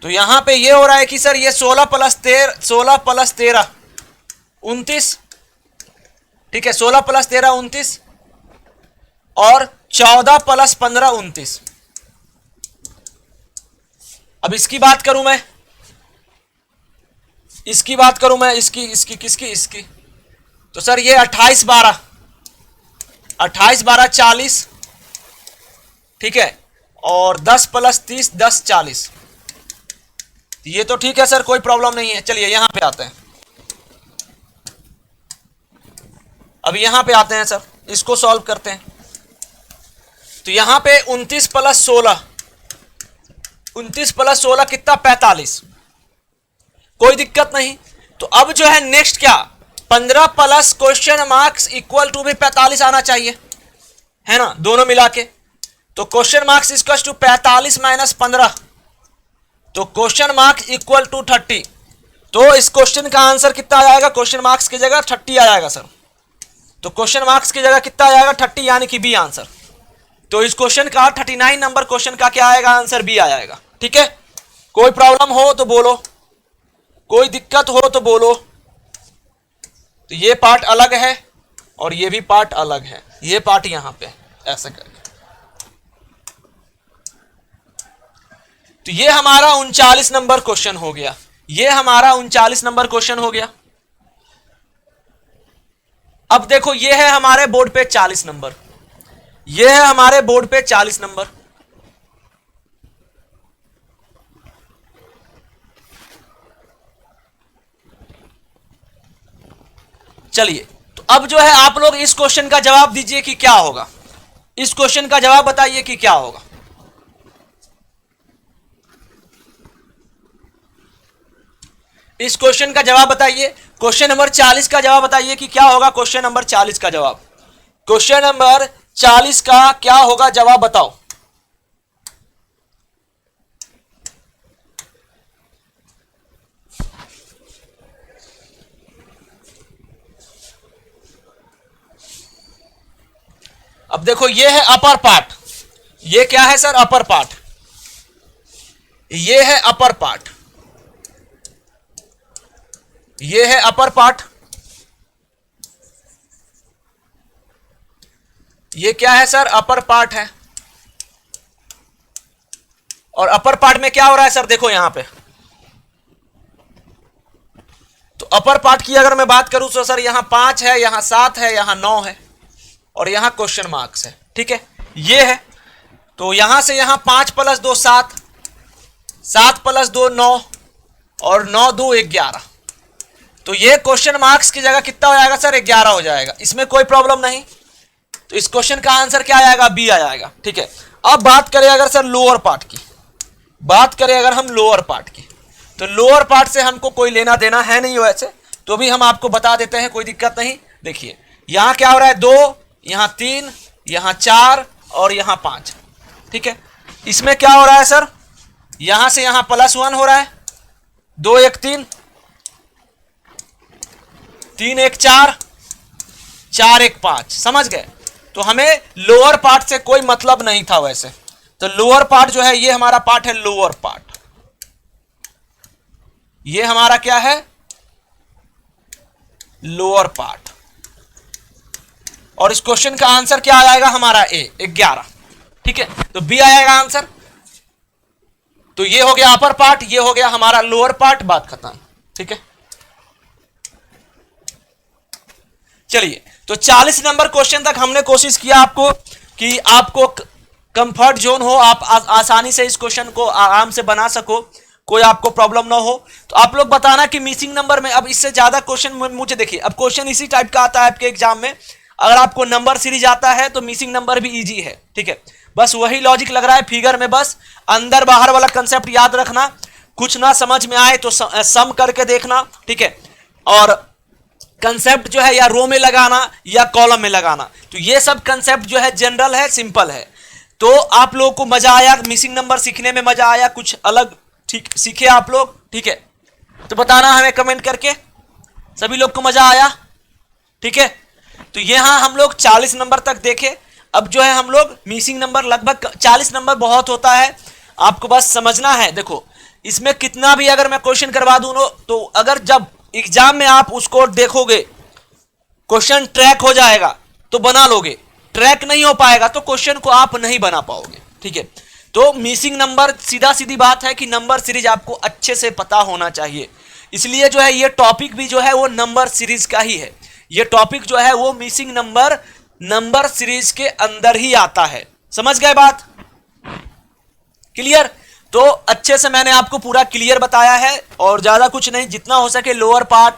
तो यहां पे ये हो रहा है कि सर ये 16 प्लस 13 29, ठीक है, 16 प्लस 13 29 और 14 प्लस 15 29। अब इसकी बात करूं मैं, इसकी बात करूं मैं, इसकी किसकी, तो सर ये 28 12 40, ठीक है, और 10 प्लस 30 10 40, ये तो ठीक है सर, कोई प्रॉब्लम नहीं है। चलिए यहां पे आते हैं, अभी यहां पे आते हैं सर, इसको सॉल्व करते हैं। तो यहां पे 29 प्लस 16 कितना, 45, कोई दिक्कत नहीं। तो अब जो है नेक्स्ट क्या, 15 plus question marks equal to भी 45 आना चाहिए, है ना, दोनों मिला के। तो question marks equal to 45 minus 15, तो क्वेश्चन मार्क्स इक्वल टू 30। तो इस क्वेश्चन का आंसर कितना आ जाएगा, क्वेश्चन मार्क्स की जगह 30 आ जाएगा सर। तो क्वेश्चन मार्क्स की जगह कितना आ जाएगा, 30, यानी कि बी आंसर। तो इस क्वेश्चन का 39 नंबर क्वेश्चन का क्या आएगा, आंसर बी आ जाएगा। ठीक है, कोई प्रॉब्लम हो तो बोलो, कोई दिक्कत हो तो बोलो। तो ये पार्ट अलग है और ये भी पार्ट अलग है, ये पार्ट यहां पे ऐसे करके। तो ये हमारा 39 नंबर क्वेश्चन हो गया, ये हमारा 39 नंबर क्वेश्चन हो गया। अब देखो ये है हमारे बोर्ड पे 40 नंबर, ये है हमारे बोर्ड पे 40 नंबर। चलिए, तो अब जो है आप लोग इस क्वेश्चन का जवाब दीजिए कि क्या होगा, इस क्वेश्चन का जवाब बताइए कि क्या होगा। इस क्वेश्चन का जवाब बताइए, क्वेश्चन नंबर 40 का जवाब बताइए कि क्या होगा, क्वेश्चन नंबर 40 का जवाब, क्वेश्चन नंबर 40 का क्या होगा जवाब बताओ। अब देखो ये है अपर पार्ट, ये क्या है सर, अपर पार्ट, ये है अपर पार्ट, ये है अपर पार्ट, ये क्या है सर, अपर पार्ट है। और अपर पार्ट में क्या हो रहा है सर, देखो यहां पे, तो अपर पार्ट की अगर मैं बात करूं तो सर यहां 5 है, यहां 7 है, यहां 9 है और यहां क्वेश्चन मार्क्स है। ठीक है, ये है, तो यहां से यहां 5 प्लस 2 7, 7 प्लस 2 9 और 9 2 11, तो ये क्वेश्चन मार्क्स की जगह कितना हो जाएगा सर, 11 हो जाएगा, इसमें कोई प्रॉब्लम नहीं। तो इस क्वेश्चन का आंसर क्या आएगा? बी आ जाएगा। ठीक है, अब बात करें अगर सर लोअर पार्ट की, बात करें अगर हम लोअर पार्ट की, तो लोअर पार्ट से हमको कोई लेना देना है नहीं वैसे, तो भी हम आपको बता देते हैं, कोई दिक्कत नहीं। देखिए यहां क्या हो रहा है? 2, यहां 3, यहां 4 और यहां 5। ठीक है, इसमें क्या हो रहा है सर? यहां से यहां +1 हो रहा है, 2 1 3, 3 1 4, 4 1 5, समझ गए? तो हमें लोअर पार्ट से कोई मतलब नहीं था वैसे, तो लोअर पार्ट जो है ये हमारा पार्ट है लोअर पार्ट, ये हमारा क्या है? Lower part. और इस क्वेश्चन का आंसर क्या आ जाएगा हमारा? ए 11। ठीक है, तो बी आएगा आंसर। तो ये हो गया अपर पार्ट, ये हो गया हमारा लोअर पार्ट, बात खत्म। ठीक है, चलिए तो 40 नंबर क्वेश्चन तक हमने कोशिश किया आपको कि आपको कंफर्ट जोन हो, आप आसानी से इस क्वेश्चन को आराम से बना सको, कोई आपको प्रॉब्लम ना हो। तो आप लोग बताना कि मिसिंग नंबर में अब इससे ज्यादा क्वेश्चन मुझे देखिए, अब क्वेश्चन इसी टाइप का आता है आपके एग्जाम में, अगर आपको नंबर सीरीज आता है तो मिसिंग नंबर भी इजी है। ठीक है, बस वही लॉजिक लग रहा है फिगर में, बस अंदर बाहर वाला कंसेप्ट याद रखना, कुछ ना समझ में आए तो सम करके देखना। ठीक है, और कंसेप्ट जो है या रो में लगाना या कॉलम में लगाना, तो ये सब कंसेप्ट जो है जनरल है, सिंपल है। तो आप लोगों को मजा आया, मिसिंग नंबर सीखने में मजा आया, कुछ अलग ठीक सीखे आप लोग? ठीक है, तो बताना हमें कमेंट करके, सभी लोग को मजा आया? ठीक है, तो यहां हम लोग 40 नंबर तक देखे। अब जो है हम लोग मिसिंग नंबर, लगभग 40 नंबर बहुत होता है, आपको बस समझना है। देखो इसमें कितना भी अगर मैं क्वेश्चन करवा दूं तो अगर जब एग्जाम में आप उसको देखोगे, क्वेश्चन ट्रैक हो जाएगा तो बना लोगे, ट्रैक नहीं हो पाएगा तो क्वेश्चन को आप नहीं बना पाओगे। ठीक है, तो मिसिंग नंबर, सीधा सीधी बात है कि नंबर सीरीज आपको अच्छे से पता होना चाहिए, इसलिए जो है ये टॉपिक भी जो है वो नंबर सीरीज का ही है। ये टॉपिक जो है वो मिसिंग नंबर सीरीज के अंदर ही आता है। समझ गए बात? क्लियर? तो अच्छे से मैंने आपको पूरा क्लियर बताया है, और ज्यादा कुछ नहीं, जितना हो सके लोअर पार्ट,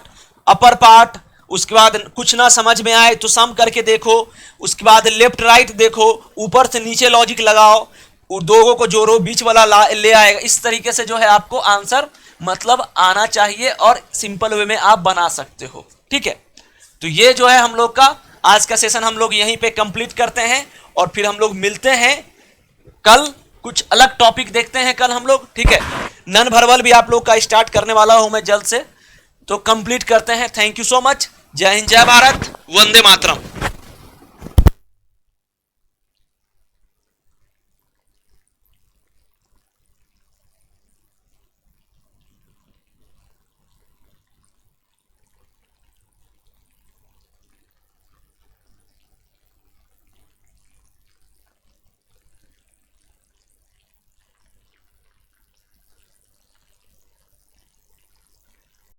अपर पार्ट, उसके बाद कुछ ना समझ में आए तो सम करके देखो, उसके बाद लेफ्ट राइट देखो, ऊपर से नीचे लॉजिक लगाओ, दोगों को जोड़ो, बीच वाला ले आएगा। इस तरीके से जो है आपको आंसर मतलब आना चाहिए और सिंपल वे में आप बना सकते हो। ठीक है, तो ये जो है हम लोग का आज का सेशन हम लोग यहीं पे कंप्लीट करते हैं, और फिर हम लोग मिलते हैं कल, कुछ अलग टॉपिक देखते हैं कल हम लोग। ठीक है, नन वर्बल भी आप लोग का स्टार्ट करने वाला हूं मैं जल्द से, तो कंप्लीट करते हैं। Thank you so much. जय हिंद, जय भारत, वंदे मातरम।